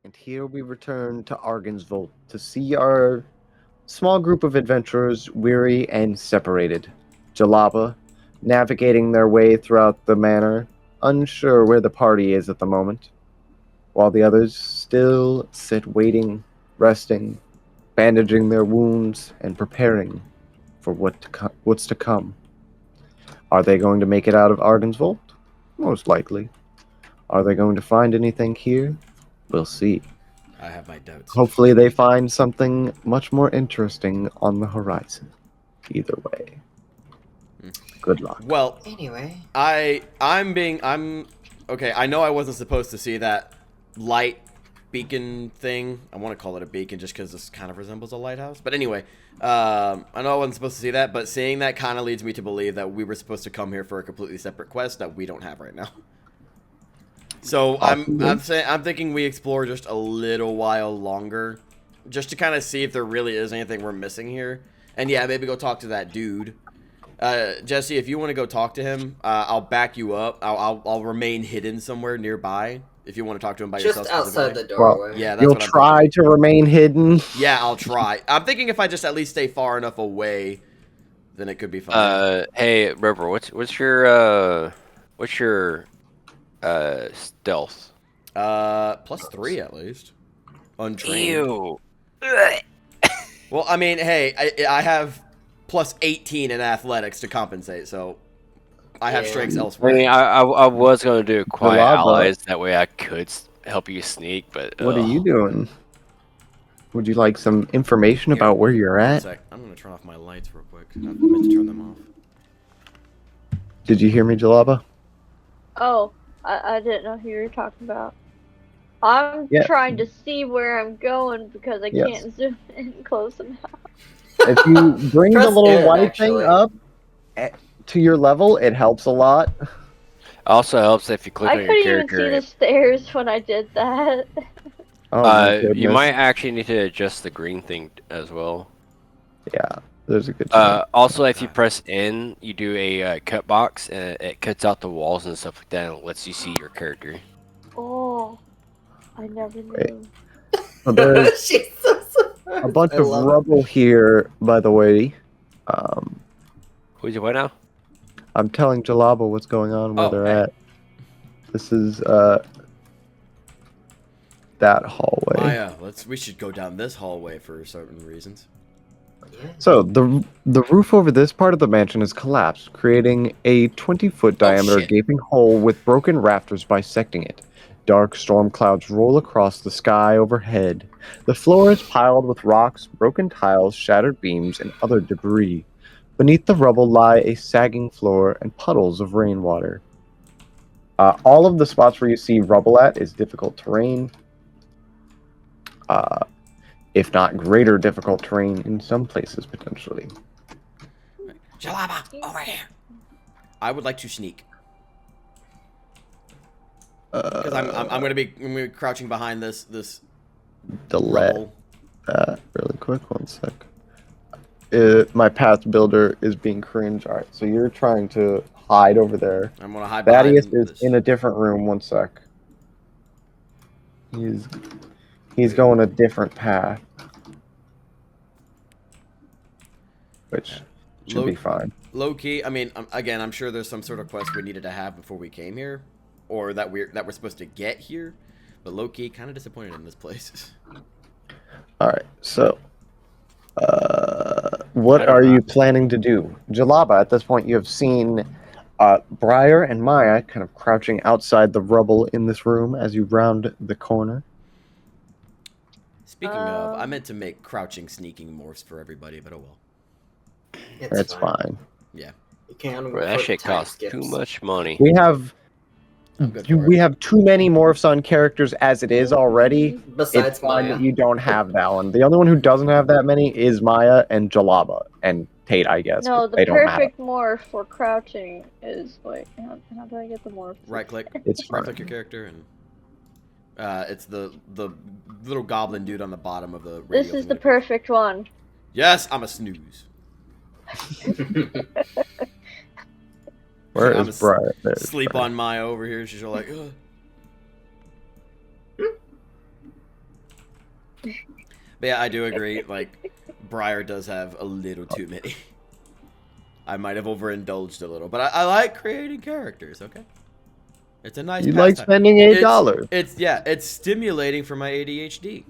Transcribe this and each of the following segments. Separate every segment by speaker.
Speaker 1: And here we return to Argan's Vault to see our small group of adventurers weary and separated. Jalaba navigating their way throughout the manor, unsure where the party is at the moment, while the others still sit waiting, resting, bandaging their wounds, and preparing for what's to come. Are they going to make it out of Argan's Vault? Most likely. Are they going to find anything here? We'll see.
Speaker 2: I have my doubts.
Speaker 1: Hopefully they find something much more interesting on the horizon. Either way. Good luck.
Speaker 2: Well,
Speaker 3: Anyway.
Speaker 2: I'm okay, I know I wasn't supposed to see that light beacon thing. I want to call it a beacon just because this kind of resembles a lighthouse. But anyway, I know I wasn't supposed to see that, but seeing that kind of leads me to believe that we were supposed to come here for a completely separate quest that we don't have right now. So I'm thinking we explore just a little while longer, just to kind of see if there really is anything we're missing here. And yeah, maybe go talk to that dude. Jesse, if you want to go talk to him, I'll back you up. I'll remain hidden somewhere nearby if you want to talk to him by yourself.
Speaker 3: Just outside the doorway.
Speaker 2: Well, yeah, that's
Speaker 1: you'll
Speaker 2: what I'm
Speaker 1: try
Speaker 2: thinking.
Speaker 1: to remain hidden.
Speaker 2: Yeah, I'll try. I'm thinking if I just at least stay far enough away, then it could be fine.
Speaker 4: Hey, River, what's your stealth?
Speaker 2: +3 at least. Untrained.
Speaker 4: Ew.
Speaker 2: Well, I mean, hey, I have +18 in athletics to compensate, so I have strengths
Speaker 4: I
Speaker 2: elsewhere.
Speaker 4: mean, I was gonna do quiet
Speaker 1: Jalaba.
Speaker 4: allies, that way I could help you sneak, but
Speaker 1: What are you doing? Would you like some information
Speaker 2: Here,
Speaker 1: about where you're
Speaker 2: One
Speaker 1: at?
Speaker 2: sec. I'm gonna turn off my lights real quick. I meant to turn them off.
Speaker 1: Did you hear me, Jalaba?
Speaker 5: Oh, I didn't know who you were talking about. I'm
Speaker 1: Yeah.
Speaker 5: trying to see where I'm going because I
Speaker 1: Yes.
Speaker 5: can't zoom in close enough.
Speaker 1: If you bring the
Speaker 3: Press
Speaker 1: little
Speaker 3: N,
Speaker 1: white
Speaker 3: actually.
Speaker 1: thing up to your level, it helps a lot.
Speaker 4: Also helps if you click
Speaker 5: I
Speaker 4: on your
Speaker 5: couldn't even see
Speaker 4: character.
Speaker 5: the stairs when I did that.
Speaker 1: Oh my
Speaker 4: You
Speaker 1: goodness.
Speaker 4: might actually need to adjust the green thing as well.
Speaker 1: Yeah, there's a good chance.
Speaker 4: Also, if you press N, you do a cut box, and it cuts out the walls and stuff like that, and lets you see your character.
Speaker 5: Oh, I never knew.
Speaker 1: Wait. So there's
Speaker 3: She's so
Speaker 1: a bunch
Speaker 3: I
Speaker 1: of
Speaker 3: love it.
Speaker 1: rubble here, by the way.
Speaker 4: Who's your what now?
Speaker 1: I'm telling Jalaba what's going on, where
Speaker 2: Oh,
Speaker 1: they're
Speaker 2: hey.
Speaker 1: at. This is that hallway.
Speaker 2: Maya, we should go down this hallway for certain reasons.
Speaker 3: Yeah.
Speaker 1: So the roof over this part of the mansion has collapsed, creating a 20-foot diameter
Speaker 2: shit.
Speaker 1: gaping hole with broken rafters bisecting it. Dark storm clouds roll across the sky overhead. The floor is piled with rocks, broken tiles, shattered beams, and other debris. Beneath the rubble lie a sagging floor and puddles of rainwater. All of the spots where you see rubble at is difficult terrain. If not greater difficult terrain in some places, potentially.
Speaker 2: Jalaba, over here. I would like to sneak. Because I'm gonna be crouching behind this
Speaker 1: delete
Speaker 2: rubble.
Speaker 1: that really quick. One sec. My path builder is being cringe. All right, so you're trying to hide over there.
Speaker 2: I'm gonna hide
Speaker 1: Thaddeus
Speaker 2: behind
Speaker 1: is
Speaker 2: this.
Speaker 1: in a different room. One sec. He's going a different path, which should be fine.
Speaker 2: Low key, I mean, again, I'm sure there's some sort of quest we needed to have before we came here, or that we're supposed to get here. But low key, kind of disappointed in this place.
Speaker 1: All right, so what are you planning to do, Jalaba? At this point, you have seen Briar and Maya kind of crouching outside the rubble in this room as you round the corner.
Speaker 2: Speaking of, I meant to make crouching sneaking morphs for everybody, but oh well.
Speaker 1: It's fine.
Speaker 2: Yeah.
Speaker 3: You can't
Speaker 4: Bro, that
Speaker 3: put
Speaker 4: shit
Speaker 3: time
Speaker 4: costs
Speaker 3: skips.
Speaker 4: too much money.
Speaker 1: We have
Speaker 2: I'm good for
Speaker 1: we
Speaker 2: it.
Speaker 1: have too many morphs on characters as it is already.
Speaker 3: Besides
Speaker 1: It's fine
Speaker 3: Maya.
Speaker 1: that you don't have that one. The only one who doesn't have that many is Maya and Jalaba and Tate, I guess.
Speaker 5: No,
Speaker 1: but
Speaker 5: the
Speaker 1: they don't matter.
Speaker 5: perfect morph for crouching is wait. How do I get the morph?
Speaker 2: Right click.
Speaker 1: It's
Speaker 2: Right
Speaker 1: fine.
Speaker 2: click your character and it's the little goblin dude on the bottom of the.
Speaker 5: This is the perfect one.
Speaker 2: Yes, I'm a snooze.
Speaker 1: Where
Speaker 2: I'm
Speaker 1: is Briar? There's
Speaker 2: Sleep
Speaker 1: Briar.
Speaker 2: on Maya over here. She's all like, ugh. But yeah, I do agree. Like, Briar does have a little too many. I might have overindulged a little, but I like creating characters. Okay, it's a nice
Speaker 1: You like
Speaker 2: pastime.
Speaker 1: spending $8.
Speaker 2: It's stimulating for my ADHD.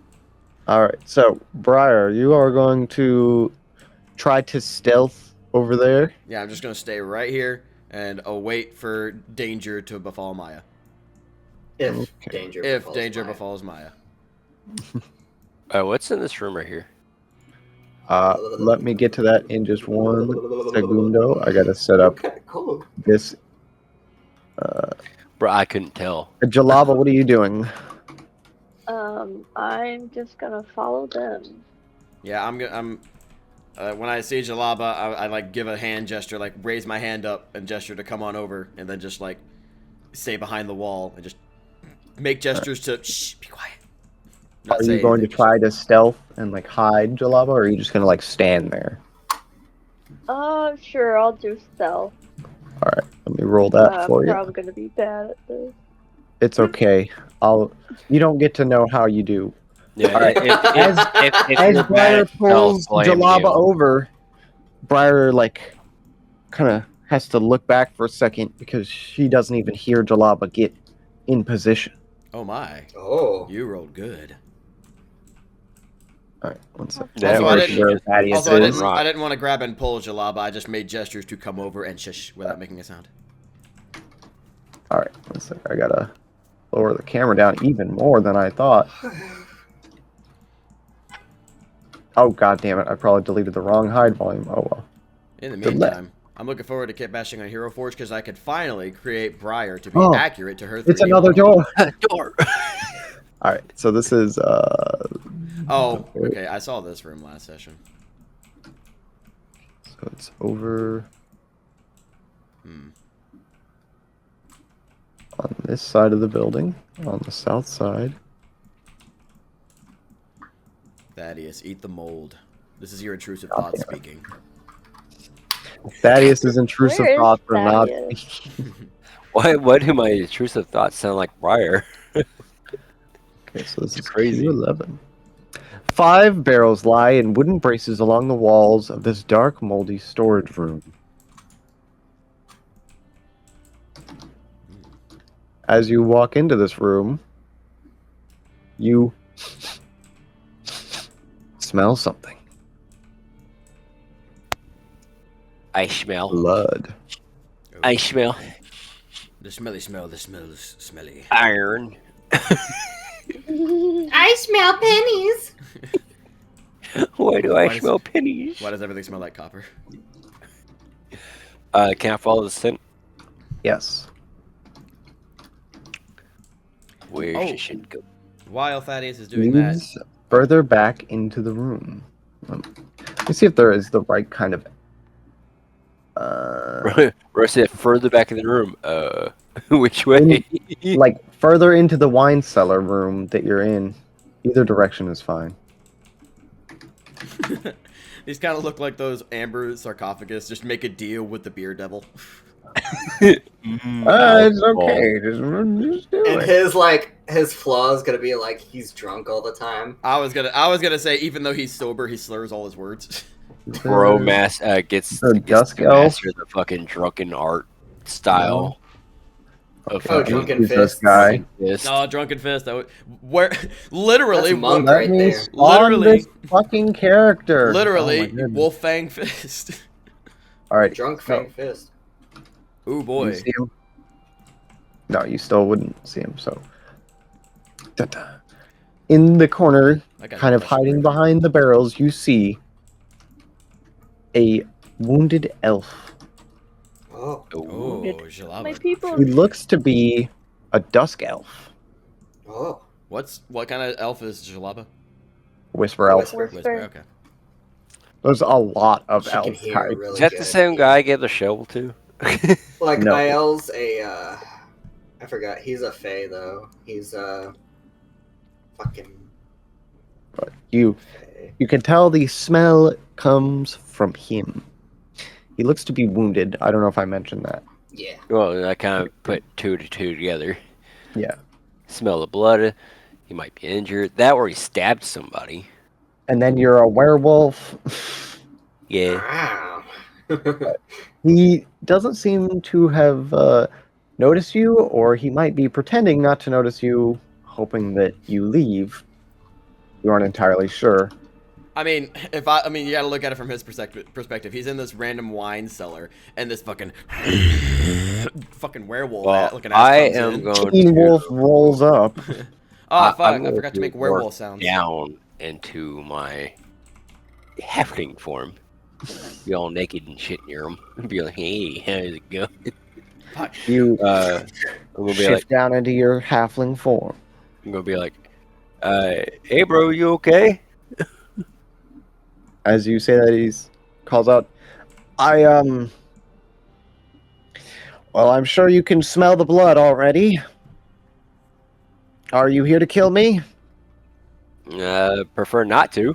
Speaker 1: All right, so Briar, you are going to try to stealth over there.
Speaker 2: Yeah, I'm just gonna stay right here and await for danger to befall Maya.
Speaker 3: If
Speaker 1: Okay.
Speaker 3: danger
Speaker 2: If
Speaker 3: befalls
Speaker 2: danger
Speaker 3: Maya.
Speaker 2: befalls Maya.
Speaker 4: What's in this room right here?
Speaker 1: Let me get to that in just one segundo. I gotta set up
Speaker 3: Kind of cold.
Speaker 1: this.
Speaker 4: Bro, I couldn't tell.
Speaker 1: Jalaba, what are you doing?
Speaker 5: I'm just gonna follow them.
Speaker 2: Yeah, when I see Jalaba, I like give a hand gesture, like raise my hand up and gesture to come on over, and then just like stay behind the wall and just make gestures to shh, be quiet. Not
Speaker 1: Are
Speaker 2: say
Speaker 1: you going to
Speaker 2: anything.
Speaker 1: try to stealth and like hide Jalaba, or are you just gonna like stand there?
Speaker 5: Sure, I'll do stealth.
Speaker 1: All right, let me roll that
Speaker 5: I'm
Speaker 1: for you.
Speaker 5: probably gonna be bad at this.
Speaker 1: It's okay. You don't get to know how you do.
Speaker 4: Yeah,
Speaker 1: All right.
Speaker 4: if
Speaker 1: As
Speaker 4: you're bad
Speaker 1: Briar
Speaker 4: at stealth,
Speaker 1: pulls
Speaker 4: blame
Speaker 1: Jalaba
Speaker 4: you.
Speaker 1: over, Briar like kind of has to look back for a second because she doesn't even hear Jalaba get in position.
Speaker 2: Oh my,
Speaker 3: Oh.
Speaker 2: you rolled good.
Speaker 1: All right, one second.
Speaker 4: That
Speaker 2: Also, I
Speaker 4: works.
Speaker 2: didn't-
Speaker 1: Where Thaddeus
Speaker 2: Also,
Speaker 1: is.
Speaker 2: I didn't want to grab and pull Jalaba. I just made gestures to come over and shush without making a sound.
Speaker 1: All right, one second. I gotta lower the camera down even more than I thought. Oh god damn it! I probably deleted the wrong hide volume. Oh well.
Speaker 2: In the
Speaker 1: Delete.
Speaker 2: meantime, I'm looking forward to Kit bashing on Hero Forge because I could finally create Briar to be
Speaker 1: Oh,
Speaker 2: accurate to her.
Speaker 1: It's
Speaker 2: 3D
Speaker 1: another
Speaker 2: model.
Speaker 1: door.
Speaker 4: Door.
Speaker 1: All right, so this is
Speaker 2: Oh, okay. I saw this room last session.
Speaker 1: so it's over on this side of the building, on the south side.
Speaker 2: Thaddeus, eat the mold. This is your intrusive thought
Speaker 1: damn it.
Speaker 2: speaking.
Speaker 1: Thaddeus' intrusive
Speaker 5: Where is
Speaker 1: thoughts are not.
Speaker 5: Thaddeus?
Speaker 4: Why do my intrusive thoughts sound like Briar?
Speaker 1: Okay, so this is
Speaker 4: crazy.
Speaker 1: Q11. 5 barrels lie in wooden braces along the walls of this dark, moldy storage room. As you walk into this room, you smell something.
Speaker 4: I smell.
Speaker 1: Blood.
Speaker 4: I smell
Speaker 2: The smelly smell. The smells smelly.
Speaker 4: iron.
Speaker 3: I smell pennies.
Speaker 4: Why do
Speaker 2: Why
Speaker 4: I
Speaker 2: does-
Speaker 4: smell pennies?
Speaker 2: Why does everything smell like copper?
Speaker 4: Can I follow the scent?
Speaker 1: Yes.
Speaker 4: Where
Speaker 2: Oh.
Speaker 4: she should go?
Speaker 2: While Thaddeus is doing that,
Speaker 1: Leads further back into the room. Let's see if there is the right kind of.
Speaker 4: Or said further back in the room. Which way?
Speaker 1: Like further into the wine cellar room that you're in. Either direction is fine.
Speaker 2: these kind of look like those amber sarcophagus. Just make a deal with the beer devil.
Speaker 1: It's okay. Just do
Speaker 3: And
Speaker 1: it.
Speaker 3: his flaw is gonna be like he's drunk all the time.
Speaker 2: I was gonna say even though he's sober, he slurs all his words.
Speaker 4: Bro gets
Speaker 1: The
Speaker 4: to
Speaker 1: Dusk
Speaker 4: master the fucking drunken art style. Of
Speaker 3: Oh,
Speaker 4: fucking
Speaker 3: Drunken
Speaker 1: Who's this
Speaker 3: Fists.
Speaker 1: guy?
Speaker 4: fist.
Speaker 2: No, drunken fist. Where literally,
Speaker 3: That's Monk
Speaker 1: Let
Speaker 3: right
Speaker 1: me
Speaker 3: there.
Speaker 1: spawn
Speaker 2: Literally.
Speaker 1: this fucking character.
Speaker 2: literally,
Speaker 1: Oh my goodness.
Speaker 2: Wolfang fist.
Speaker 1: All right.
Speaker 3: Drunk
Speaker 1: so,
Speaker 3: Fang Fist.
Speaker 2: Ooh
Speaker 1: you
Speaker 2: boy.
Speaker 1: see him? No, you still wouldn't see him. So, Ta-ta. In the corner,
Speaker 2: I got
Speaker 1: kind
Speaker 2: a
Speaker 1: of
Speaker 2: question
Speaker 1: hiding
Speaker 2: for you.
Speaker 1: behind the barrels, you see a wounded elf.
Speaker 3: Oh.
Speaker 2: Oh,
Speaker 4: Wounded.
Speaker 5: My
Speaker 2: Jalaba.
Speaker 5: people.
Speaker 1: He looks to be a dusk elf,
Speaker 3: Oh.
Speaker 2: What kind of elf is Jalaba?
Speaker 1: whisper elf.
Speaker 3: Whisper.
Speaker 2: Whisper. Okay.
Speaker 1: There's a lot of
Speaker 3: She can
Speaker 1: elf
Speaker 3: hear
Speaker 1: types.
Speaker 3: really
Speaker 4: Is that
Speaker 3: good.
Speaker 4: the same guy I gave the shovel to?
Speaker 3: Like
Speaker 1: No.
Speaker 3: Niall's I forgot. He's a fae though. He's fucking
Speaker 1: But you
Speaker 3: fae.
Speaker 1: can tell the smell comes from him. He looks to be wounded. I don't know if I mentioned that.
Speaker 3: Yeah.
Speaker 4: Well, I kind of put 2 to 2 together.
Speaker 1: Yeah.
Speaker 4: Smell the blood. He might be injured. That or he stabbed somebody.
Speaker 1: And then you're a werewolf.
Speaker 4: Yeah.
Speaker 3: Wow.
Speaker 1: He doesn't seem to have noticed you, or he might be pretending not to notice you, hoping that you leave. You aren't entirely sure.
Speaker 2: I mean, you gotta look at it from his perspective. He's in this random wine cellar, and this fucking werewolf
Speaker 4: Well,
Speaker 2: looking
Speaker 4: I
Speaker 2: ass comes
Speaker 4: am
Speaker 2: in.
Speaker 4: going
Speaker 1: Teen Wolf
Speaker 4: to.
Speaker 1: rolls up.
Speaker 2: Oh fuck!
Speaker 4: I'm
Speaker 2: I
Speaker 4: going
Speaker 2: forgot to make
Speaker 4: morph
Speaker 2: werewolf sounds.
Speaker 4: down into my halfling form. Be all naked and shit near him. Be like, hey, how's it going?
Speaker 2: Fuck.
Speaker 1: You
Speaker 4: I'm gonna be
Speaker 1: shift
Speaker 4: like,
Speaker 1: down into your halfling form.
Speaker 4: hey, bro, you okay?
Speaker 1: As you say that, he calls out, well, I'm sure you can smell the blood already. Are you here to kill me?
Speaker 4: Prefer not to.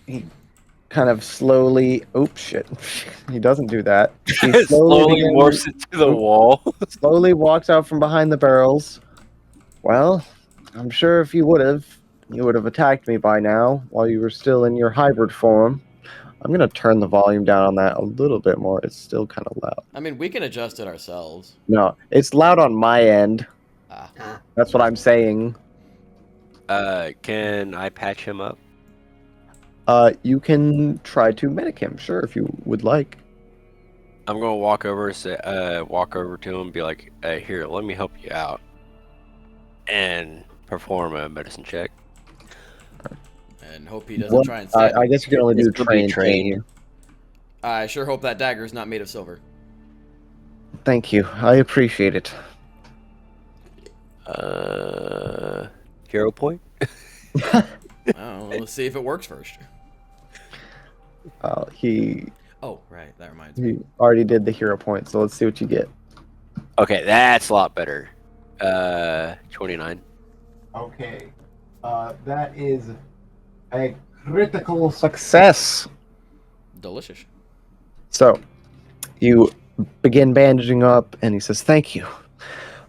Speaker 1: He kind of slowly... Oops, shit. He doesn't do that. He
Speaker 4: Slowly
Speaker 1: begins-
Speaker 4: morphs into the wall.
Speaker 1: slowly walks out from behind the barrels. Well, I'm sure if you would have attacked me by now while you were still in your hybrid form. I'm going to turn the volume down on that a little bit more. It's still kind of loud.
Speaker 2: I mean, we can adjust it ourselves.
Speaker 1: No, it's loud on my end.
Speaker 2: Ah.
Speaker 1: That's what I'm saying.
Speaker 4: Can I patch him up?
Speaker 1: You can try to medic him, sure, if you would like.
Speaker 4: I'm gonna walk over to him and be like, here, let me help you out. And perform a medicine check.
Speaker 2: And hope he doesn't
Speaker 1: What?
Speaker 2: try and stab
Speaker 1: I
Speaker 2: me.
Speaker 1: guess you can only do
Speaker 4: This will be
Speaker 1: train.
Speaker 4: trained.
Speaker 2: I sure hope that dagger is not made of silver.
Speaker 1: Thank you. I appreciate it.
Speaker 4: Hero point?
Speaker 2: Oh, let's see if it works first.
Speaker 1: He
Speaker 2: Oh, right. That reminds me.
Speaker 1: already did the hero point, so let's see what you get.
Speaker 4: Okay, that's a lot better. 29.
Speaker 1: Okay. That is a critical success.
Speaker 2: Delicious.
Speaker 1: So, you begin bandaging up, and he says, "Thank you.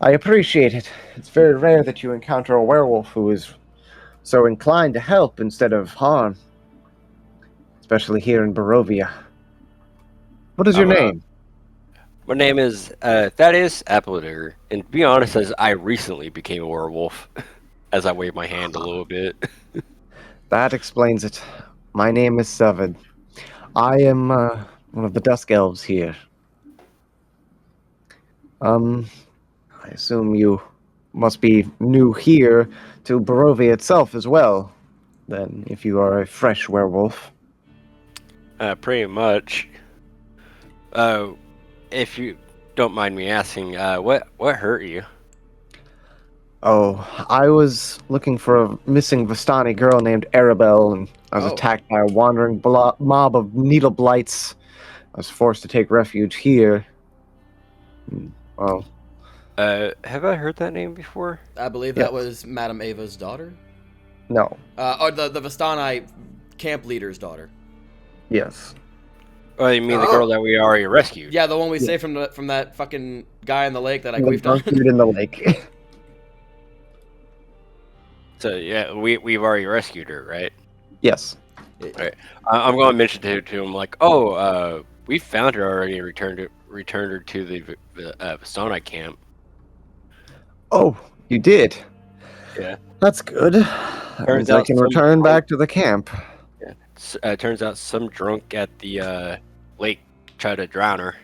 Speaker 1: I appreciate it. It's very rare that you encounter a werewolf who is so inclined to help instead of harm, especially here in Barovia. What is your name?"
Speaker 4: My name is Thaddeus Appledigger, and to be honest, as I recently became a werewolf, as I wave my hand a little bit.
Speaker 1: That explains it. My name is Seven. I am one of the Dusk Elves here. I assume you must be new here to Barovia itself as well, then, if you are a fresh werewolf.
Speaker 4: Pretty much. If you don't mind me asking, what hurt you?
Speaker 1: Oh, I was looking for a missing Vistani girl named Arabelle, and I was
Speaker 2: Oh.
Speaker 1: attacked by a wandering mob of needle blights. I was forced to take refuge here. Well,
Speaker 4: Have I heard that name before?
Speaker 2: I believe
Speaker 1: Yes.
Speaker 2: that was Madame Ava's daughter.
Speaker 1: no.
Speaker 2: Or the Vistani camp leader's daughter.
Speaker 1: Yes.
Speaker 4: Oh, you mean the
Speaker 3: Oh.
Speaker 4: girl that we already rescued?
Speaker 2: Yeah, the one we
Speaker 1: Yeah.
Speaker 2: saved from that fucking guy in the lake that I
Speaker 1: The
Speaker 2: queefed on.
Speaker 1: drunk dude in the lake.
Speaker 4: So yeah, we've already rescued her, right?
Speaker 1: Yes.
Speaker 4: I'm going to mention to him like, oh, we found her already and returned her to the Vistani camp.
Speaker 1: Oh, you did?
Speaker 4: Yeah.
Speaker 1: That's good. That
Speaker 4: Turns
Speaker 1: means I
Speaker 4: out
Speaker 1: can
Speaker 4: some
Speaker 1: return
Speaker 4: drunk-
Speaker 1: back to the camp.
Speaker 4: Turns out some drunk at the lake tried to drown her.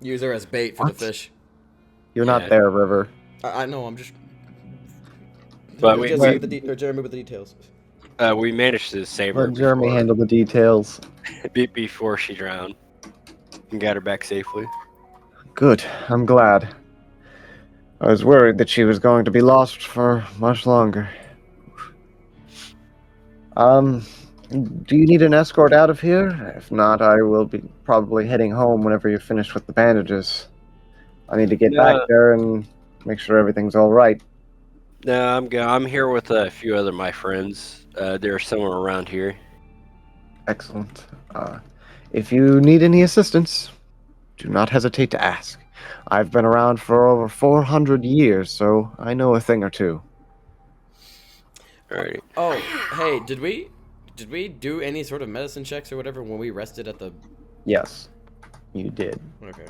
Speaker 2: Use her as bait for
Speaker 1: What?
Speaker 2: the fish.
Speaker 1: You're
Speaker 4: Yeah.
Speaker 1: not there, River.
Speaker 2: I know. I'm just.
Speaker 4: But
Speaker 2: Jeremy with the details.
Speaker 4: we managed to save her
Speaker 1: Let Jeremy
Speaker 4: before,
Speaker 1: handle the details.
Speaker 4: before she drowned and got her back safely.
Speaker 1: Good. I'm glad. I was worried that she was going to be lost for much longer. Do you need an escort out of here? If not, I will be probably heading home whenever you're finished with the bandages. I need to get
Speaker 4: No.
Speaker 1: back there and make sure everything's all right.
Speaker 4: No, I'm good. I'm here with a few other my friends. They're somewhere around here.
Speaker 1: Excellent. If you need any assistance, do not hesitate to ask. I've been around for over 400 years, so I know a thing or two.
Speaker 4: Alrighty.
Speaker 2: Oh, hey, did we do any sort of medicine checks or whatever when we rested at the?
Speaker 1: Yes, you did.
Speaker 2: Okay.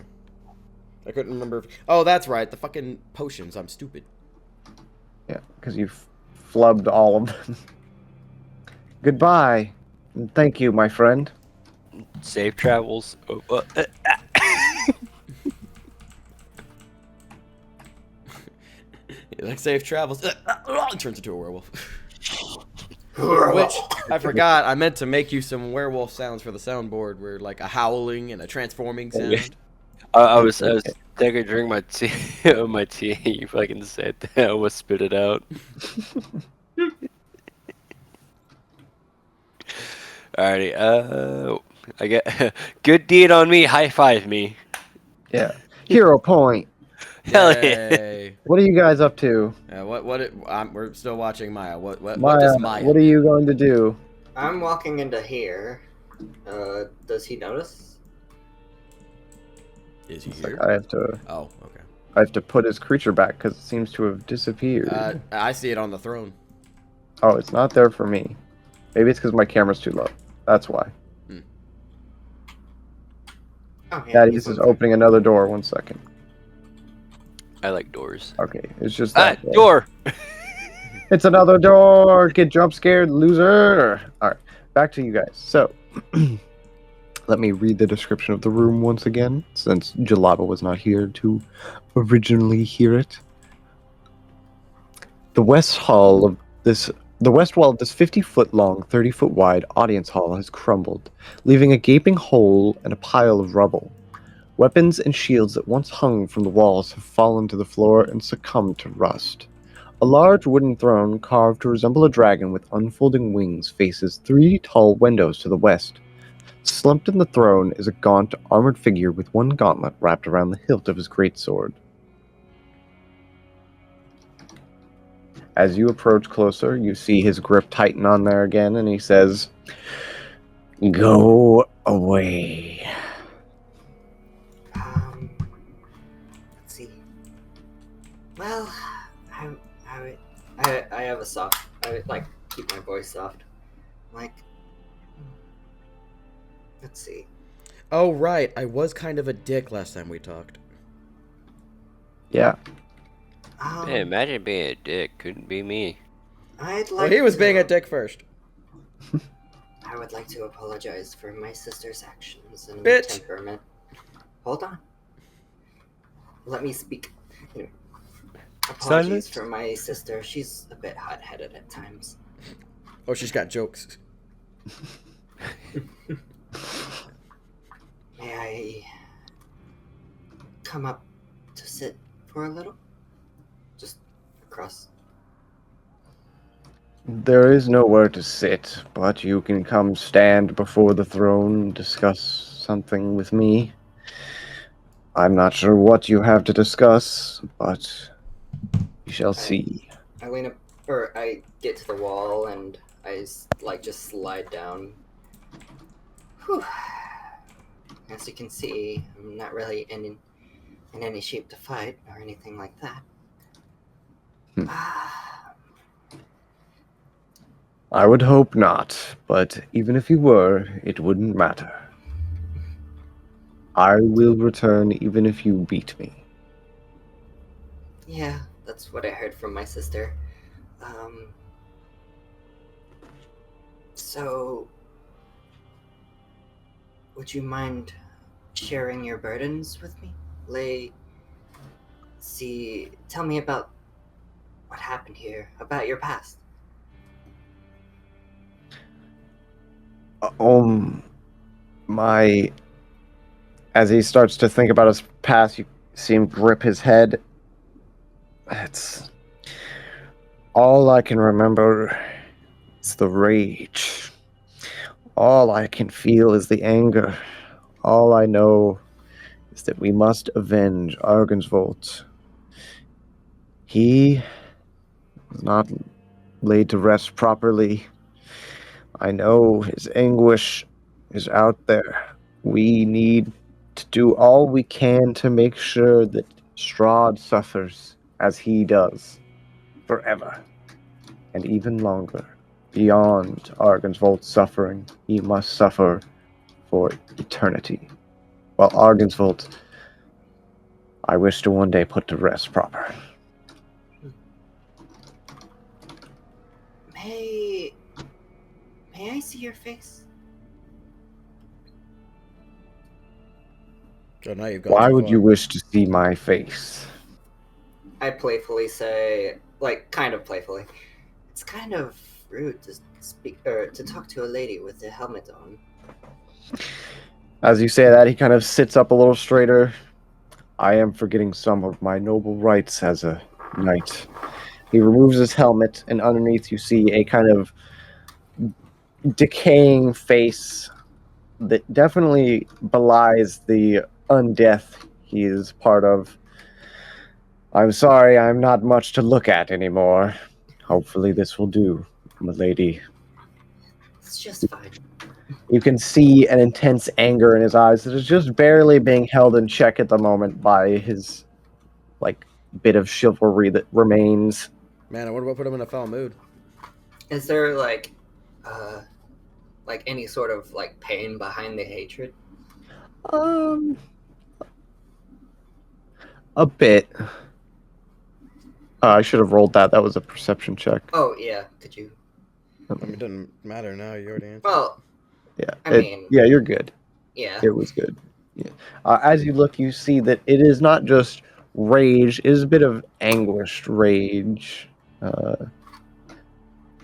Speaker 2: I couldn't remember. Oh, that's right. The fucking potions. I'm stupid.
Speaker 1: Yeah, because you flubbed all of them. Goodbye, and thank you, my friend.
Speaker 4: Safe travels. Oh,
Speaker 2: Like safe travels. Turns into a werewolf. Which I forgot. I meant to make you some werewolf sounds for the soundboard, where like a howling and a transforming sound.
Speaker 4: I was taking a drink of my tea. My tea. You fucking said that. I almost spit it out. Alrighty. I get good deed on me. High five me.
Speaker 1: Yeah. Hero point.
Speaker 4: Hell yeah.
Speaker 2: Yay.
Speaker 1: What are you guys up to?
Speaker 2: We're still watching Maya. What
Speaker 1: Maya,
Speaker 2: does Maya?
Speaker 1: what are you going to do?
Speaker 3: I'm walking into here. Does he notice?
Speaker 2: Is he
Speaker 1: It's like
Speaker 2: here? Oh, okay.
Speaker 1: I have to put his creature back because it seems to have disappeared.
Speaker 2: I see it on the throne.
Speaker 1: Oh, it's not there for me. Maybe it's because my camera's too low. That's why.
Speaker 3: Oh, yeah,
Speaker 1: Thaddeus
Speaker 3: he's
Speaker 1: is
Speaker 3: over there.
Speaker 1: opening another door. 1 second.
Speaker 4: I like doors.
Speaker 1: Okay, it's just that
Speaker 4: Door.
Speaker 1: It's another door. Get jump scared, loser. All right, back to you guys. So, let me read the description of the room once again, since Jalaba was not here to originally hear it. The west wall of this 50-foot long, 30-foot wide audience hall has crumbled, leaving a gaping hole and a pile of rubble. Weapons and shields that once hung from the walls have fallen to the floor and succumbed to rust. A large wooden throne carved to resemble a dragon with unfolding wings faces 3 tall windows to the west. Slumped in the throne is a gaunt, armored figure with one gauntlet wrapped around the hilt of his greatsword. As you approach closer, you see his grip tighten on there again, and he says, "Go away."
Speaker 3: Let's see. Well, I have a soft. I would like keep my voice soft. Like, let's see.
Speaker 2: Oh right, I was kind of a dick last time we talked.
Speaker 1: Yeah.
Speaker 4: Man, imagine being a dick. Couldn't be me.
Speaker 3: I'd like.
Speaker 2: Well, he was being a
Speaker 3: to-
Speaker 2: dick first.
Speaker 3: I would like to apologize for my sister's actions and
Speaker 2: Bitch.
Speaker 3: temperament. Hold on. Let me speak. Anyway, apologies
Speaker 4: Silence.
Speaker 3: for my sister. She's a bit hot-headed at times.
Speaker 2: Oh, she's got jokes.
Speaker 3: May I come up to sit for a little? Just across.
Speaker 1: There is nowhere to sit, but you can come stand before the throne and discuss something with me. I'm not sure what you have to discuss, but we shall see.
Speaker 3: I lean up, or I get to the wall and I just slide down. Whew. As you can see, I'm not really in any shape to fight or anything like that.
Speaker 1: I would hope not, but even if you were, it wouldn't matter. I will return even if you beat me.
Speaker 3: Yeah, that's what I heard from my sister. So, would you mind sharing your burdens with me? Tell me about what happened here, about your past.
Speaker 1: My... As he starts to think about his past, you see him grip his head. It's... All I can remember is the rage. All I can feel is the anger. All I know is that we must avenge Argensvolt. He was not laid to rest properly. I know his anguish is out there. We need to do all we can to make sure that Strahd suffers as he does forever and even longer. Beyond Argensvolt's suffering, he must suffer for eternity. While Argensvolt, I wish to one day put to rest proper.
Speaker 3: May I see your face?
Speaker 2: Oh, now you've gone
Speaker 1: Why
Speaker 2: too
Speaker 1: would
Speaker 2: far.
Speaker 1: you wish to see my face?
Speaker 3: I playfully say, like, kind of playfully. It's kind of rude to speak or to talk to a lady with a helmet on.
Speaker 1: As you say that, he kind of sits up a little straighter. I am forgetting some of my noble rights as a knight. He removes his helmet, and underneath you see a kind of decaying face that definitely belies the undeath he is part of. I'm sorry, I'm not much to look at anymore. Hopefully this will do, milady.
Speaker 3: It's just fine.
Speaker 1: You can see an intense anger in his eyes that is just barely being held in check at the moment by his, like, bit of chivalry that remains.
Speaker 2: Man, I wonder what put him in a foul mood.
Speaker 3: Is there uh, like any sort of like pain behind the hatred?
Speaker 1: Um, a bit. I should have rolled that. That was a perception check.
Speaker 3: Oh yeah, could you?
Speaker 2: I mean, it doesn't matter now. You already answered.
Speaker 3: Well,
Speaker 1: Yeah,
Speaker 3: I mean,
Speaker 1: yeah, you're good.
Speaker 3: yeah.
Speaker 1: It was good. Yeah. As you look, you see that it is not just rage; it is a bit of anguished rage. Uh,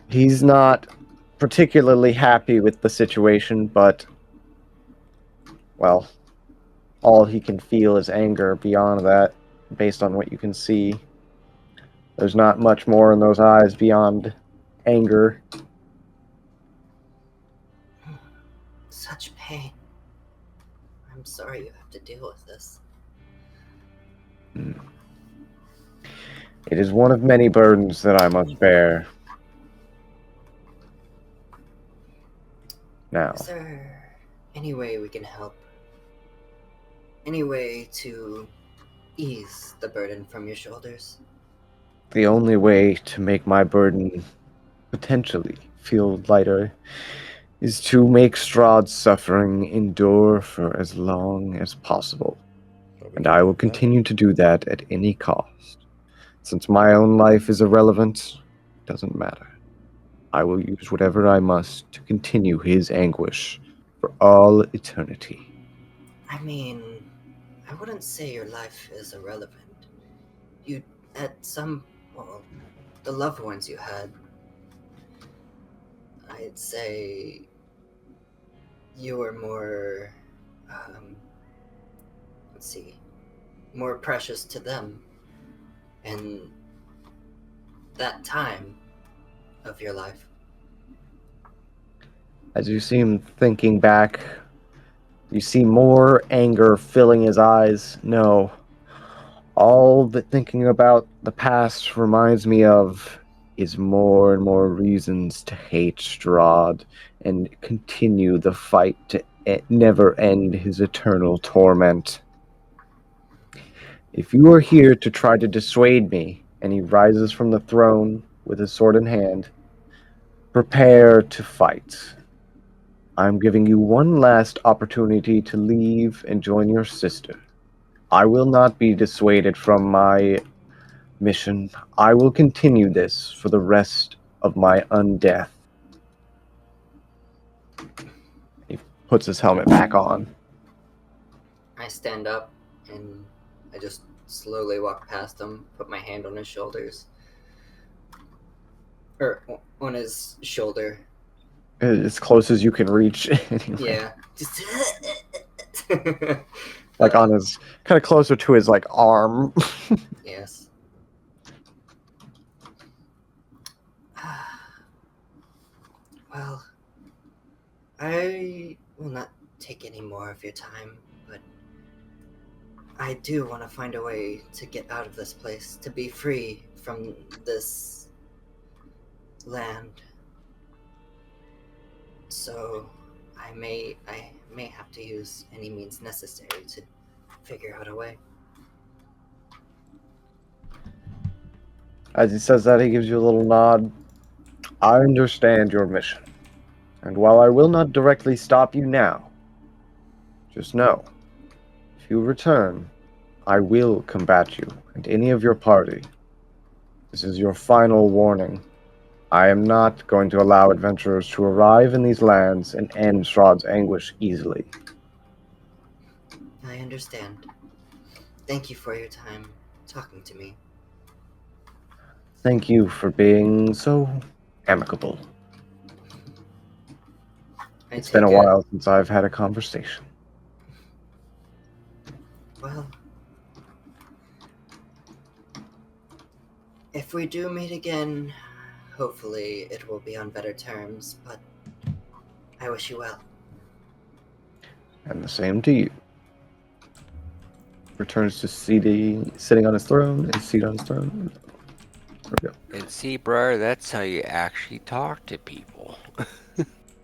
Speaker 1: he's not particularly happy with the situation, but well, all he can feel is anger. Beyond that, based on what you can see, there's not much more in those eyes beyond anger.
Speaker 3: Such pain. I'm sorry you have to deal with this.
Speaker 1: It is one of many burdens that I must bear. Now,
Speaker 3: Is there any way we can help? Any way to ease the burden from your shoulders?
Speaker 1: the only way to make my burden potentially feel lighter is to make Strahd's suffering endure for as long as possible.
Speaker 2: But we
Speaker 1: And
Speaker 2: can
Speaker 1: I
Speaker 2: do
Speaker 1: will
Speaker 2: that.
Speaker 1: continue to do that at any cost. Since my own life is irrelevant, it doesn't matter. I will use whatever I must to continue his anguish for all eternity.
Speaker 3: I mean, I wouldn't say your life is irrelevant. You, at some, well, the loved ones you had, I'd say you were more, let's see, more precious to them in that time of your life.
Speaker 1: As you see him thinking back, you see more anger filling his eyes. No, all that thinking about the past reminds me of is more and more reasons to hate Strahd and continue the fight to never end his eternal torment. If you are here to try to dissuade me, and he rises from the throne with his sword in hand, prepare to fight. I'm giving you one last opportunity to leave and join your sister. I will not be dissuaded from my mission. I will continue this for the rest of my undeath. He puts his helmet back on.
Speaker 3: I stand up and I just slowly walk past him, put my hand on his shoulders. Or on his shoulder.
Speaker 1: As close as you can reach. Anyway.
Speaker 3: Yeah. Just.
Speaker 1: Like on his, kind of closer to his, like, arm.
Speaker 3: Yes. Well, I will not take any more of your time, but I do want to find a way to get out of this place, to be free from this land. So, I may have to use any means necessary to figure out a way.
Speaker 1: As he says that, he gives you a little nod. I understand your mission. And while I will not directly stop you now, just know, if you return, I will combat you and any of your party. This is your final warning. I am not going to allow adventurers to arrive in these lands and end Strahd's anguish easily.
Speaker 3: I understand. Thank you for your time talking to me.
Speaker 1: Thank you for being so amicable. It's been a while since I've had a conversation.
Speaker 3: Well, if we do meet again, hopefully it will be on better terms, but I wish you well.
Speaker 1: And the same to you. Returns to sitting on his throne, his seat on his throne. There we go.
Speaker 4: And see, bro, that's how you actually talk to people.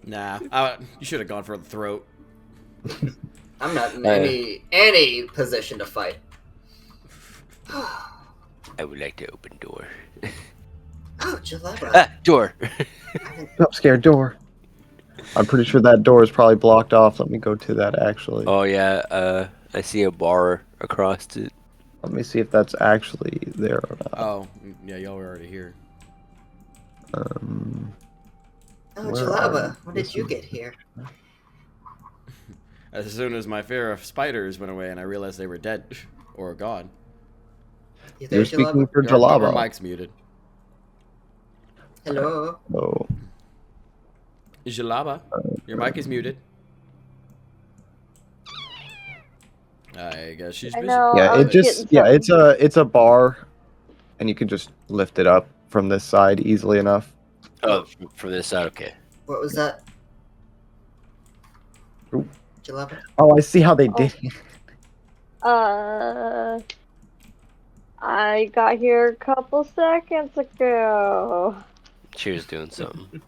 Speaker 2: Nah, you should have gone for the throat.
Speaker 3: I'm not in any position to fight.
Speaker 4: I would like to open door.
Speaker 3: Oh, Jaleba.
Speaker 4: Door.
Speaker 1: Up, scared door. I'm pretty sure that door is probably blocked off. Let me go to that actually.
Speaker 4: Oh yeah, I see a bar across it.
Speaker 1: Let me see if that's actually there or not.
Speaker 2: Oh, yeah, y'all were already here.
Speaker 3: Oh,
Speaker 1: Where
Speaker 3: Jalaba, when did you get here?
Speaker 2: As soon as my fear of spiders went away and I realized they were dead or gone.
Speaker 3: You there,
Speaker 1: You're speaking
Speaker 3: Jalaba?
Speaker 1: for
Speaker 2: Your
Speaker 1: Jalaba.
Speaker 2: mic's muted.
Speaker 3: Hello?
Speaker 1: Oh.
Speaker 2: Jalaba, your mic is muted. I guess she's
Speaker 5: I
Speaker 2: busy.
Speaker 5: know.
Speaker 1: Yeah,
Speaker 5: I
Speaker 1: it
Speaker 5: was
Speaker 1: just
Speaker 5: getting something.
Speaker 1: it's a bar, and you can just lift it up from this side easily enough.
Speaker 4: Oh, from this side, okay.
Speaker 3: What was that?
Speaker 1: Ooh.
Speaker 3: Jalaba?
Speaker 1: Oh, I see how they did it.
Speaker 5: I got here a couple seconds ago.
Speaker 4: She was doing something.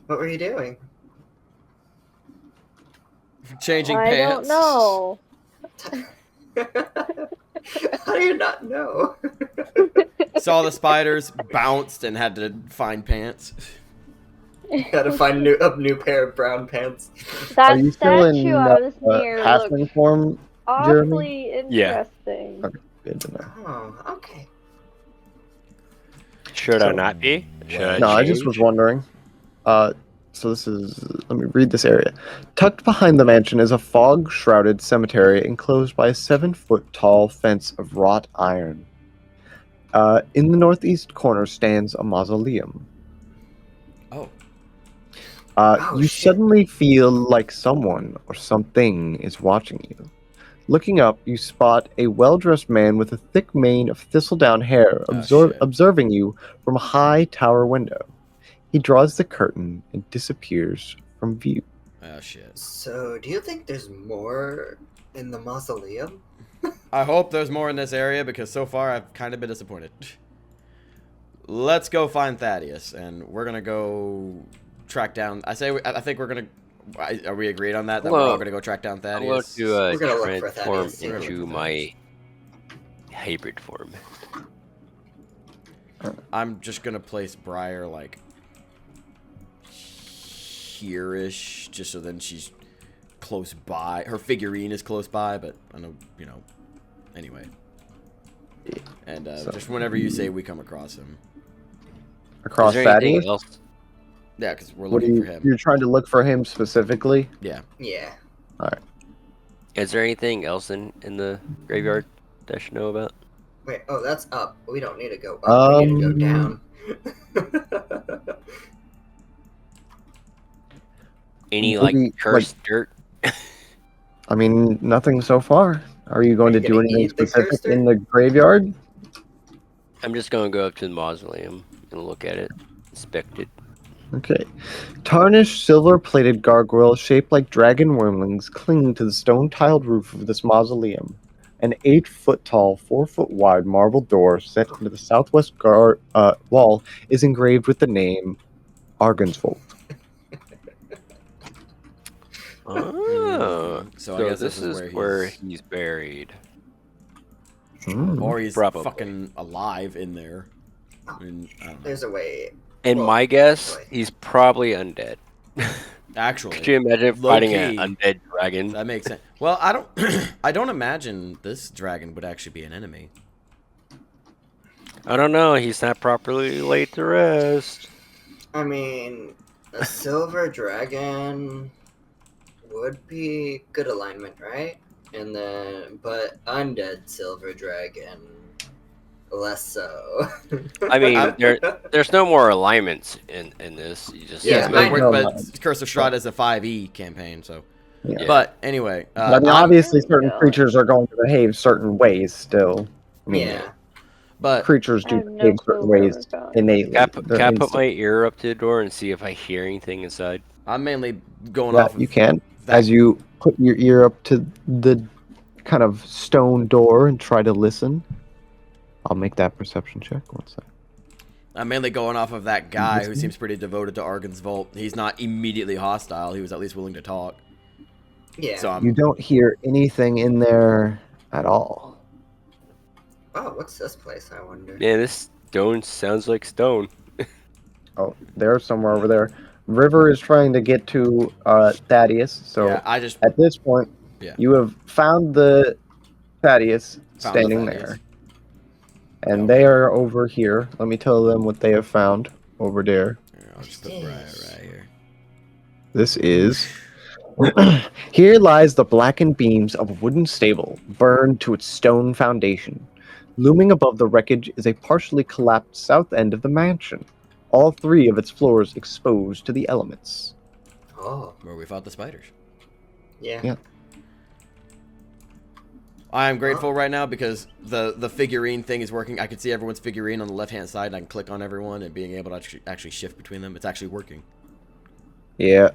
Speaker 3: What were you doing?
Speaker 2: Changing
Speaker 5: I
Speaker 2: pants.
Speaker 5: don't know.
Speaker 3: How do you not know?
Speaker 2: Saw the spiders, bounced, and had to find pants.
Speaker 3: Gotta find a new pair of brown pants.
Speaker 5: That
Speaker 1: Are you still in
Speaker 5: statue I was near
Speaker 1: halfling
Speaker 5: looked
Speaker 1: form, Jeremy?
Speaker 5: awfully
Speaker 4: Yeah.
Speaker 5: interesting.
Speaker 1: Okay, good to know.
Speaker 3: Oh, okay.
Speaker 4: Should I
Speaker 1: So-
Speaker 4: not be? Should I
Speaker 1: No, I just
Speaker 4: change?
Speaker 1: was wondering. So this is, let me read this area. Tucked behind the mansion is a fog-shrouded cemetery enclosed by a 7-foot-tall fence of wrought iron. In the northeast corner stands a mausoleum.
Speaker 2: Oh.
Speaker 1: You
Speaker 3: Shit.
Speaker 1: suddenly feel like someone or something is watching you. Looking up, you spot a well-dressed man with a thick mane of thistledown hair
Speaker 2: shit.
Speaker 1: observing you from a high tower window. He draws the curtain and disappears from view.
Speaker 2: Oh, shit.
Speaker 3: So, do you think there's more in the mausoleum?
Speaker 2: I hope there's more in this area because so far I've kind of been disappointed. Let's go find Thaddeus, and we're gonna go track down. I think we're gonna. Are we agreed on that? That we're all gonna go track down
Speaker 4: I'm going
Speaker 2: Thaddeus.
Speaker 4: to
Speaker 3: We're gonna look for
Speaker 4: transform
Speaker 3: Thaddeus, yeah.
Speaker 4: into my hybrid form.
Speaker 2: I'm just gonna place Briar like here-ish, just so then she's close by. Her figurine is close by, but I know, you know. Anyway, and
Speaker 1: So-
Speaker 2: just whenever you say we come across him,
Speaker 1: Across
Speaker 4: Is there anything
Speaker 1: Thaddeus?
Speaker 4: else?
Speaker 2: yeah, because we're
Speaker 1: What are
Speaker 2: looking
Speaker 1: you,
Speaker 2: for him.
Speaker 1: you're trying to look for him specifically?
Speaker 2: Yeah.
Speaker 3: Yeah.
Speaker 4: Is there anything else in the graveyard that I should know about?
Speaker 3: Wait, oh, that's up. We don't need to go up. We need to go down.
Speaker 4: Any
Speaker 1: Maybe,
Speaker 4: like cursed dirt?
Speaker 1: I mean, nothing so far. Are you going
Speaker 3: Are
Speaker 1: to
Speaker 3: you
Speaker 1: do
Speaker 3: gonna
Speaker 1: anything
Speaker 3: eat the
Speaker 1: specific
Speaker 3: cursed
Speaker 1: in the graveyard?
Speaker 4: I'm just gonna go up to the mausoleum and look at it, inspect it.
Speaker 1: Okay. Tarnished, silver-plated gargoyles shaped like dragon wormlings cling to the stone-tiled roof of this mausoleum. An 8-foot-tall, 4-foot-wide marble door set into the southwest wall is engraved with the name Argensvold.
Speaker 4: Oh,
Speaker 2: So I guess
Speaker 4: this is where he's buried.
Speaker 2: Or he's
Speaker 4: Probably.
Speaker 2: fucking alive in there. I mean, I don't know.
Speaker 3: There's a way.
Speaker 4: And
Speaker 3: Well,
Speaker 4: my guess,
Speaker 3: actually.
Speaker 4: he's probably undead.
Speaker 2: Actually,
Speaker 4: Could you imagine
Speaker 2: low
Speaker 4: fighting
Speaker 2: key,
Speaker 4: an undead dragon?
Speaker 2: that makes sense. Well, I don't, I don't imagine this dragon would actually be an enemy.
Speaker 4: I don't know. He's not properly laid to rest.
Speaker 3: I mean, a silver dragon would be good alignment, right? And then, but undead silver dragon, less so.
Speaker 4: I mean, there's no more alignments in this. You just
Speaker 3: Yeah,
Speaker 2: but,
Speaker 3: I know.
Speaker 2: but Curse of Strahd is a 5e campaign, so.
Speaker 1: Yeah.
Speaker 2: But anyway,
Speaker 1: I mean,
Speaker 2: I'm-
Speaker 1: obviously, certain
Speaker 5: God.
Speaker 1: creatures are going to behave certain ways still. I mean,
Speaker 3: Yeah.
Speaker 2: but
Speaker 1: creatures
Speaker 5: I
Speaker 1: do
Speaker 5: have no
Speaker 1: behave
Speaker 5: clue
Speaker 1: certain
Speaker 5: where
Speaker 1: ways
Speaker 5: we're going.
Speaker 1: innately.
Speaker 4: Can
Speaker 1: They're
Speaker 4: I put
Speaker 1: instinct.
Speaker 4: my ear up to the door and see if I hear anything inside?
Speaker 2: I'm mainly going
Speaker 1: Yeah,
Speaker 2: off of
Speaker 1: you can.
Speaker 2: that.
Speaker 1: As you put your ear up to the kind of stone door and try to listen. I'll make that perception check. One second.
Speaker 2: I'm mainly going off of that guy who
Speaker 1: Listening?
Speaker 2: seems pretty devoted to Argan's Vault. He's not immediately hostile. He was at least willing to talk.
Speaker 3: Yeah.
Speaker 2: So
Speaker 1: You
Speaker 2: I'm,
Speaker 1: don't hear anything in there at all.
Speaker 3: Oh, what's this place? I wonder.
Speaker 4: Man, this stone sounds like stone.
Speaker 1: Oh, they're somewhere over there. River is trying to get to Thaddeus. So
Speaker 2: yeah, I just
Speaker 1: at this point,
Speaker 2: Yeah.
Speaker 1: you have found the Thaddeus
Speaker 2: Found the
Speaker 1: standing
Speaker 2: Thaddeus.
Speaker 1: there. And
Speaker 2: Okay.
Speaker 1: they are over here. Let me tell them what they have found over there.
Speaker 2: Here, I'll just put Briar right here.
Speaker 1: This is. Here lies the blackened beams of a wooden stable, burned to its stone foundation. Looming above the wreckage is a partially collapsed south end of the mansion, all three of its floors exposed to the elements.
Speaker 3: Oh,
Speaker 2: Where we fought the spiders.
Speaker 3: yeah.
Speaker 1: Yeah.
Speaker 2: I am grateful right now because the figurine thing is working. I can see everyone's figurine on the left hand side, and I can click on everyone and being able to actually shift between them. It's actually working.
Speaker 1: Yeah,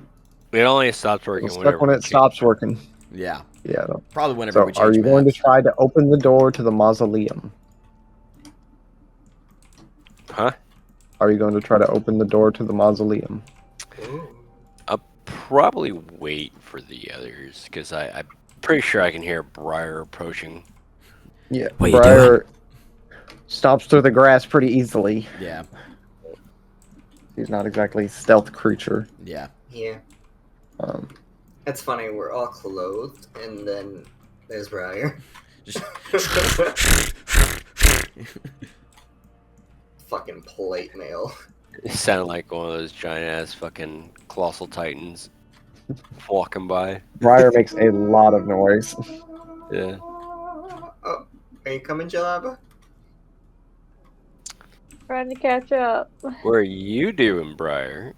Speaker 4: It only stops working
Speaker 1: it's stuck when
Speaker 4: we
Speaker 1: it stops working.
Speaker 2: Yeah,
Speaker 1: Yeah.
Speaker 2: probably whenever
Speaker 1: So,
Speaker 2: we change
Speaker 1: are you going to
Speaker 2: maps.
Speaker 1: try to open the door to the mausoleum?
Speaker 4: Huh?
Speaker 1: Are you going to try to open the door to the mausoleum?
Speaker 3: Ooh.
Speaker 4: I'll probably wait for the others because I'm pretty sure I can hear Briar approaching.
Speaker 1: Yeah.
Speaker 2: What you
Speaker 1: Briar stomps through the grass pretty easily.
Speaker 2: Yeah,
Speaker 1: He's not exactly a stealth creature.
Speaker 2: yeah.
Speaker 3: Yeah.
Speaker 1: Um,
Speaker 3: It's funny, we're all clothed, and then there's Briar.
Speaker 2: Just
Speaker 3: Fucking plate mail.
Speaker 4: It sounded like one of those giant ass fucking colossal titans walking by.
Speaker 1: Briar makes a lot of noise.
Speaker 4: Yeah.
Speaker 3: Oh, are you coming, Jalaba?
Speaker 5: Trying to catch up.
Speaker 4: What are you doing, Briar?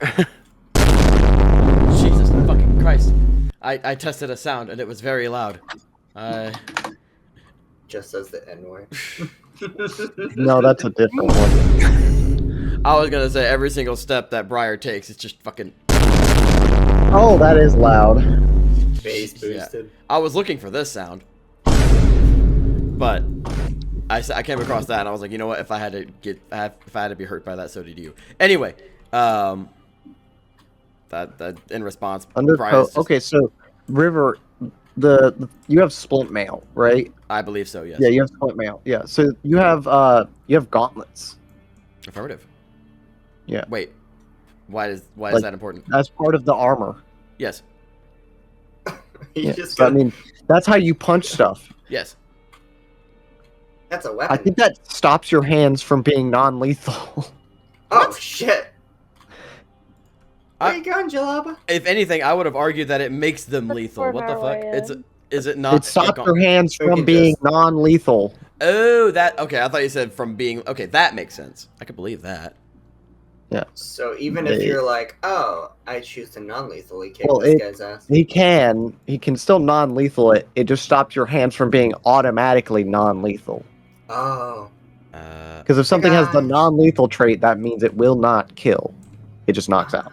Speaker 2: Jesus fucking Christ! I tested a sound and it was very loud.
Speaker 3: Just as the N word.
Speaker 1: No, that's a different one.
Speaker 2: I was gonna say every single step that Briar takes is just fucking.
Speaker 1: Oh, that is loud.
Speaker 3: Bass
Speaker 2: Yeah.
Speaker 3: boosted.
Speaker 2: I was looking for this sound, but I came across that and I was like, you know what? If I had to be hurt by that, so did you. Anyway, that in response, Briar's just-
Speaker 1: Okay, so River, you have splint mail, right?
Speaker 2: I believe so. Yes.
Speaker 1: Yeah, you have splint mail. Yeah, so you have gauntlets.
Speaker 2: Affirmative.
Speaker 1: Yeah.
Speaker 2: Wait. Why is
Speaker 1: Like-
Speaker 2: that important?
Speaker 1: That's part of the armor.
Speaker 2: Yes.
Speaker 3: You
Speaker 1: Yeah.
Speaker 3: just
Speaker 1: So, I
Speaker 3: got,
Speaker 1: mean, that's how you punch stuff.
Speaker 2: Yes.
Speaker 3: that's a weapon.
Speaker 1: I think that stops your hands from being non-lethal.
Speaker 3: Oh shit! Where
Speaker 2: I-
Speaker 3: you going, Jalaba?
Speaker 2: If anything, I would have argued that it makes them
Speaker 5: Let's
Speaker 2: lethal.
Speaker 5: work
Speaker 2: What the
Speaker 5: our
Speaker 2: fuck?
Speaker 5: way in.
Speaker 2: Is it not?
Speaker 1: It stops
Speaker 2: a
Speaker 1: your hands
Speaker 3: We
Speaker 1: from
Speaker 3: can
Speaker 1: being
Speaker 3: just-
Speaker 1: non-lethal.
Speaker 2: Oh, that okay. I thought you said from being okay. That makes sense. I could believe that.
Speaker 3: So even if
Speaker 1: They-
Speaker 3: you're like, oh, I choose to non-lethally kick
Speaker 1: Well,
Speaker 3: this
Speaker 1: it-
Speaker 3: guy's ass.
Speaker 1: He can still non-lethal it. It just stops your hands from being automatically non-lethal.
Speaker 3: Oh,
Speaker 1: Because if something has the
Speaker 3: gosh.
Speaker 1: non-lethal trait, that means it will not kill. It just knocks out.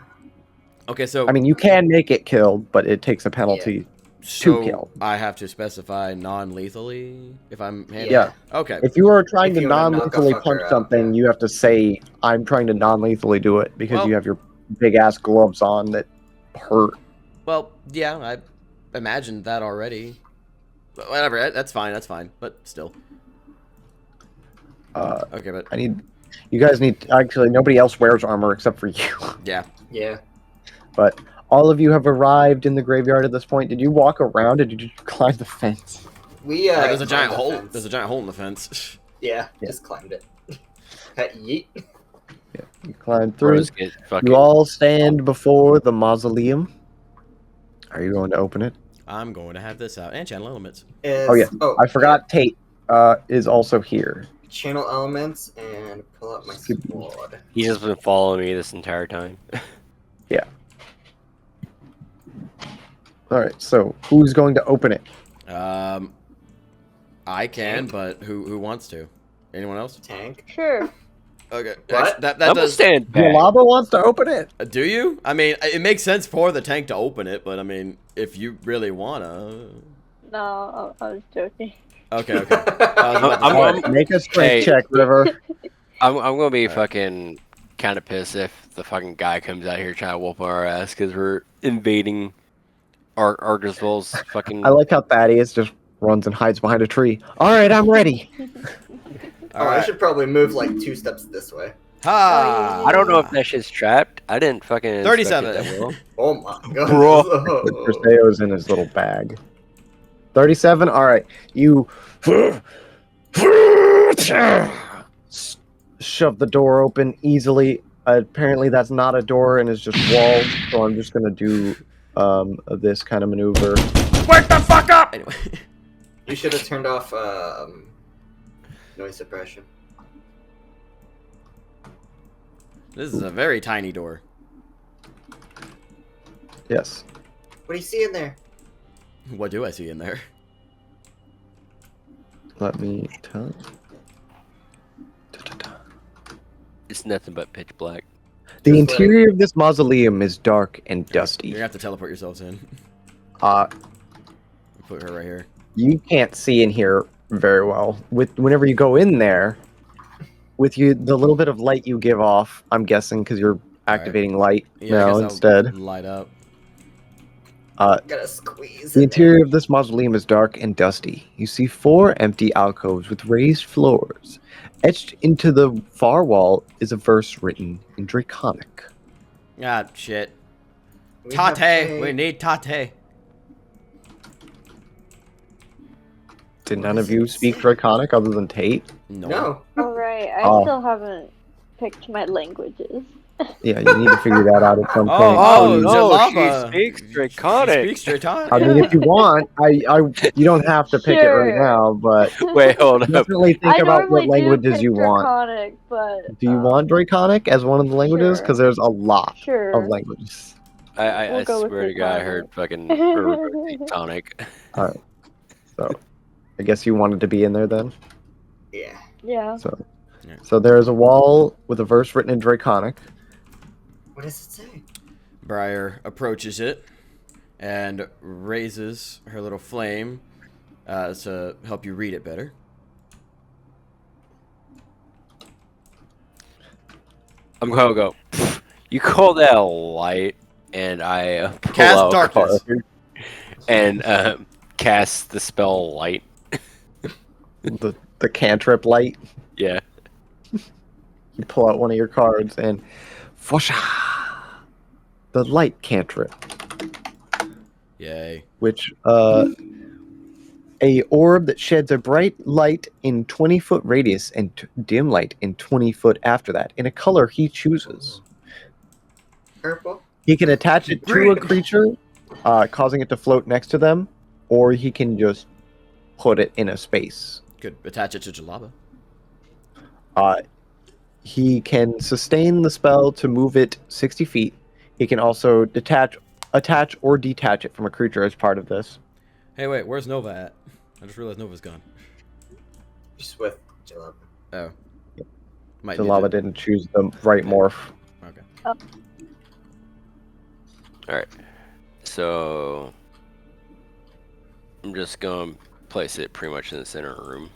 Speaker 2: Okay, so
Speaker 1: I mean, you can make it kill, but it takes a penalty.
Speaker 2: so
Speaker 1: kill.
Speaker 2: I have to specify non-lethally if I'm handling.
Speaker 1: Yeah.
Speaker 2: Okay.
Speaker 1: If you are trying
Speaker 3: If
Speaker 1: to
Speaker 3: you wanna knock a
Speaker 1: non-lethally
Speaker 3: fucker
Speaker 1: punch
Speaker 3: out,
Speaker 1: something,
Speaker 3: yeah.
Speaker 1: you have to say, "I'm trying to non-lethally do it," because
Speaker 2: Well-
Speaker 1: you have your big ass gloves on that hurt.
Speaker 2: Well, yeah. imagined that already. But whatever, that's fine. That's fine. But still. Okay, but
Speaker 1: You guys need. Actually, nobody else wears armor except for you.
Speaker 2: yeah.
Speaker 3: Yeah.
Speaker 1: But all of you have arrived in the graveyard at this point. Did you walk around or did you climb the fence?
Speaker 3: We
Speaker 2: There's a
Speaker 3: climbed
Speaker 2: giant
Speaker 3: the
Speaker 2: hole.
Speaker 3: fence.
Speaker 2: There's a giant hole in the fence.
Speaker 3: Yeah,
Speaker 1: Yeah.
Speaker 3: just climbed it. Yeet.
Speaker 1: Yeah, you climbed through.
Speaker 4: Bros get fucking.
Speaker 1: You all stand before the mausoleum. Are you going to open it?
Speaker 2: I'm going to have this out and channel elements.
Speaker 1: Oh, yeah. I forgot Tate is also here.
Speaker 3: Channel elements and pull up my sword.
Speaker 4: He's just been following me this entire time.
Speaker 1: All right, so who's going to open it?
Speaker 2: I can, but who wants to? Anyone else?
Speaker 3: Tank.
Speaker 5: Sure.
Speaker 2: Okay.
Speaker 3: What?
Speaker 2: Actually, that
Speaker 4: I'm gonna
Speaker 2: does.
Speaker 4: stand back.
Speaker 1: Lava wants to open it.
Speaker 2: Do you? I mean, it makes sense for the tank to open it, but I mean, if you really wanna.
Speaker 5: No, I was joking.
Speaker 2: Okay. Okay. I was about to
Speaker 4: I'm-
Speaker 2: say-
Speaker 1: All right, make a strength
Speaker 4: Hey.
Speaker 1: check, River.
Speaker 4: I'm gonna be fucking kind of pissed if the fucking guy comes out here trying to whoop our ass because we're invading Argosville's fucking.
Speaker 1: I like how Thaddeus just runs and hides behind a tree. All right, I'm ready.
Speaker 3: Oh,
Speaker 2: All
Speaker 3: I
Speaker 2: right.
Speaker 3: should probably move like 2 steps this way.
Speaker 2: Ha!
Speaker 4: I don't know if that shit's trapped. I didn't fucking. inspect it
Speaker 2: 37.
Speaker 4: that well.
Speaker 3: Oh my god.
Speaker 4: Bro.
Speaker 1: Perseo's in his little bag. 37. All right, you shove the door open easily. Apparently, that's not a door and it's just walls. So I'm just gonna do this kind of maneuver.
Speaker 2: Wake the fuck up! Anyway.
Speaker 3: You should have turned off noise suppression.
Speaker 2: This is a very tiny door.
Speaker 1: Yes.
Speaker 3: What do you see in there?
Speaker 2: What do I see in there?
Speaker 1: Let me tell.
Speaker 4: It's nothing but pitch black.
Speaker 1: The
Speaker 3: Just
Speaker 1: interior of this mausoleum is dark and
Speaker 2: You're
Speaker 1: dusty.
Speaker 2: gonna have to teleport yourselves in.
Speaker 1: Uh,
Speaker 2: Put her right here.
Speaker 1: you can't see in here very well. Whenever you go in there, with the little bit of light you give off, I'm guessing because you're activating light
Speaker 2: Yeah, I
Speaker 1: now
Speaker 2: guess I'll
Speaker 1: instead.
Speaker 2: light up.
Speaker 3: Gotta squeeze.
Speaker 1: The
Speaker 3: in
Speaker 1: interior of this mausoleum is dark and dusty. You see 4 empty alcoves with raised floors. Etched into the far wall is a verse written in Draconic.
Speaker 2: Ah, shit.
Speaker 3: there. We have
Speaker 2: Tate! We
Speaker 3: a-
Speaker 2: need Tate!
Speaker 1: Did
Speaker 3: What
Speaker 1: none
Speaker 3: does
Speaker 1: of you
Speaker 3: it
Speaker 1: speak
Speaker 3: say?
Speaker 1: Draconic other than Tate?
Speaker 3: No.
Speaker 5: Alright, I
Speaker 1: Oh.
Speaker 5: still haven't picked my languages.
Speaker 1: Yeah, you need to figure that out at some point.
Speaker 2: Oh,
Speaker 1: Please.
Speaker 2: Jalapa.
Speaker 4: She speaks Draconic.
Speaker 2: She speaks Draconic.
Speaker 1: I mean, if you want, you don't have to pick it right
Speaker 5: Sure.
Speaker 1: now, but
Speaker 4: Wait, hold up.
Speaker 1: definitely think
Speaker 5: I
Speaker 1: about what
Speaker 5: normally
Speaker 1: languages
Speaker 5: do
Speaker 1: you
Speaker 5: pick
Speaker 1: want.
Speaker 5: Draconic, but
Speaker 1: Do you want Draconic as one of the languages? Because
Speaker 5: Sure.
Speaker 1: there's a lot
Speaker 5: Sure.
Speaker 1: of languages.
Speaker 4: I
Speaker 5: We'll go with
Speaker 4: swear to God, I
Speaker 5: Draconic.
Speaker 4: heard fucking tonic.
Speaker 1: So, I guess you wanted to be in there then.
Speaker 3: Yeah.
Speaker 5: Yeah.
Speaker 1: So there's a wall with a verse written in Draconic.
Speaker 3: What does it say?
Speaker 2: Briar approaches it and raises her little flame to help you read it better.
Speaker 4: I'm gonna go. You call that a light, and I pull
Speaker 2: Cast
Speaker 4: out a
Speaker 2: darkness.
Speaker 4: card and cast the spell light.
Speaker 1: The cantrip light.
Speaker 4: Yeah.
Speaker 1: You pull out one of your cards and Fosha! The light cantrip,
Speaker 2: Yay.
Speaker 1: which a orb that sheds a bright light in 20-foot radius and dim light in 20 foot after that in a color he chooses.
Speaker 3: Purple?
Speaker 1: He can attach it to a
Speaker 3: Green.
Speaker 1: creature, causing it to float next to them, or he can just put it in a space.
Speaker 2: Could attach it to Jalaba.
Speaker 1: He can sustain the spell to move it 60 feet. He can also attach or detach it from a creature as part of this.
Speaker 2: Hey, wait, where's Nova at? I just realized Nova's gone.
Speaker 3: Just with Jalapa.
Speaker 2: Oh. Might
Speaker 1: The
Speaker 2: need
Speaker 1: lava
Speaker 2: to-
Speaker 1: didn't choose the right morph.
Speaker 2: Okay.
Speaker 4: Alright. So I'm just gonna place it pretty much in the center of the room.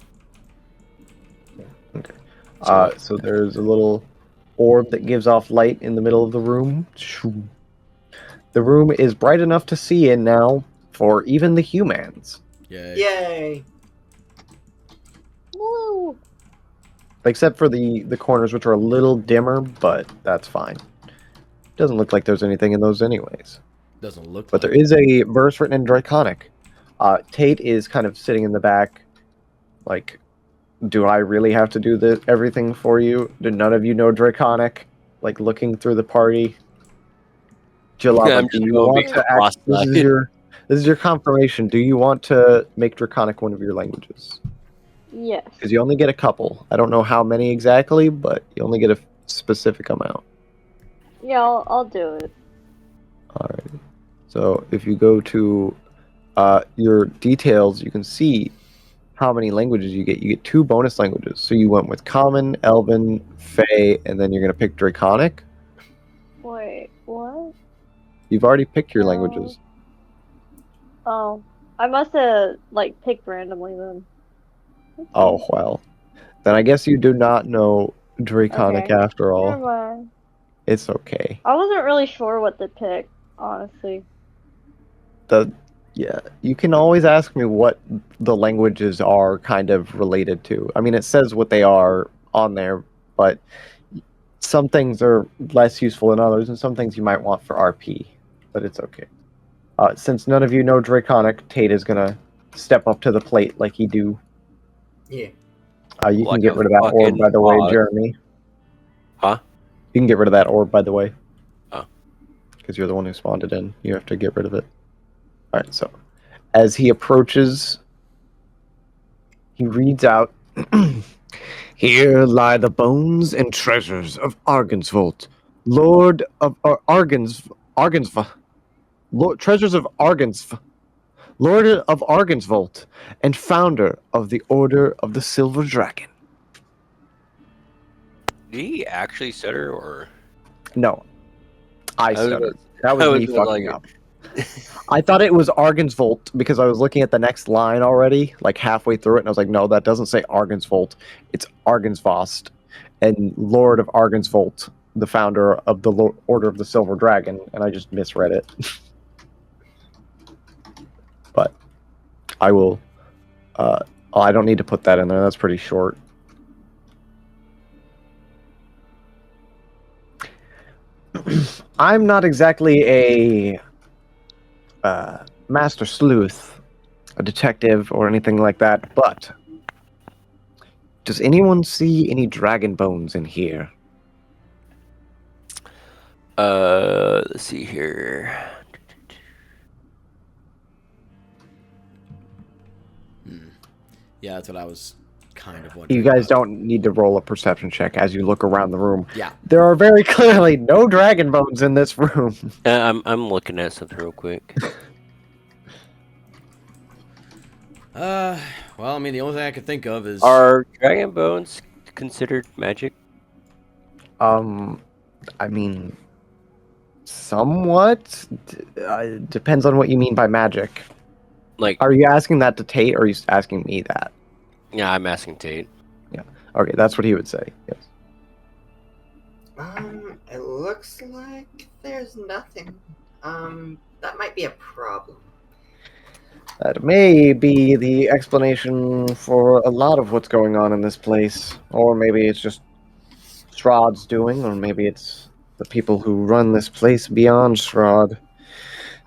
Speaker 1: So there's a little orb that gives off light in the middle of the room. Shoo. The room is bright enough to see in now, for even the humans.
Speaker 2: Yay.
Speaker 3: Yay!
Speaker 5: Woo!
Speaker 1: Except for the corners, which are a little dimmer, but that's fine. Doesn't look like there's anything in those anyways.
Speaker 2: Doesn't look
Speaker 1: But
Speaker 2: like
Speaker 1: there is a verse written in Draconic. Tate is kind of sitting in the back, like, do I really have to do this everything for you? Do none of you know Draconic? Like, looking through the party. Jalava,
Speaker 4: I'm
Speaker 1: do
Speaker 4: just
Speaker 1: you
Speaker 4: gonna
Speaker 1: want
Speaker 4: be
Speaker 1: to act? This is your confirmation. Do you want to make Draconic one of your languages?
Speaker 5: Yes.
Speaker 1: Because you only get a couple. I don't know how many exactly, but you only get a specific amount.
Speaker 5: Yeah, I'll do it.
Speaker 1: Alright. So if you go to your details, you can see how many languages you get. You get 2 bonus languages. So you went with Common, Elven, Fey, and then you're going to pick Draconic.
Speaker 5: Wait, what?
Speaker 1: You've already picked your
Speaker 5: No.
Speaker 1: languages.
Speaker 5: Oh, I must have like picked randomly then.
Speaker 1: Oh, well. Then I guess you do not know Draconic
Speaker 5: Okay.
Speaker 1: after all.
Speaker 5: Never mind.
Speaker 1: It's okay.
Speaker 5: I wasn't really sure what to pick, honestly.
Speaker 1: Yeah, you can always ask me what the languages are kind of related to. I mean, it says what they are on there, but some things are less useful than others, and some things you might want for RP, but it's okay. Since none of you know Draconic, Tate is gonna step up to the plate like he do.
Speaker 3: Yeah.
Speaker 1: You can
Speaker 4: Like
Speaker 1: get
Speaker 4: a
Speaker 1: rid of that orb,
Speaker 4: fucking
Speaker 1: by the way,
Speaker 4: boss.
Speaker 1: Jeremy.
Speaker 4: Huh?
Speaker 1: You can get rid of that orb, by the way.
Speaker 4: Oh.
Speaker 1: Because you're the one who spawned it in. You have to get rid of it. Alright, so as he approaches, he reads out, "Here lie the bones and treasures of Argensvolt, Lord of Argensva, Lord, treasures of Argensv, Lord of Argensvolt, and founder of the Order of the Silver Dragon."
Speaker 4: Did he actually stutter or?
Speaker 1: No, I
Speaker 4: was
Speaker 1: stuttered.
Speaker 4: gonna-
Speaker 1: That was
Speaker 4: I
Speaker 1: me
Speaker 4: was gonna,
Speaker 1: fucking up. I thought it was Argensvolt because I was looking at the next line already, like halfway through it, and I was like, no, that doesn't say Argensvolt. It's Argensvost, and Lord of Argensvolt, the founder of the Order of the Silver Dragon, and I just misread it. But I will. Oh, I don't need to put that in there. That's pretty short. I'm not exactly a master sleuth, a detective, or anything like that, but does anyone see any dragon bones in here?
Speaker 4: Let's see here.
Speaker 2: Yeah, that's what I was kind of wondering.
Speaker 1: You guys
Speaker 2: about.
Speaker 1: don't need to roll a perception check as you look around the room.
Speaker 2: Yeah.
Speaker 1: There are very clearly no dragon bones in this room.
Speaker 4: I'm looking at something real quick.
Speaker 2: Well, I mean, the only thing I could think of is
Speaker 4: Are dragon bones considered magic?
Speaker 1: I mean, somewhat. Depends on what you mean by magic.
Speaker 4: Like,
Speaker 1: Are you asking that to Tate, or are you asking me that?
Speaker 4: yeah, I'm asking Tate.
Speaker 1: Okay, that's what he would say. Yes.
Speaker 3: It looks like there's nothing. That might be a problem.
Speaker 1: That may be the explanation for a lot of what's going on in this place. Or maybe it's just Strahd's doing, or maybe it's the people who run this place beyond Strahd.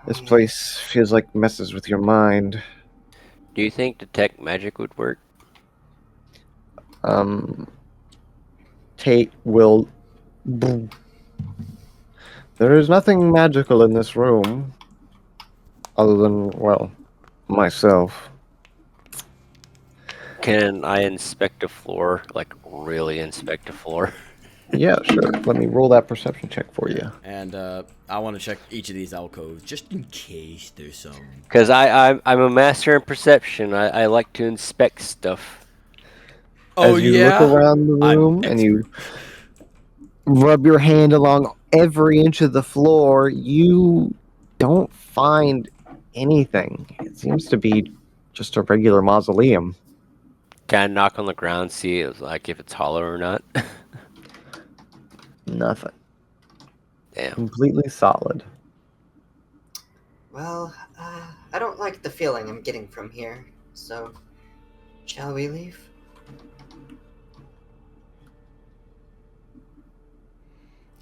Speaker 1: This place feels like messes with your mind.
Speaker 4: Do you think detect magic would work?
Speaker 1: Tate will... There is nothing magical in this room. Other than, well, myself.
Speaker 4: Can I inspect a floor? Like, really inspect a floor?
Speaker 1: Yeah, sure. Let me roll that perception check for you.
Speaker 2: and I want to check each of these alcoves just in case there's some.
Speaker 4: Because I'm a master in perception. I like to inspect stuff.
Speaker 2: Oh
Speaker 1: As you
Speaker 2: yeah.
Speaker 1: look around the room and you rub your hand along every inch of the floor, you don't find anything. It seems to be just a regular mausoleum.
Speaker 4: Can I knock on the ground, see if it's hollow or not?
Speaker 1: Nothing.
Speaker 4: Damn.
Speaker 1: Completely solid.
Speaker 3: Well, I don't like the feeling I'm getting from here. So, shall we leave?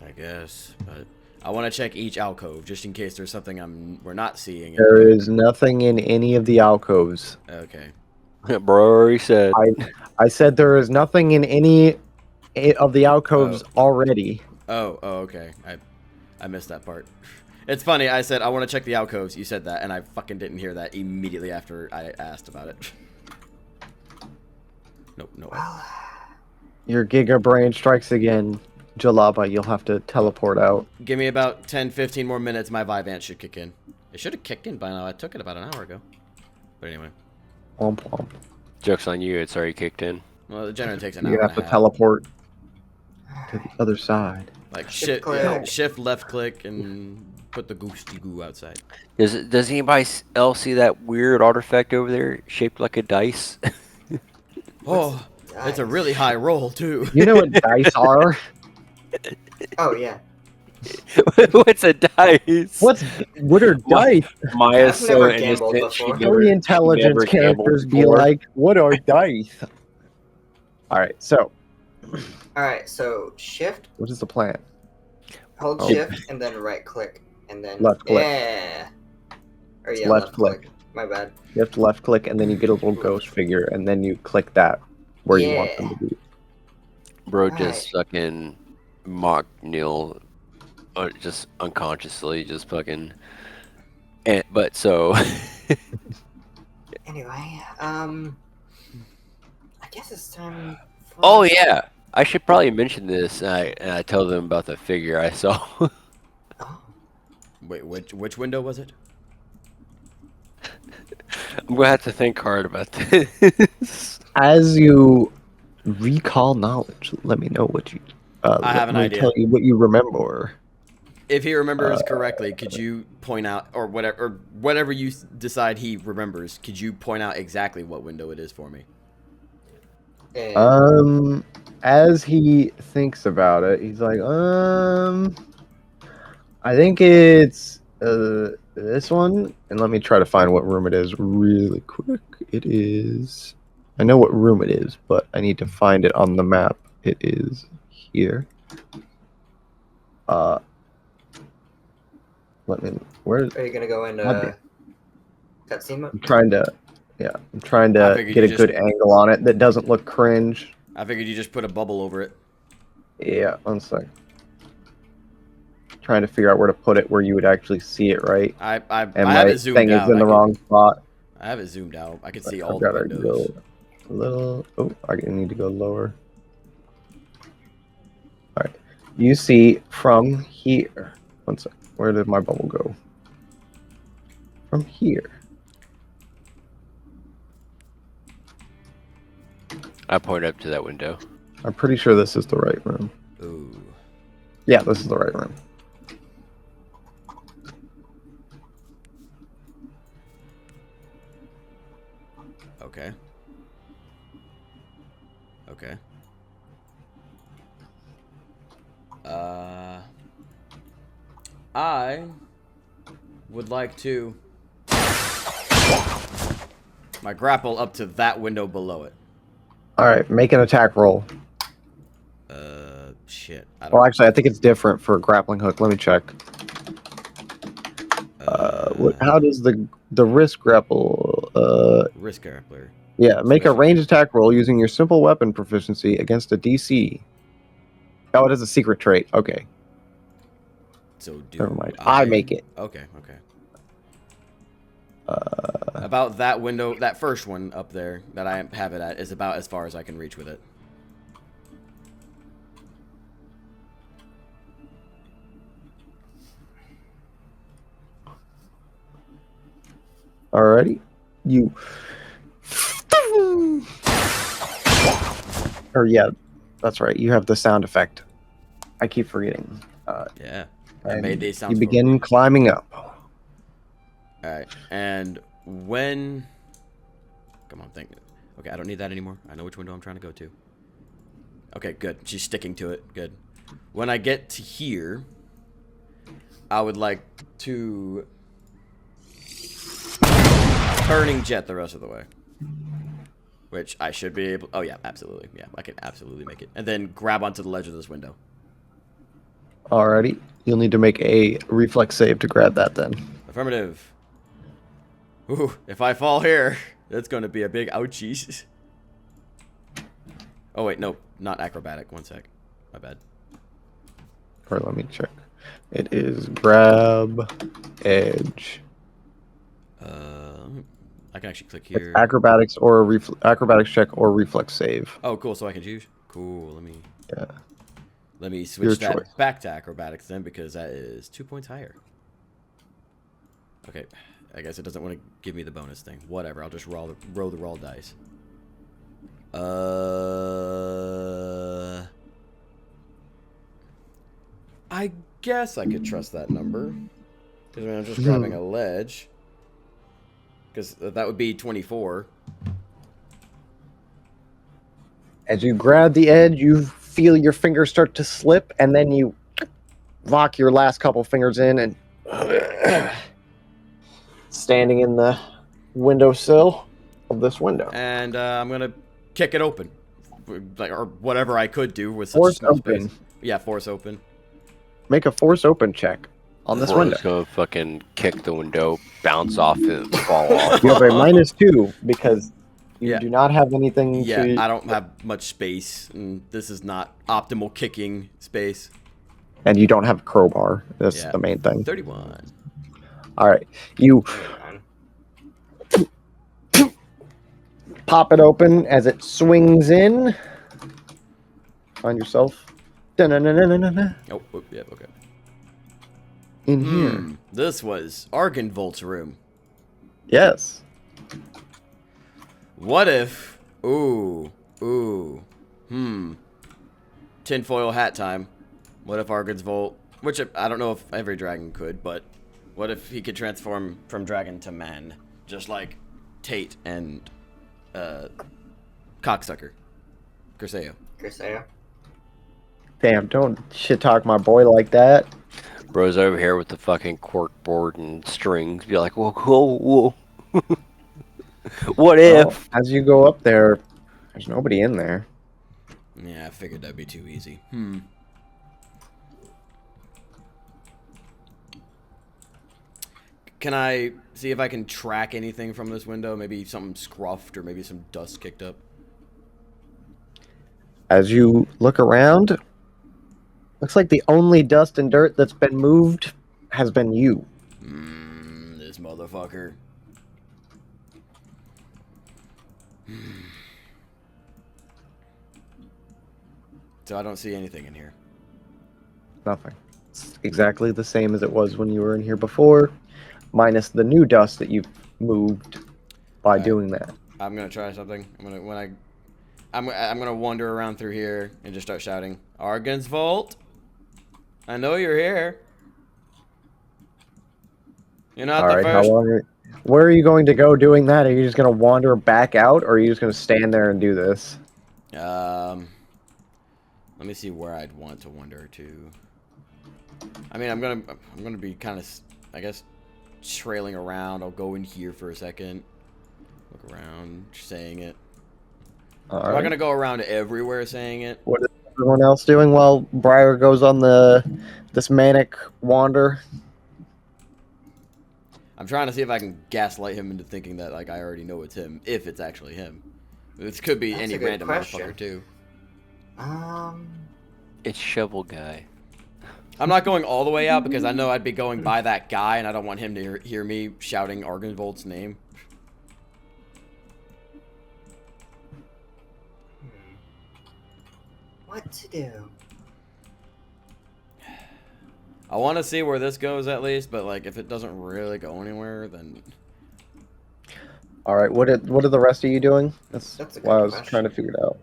Speaker 2: I guess, but I want to check each alcove just in case there's something we're not seeing.
Speaker 1: There is nothing in any of the alcoves.
Speaker 2: Okay.
Speaker 4: Bro already said.
Speaker 1: I said there is nothing in any of the alcoves already.
Speaker 2: Oh, okay. I missed that part. It's funny. I said I want to check the alcoves. You said that, and I fucking didn't hear that immediately after I asked about it. Nope.
Speaker 3: Well,
Speaker 1: Your Giga Brain strikes again. Jalaba, you'll have to teleport out.
Speaker 2: Give me about 10, 15 more minutes. My Vivant should kick in. It should have kicked in by now. I took it about an hour ago. But anyway.
Speaker 1: Womp womp.
Speaker 4: Joke's on you, it's already kicked in.
Speaker 2: Well, the generator takes an hour
Speaker 1: You
Speaker 2: and
Speaker 1: have
Speaker 2: a
Speaker 1: to
Speaker 2: half.
Speaker 1: teleport to the other side.
Speaker 2: Like
Speaker 3: Shift-click.
Speaker 2: shift left click and put the ghosty goo outside.
Speaker 4: Does anybody else see that weird artifact over there shaped like a dice?
Speaker 2: Oh, it's a really high roll too.
Speaker 1: You know what dice are?
Speaker 3: Oh yeah.
Speaker 4: What's a dice?
Speaker 1: What are dice?
Speaker 4: Maya's
Speaker 3: I've
Speaker 4: so
Speaker 3: never gambled
Speaker 4: innocent. She
Speaker 3: before.
Speaker 4: never,
Speaker 1: Only
Speaker 4: she
Speaker 1: intelligence
Speaker 4: never gambled
Speaker 1: characters be
Speaker 4: before.
Speaker 1: like, what are dice? Alright, so
Speaker 3: Alright, so shift,
Speaker 1: what is the plan?
Speaker 3: hold
Speaker 1: Oh.
Speaker 3: shift, and then right click, and then
Speaker 1: Left click.
Speaker 3: Yeah. Or
Speaker 1: It's
Speaker 3: yeah,
Speaker 1: left
Speaker 3: left
Speaker 1: click.
Speaker 3: click. My bad.
Speaker 1: You have to left click and then you get a little ghost figure and then you click that where you want them to be.
Speaker 4: Bro just fucking mocked Neil, just unconsciously, just fucking. But so.
Speaker 3: Anyway, I guess it's time for...
Speaker 4: Oh yeah, I should probably mention this. And I tell them about the figure I saw.
Speaker 3: Oh,
Speaker 2: Wait, which window was it?
Speaker 4: I'm gonna have to think hard about this.
Speaker 1: As you recall knowledge, let me know what you
Speaker 2: I have an
Speaker 1: let me
Speaker 2: idea.
Speaker 1: tell you what you remember.
Speaker 2: If he remembers correctly, could you point out, or whatever you decide he remembers, could you point out exactly what window it is for me?
Speaker 1: As he thinks about it, he's like, I think it's this one, and let me try to find what room it is really quick. It is, I know what room it is, but I need to find it on the map. It is here. Where?
Speaker 3: Are you gonna go in
Speaker 1: Okay.
Speaker 3: cutscene mode?
Speaker 1: I'm trying to
Speaker 2: I figured
Speaker 1: get
Speaker 2: you
Speaker 1: a good angle on it that doesn't look cringe.
Speaker 2: I figured you just put a bubble over it.
Speaker 1: Yeah, one sec. Trying to figure out where to put it where you would actually see it, right?
Speaker 2: I
Speaker 1: And
Speaker 2: have
Speaker 1: my
Speaker 2: it zoomed
Speaker 1: thing
Speaker 2: out.
Speaker 1: is in the wrong spot.
Speaker 2: I have it zoomed out. I can see
Speaker 1: I've
Speaker 2: all the
Speaker 1: gotta
Speaker 2: windows.
Speaker 1: go a little. Oh, I need to go lower. All right, you see from here. One sec. Where did my bubble go? From here.
Speaker 4: I point up to that window.
Speaker 1: I'm pretty sure this is the right room.
Speaker 2: Ooh.
Speaker 1: Yeah, this is the right room.
Speaker 2: Okay. Okay. I would like to my grapple up to that window below it.
Speaker 1: All right, make an attack roll.
Speaker 2: Shit. I don't.
Speaker 1: Well, actually, I think it's different for a grappling hook. Let me check. How does the wrist grapple?
Speaker 2: Risk grappler.
Speaker 1: Yeah, make a
Speaker 2: Special.
Speaker 1: ranged attack roll using your simple weapon proficiency against a DC. Oh, it is a secret trait. Okay,
Speaker 2: So do
Speaker 1: never mind. I make it.
Speaker 2: Okay. Okay. About that window, that first one up there that I have it at is about as far as I can reach with it.
Speaker 1: Alrighty, you. Or yeah, that's right. You have the sound effect. I keep forgetting.
Speaker 2: Yeah. I
Speaker 1: And
Speaker 2: made these sounds.
Speaker 1: you
Speaker 2: for-
Speaker 1: begin climbing up.
Speaker 2: All right. And when? Come on, think. Okay, I don't need that anymore. I know which window I'm trying to go to. Okay, good. She's sticking to it. Good. When I get to here, I would like to turning jet the rest of the way. Which I should be able... Oh, yeah, absolutely. Yeah, I can absolutely make it. And then grab onto the ledge of this window.
Speaker 1: Alrighty. You'll need to make a reflex save to grab that then.
Speaker 2: Affirmative. Ooh, if I fall here, that's going to be a big ouchies. Oh, wait, no. Not acrobatic. One sec. My bad.
Speaker 1: Or let me check. It is grab edge.
Speaker 2: I can actually click
Speaker 1: It's
Speaker 2: here.
Speaker 1: acrobatics or acrobatics check or reflex save.
Speaker 2: Oh, cool. So I can choose. Cool.
Speaker 1: Yeah.
Speaker 2: Let me
Speaker 1: Your
Speaker 2: switch that
Speaker 1: choice.
Speaker 2: back to acrobatics then, because that is 2 points higher. Okay. I guess it doesn't want to give me the bonus thing. Whatever. I'll just roll the raw dice. I guess I could trust that number. Because I'm just grabbing a ledge. Because that would be 24.
Speaker 1: As you grab the edge, you feel your fingers start to slip, and then you lock your last couple fingers in and standing in the windowsill of this window.
Speaker 2: And I'm going to kick it open. Like, or whatever I could do with such
Speaker 1: Force
Speaker 2: a small
Speaker 1: open.
Speaker 2: space. Yeah, force open.
Speaker 1: Make a force open check on this window.
Speaker 4: Bro's gonna fucking kick the window, bounce off, and fall off.
Speaker 1: You have a -2 because you
Speaker 2: Yeah.
Speaker 1: do not have anything
Speaker 2: Yeah,
Speaker 1: to...
Speaker 2: I don't have much space, and this is not optimal kicking space.
Speaker 1: And you don't have a crowbar. That's
Speaker 2: Yeah.
Speaker 1: the main thing.
Speaker 2: 31.
Speaker 1: All right. You
Speaker 3: Hang on.
Speaker 1: pop it open as it swings in. Find yourself da-na-na-na-na-na,
Speaker 2: Oh, yeah, okay.
Speaker 1: in here.
Speaker 2: This was Argenvolt's room.
Speaker 1: Yes.
Speaker 2: What if... Tinfoil hat time. What if Argensvolt... Which I don't know if every dragon could, but... What if he could transform from dragon to man? Just like Tate and... Cocksucker. Griseo.
Speaker 3: Griseo.
Speaker 1: Damn, don't shit talk my boy like that.
Speaker 4: Bro's over here with the fucking cork board and strings. Be like, whoa. What if?
Speaker 1: Well, as you go up there, there's nobody in there.
Speaker 2: Yeah, I figured that'd be too easy. Can I see if I can track anything from this window? Maybe something scruffed or maybe some dust kicked up?
Speaker 1: As you look around, looks like the only dust and dirt that's been moved has been you.
Speaker 2: This motherfucker. So I don't see anything in here.
Speaker 1: Nothing. It's exactly the same as it was when you were in here before, minus the new dust that you've moved by
Speaker 2: Alright.
Speaker 1: doing that.
Speaker 2: I'm gonna try something. I'm gonna wander around through here and just start shouting, Argensvolt! I know you're here. You're not
Speaker 1: All
Speaker 2: the
Speaker 1: right, how
Speaker 2: first.
Speaker 1: long? Where are you going to go doing that? Are you just going to wander back out, or are you just going to stand there and do this?
Speaker 2: Let me see where I'd want to wander to. I mean, I'm gonna be kind of, I guess, trailing around. I'll go in here for a second, look around, saying it.
Speaker 1: All
Speaker 2: I'm not
Speaker 1: right.
Speaker 2: gonna go around everywhere saying it.
Speaker 1: What is everyone else doing while Briar goes on this manic wander?
Speaker 2: I'm trying to see if I can gaslight him into thinking that like I already know it's him, if it's actually him. This could be
Speaker 3: That's
Speaker 2: any
Speaker 3: a good
Speaker 2: random
Speaker 3: question.
Speaker 2: motherfucker too.
Speaker 4: It's Shovel Guy.
Speaker 2: I'm not going all the way out because I know I'd be going by that guy, and I don't want him to hear me shouting Argenvolt's name.
Speaker 3: What to do?
Speaker 2: I want to see where this goes at least, but like if it doesn't really go anywhere, then
Speaker 1: All right. What are the rest of you doing? That's
Speaker 3: a good
Speaker 1: why I was
Speaker 3: question.
Speaker 1: trying to figure it out.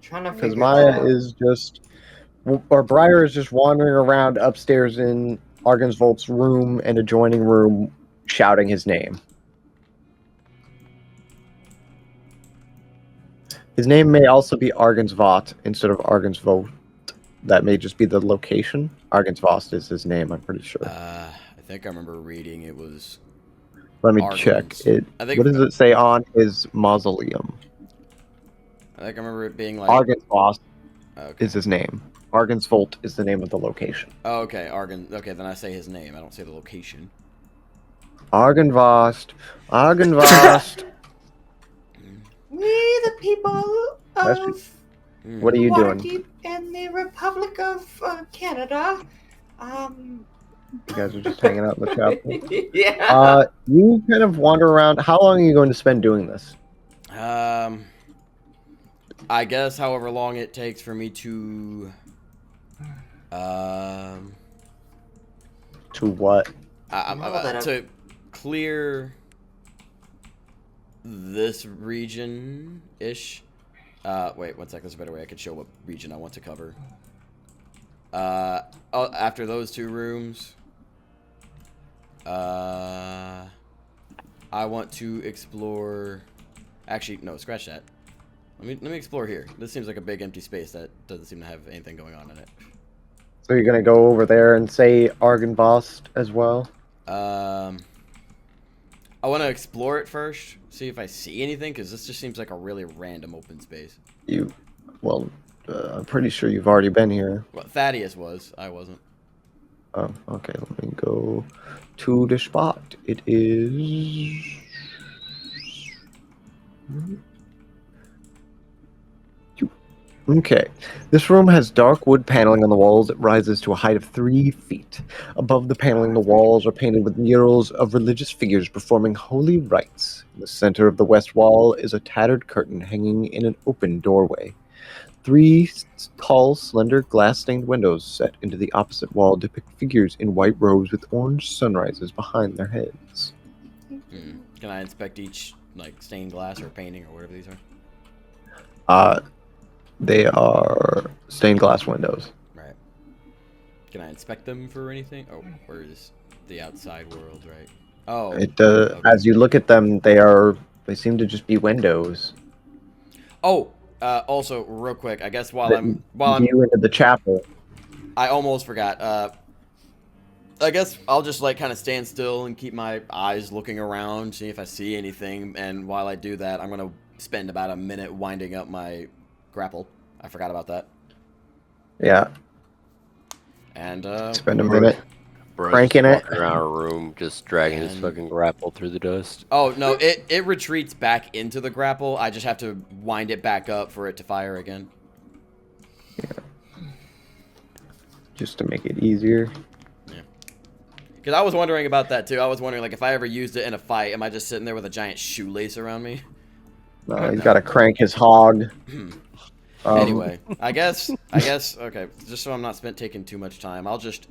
Speaker 3: Trying to
Speaker 1: Because
Speaker 3: figure
Speaker 1: Maya
Speaker 3: that out.
Speaker 1: is just, or Briar is just wandering around upstairs in Argensvolt's room and adjoining room, shouting his name. His name may also be Argensvot instead of Argensvolt. That may just be the location. Argensvost is his name, I'm pretty sure.
Speaker 2: I think I remember reading it was
Speaker 1: Let me check
Speaker 2: Argon's.
Speaker 1: it.
Speaker 2: I think.
Speaker 1: What does it say on his mausoleum?
Speaker 2: I think I remember it being like.
Speaker 1: Argynvost
Speaker 2: Okay.
Speaker 1: is his name. Argynvost is the name of the location.
Speaker 2: Oh, okay, Argon. Okay, then I say his name. I don't say the location.
Speaker 1: Argynvost. Argynvost.
Speaker 3: We, the people of
Speaker 1: What are you doing?
Speaker 3: Waterdeep and the Republic of Canada,
Speaker 1: You guys are just hanging out in the chapel.
Speaker 3: yeah.
Speaker 1: You kind of wander around. How long are you going to spend doing this?
Speaker 2: I guess however long it takes for me to.
Speaker 1: To what?
Speaker 2: To clear this region-ish. Wait, one sec. There's a better way I could show what region I want to cover. After those 2 rooms, I want to explore. Actually, no, scratch that. Let me explore here. This seems like a big empty space that doesn't seem to have anything going on in it.
Speaker 1: So you're gonna go over there and say Argynvost as well?
Speaker 2: I want to explore it first, see if I see anything, because this just seems like a really random open space.
Speaker 1: I'm pretty sure you've already been here.
Speaker 2: Well, Thaddeus was. I wasn't.
Speaker 1: Oh, okay. Let me go to the spot. It is. Okay. This room has dark wood paneling on the walls that rises to a height of 3 feet. Above the paneling, the walls are painted with murals of religious figures performing holy rites. In the center of the west wall is a tattered curtain hanging in an open doorway. 3 tall, slender, glass-stained windows set into the opposite wall depict figures in white robes with orange sunrises behind their heads.
Speaker 2: Can I inspect each, like, stained glass or painting or whatever these are?
Speaker 1: They are stained glass windows.
Speaker 2: Right. Can I inspect them for anything? Oh, where is the outside world, right? Oh.
Speaker 1: Okay. As you look at them, they seem to just be windows.
Speaker 2: Oh, also, real quick, I guess while I'm
Speaker 1: view into the chapel.
Speaker 2: I almost forgot. I guess I'll just like kind of stand still and keep my eyes looking around, see if I see anything. And while I do that, I'm gonna spend about a minute winding up my grapple. I forgot about that.
Speaker 1: Yeah.
Speaker 2: And
Speaker 1: spend a minute
Speaker 4: Bro,
Speaker 1: cranking it
Speaker 4: around a room, just dragging his fucking grapple through the dust.
Speaker 2: Oh no, it retreats back into the grapple. I just have to wind it back up for it to fire again.
Speaker 1: Yeah. Just to make it easier.
Speaker 2: Yeah. Because I was wondering about that too. I was wondering like if I ever used it in a fight, am I just sitting there with a giant shoelace around me?
Speaker 1: No, he's got to crank his hog.
Speaker 2: Anyway, I guess okay. Just so I'm not taking too much time, I'll just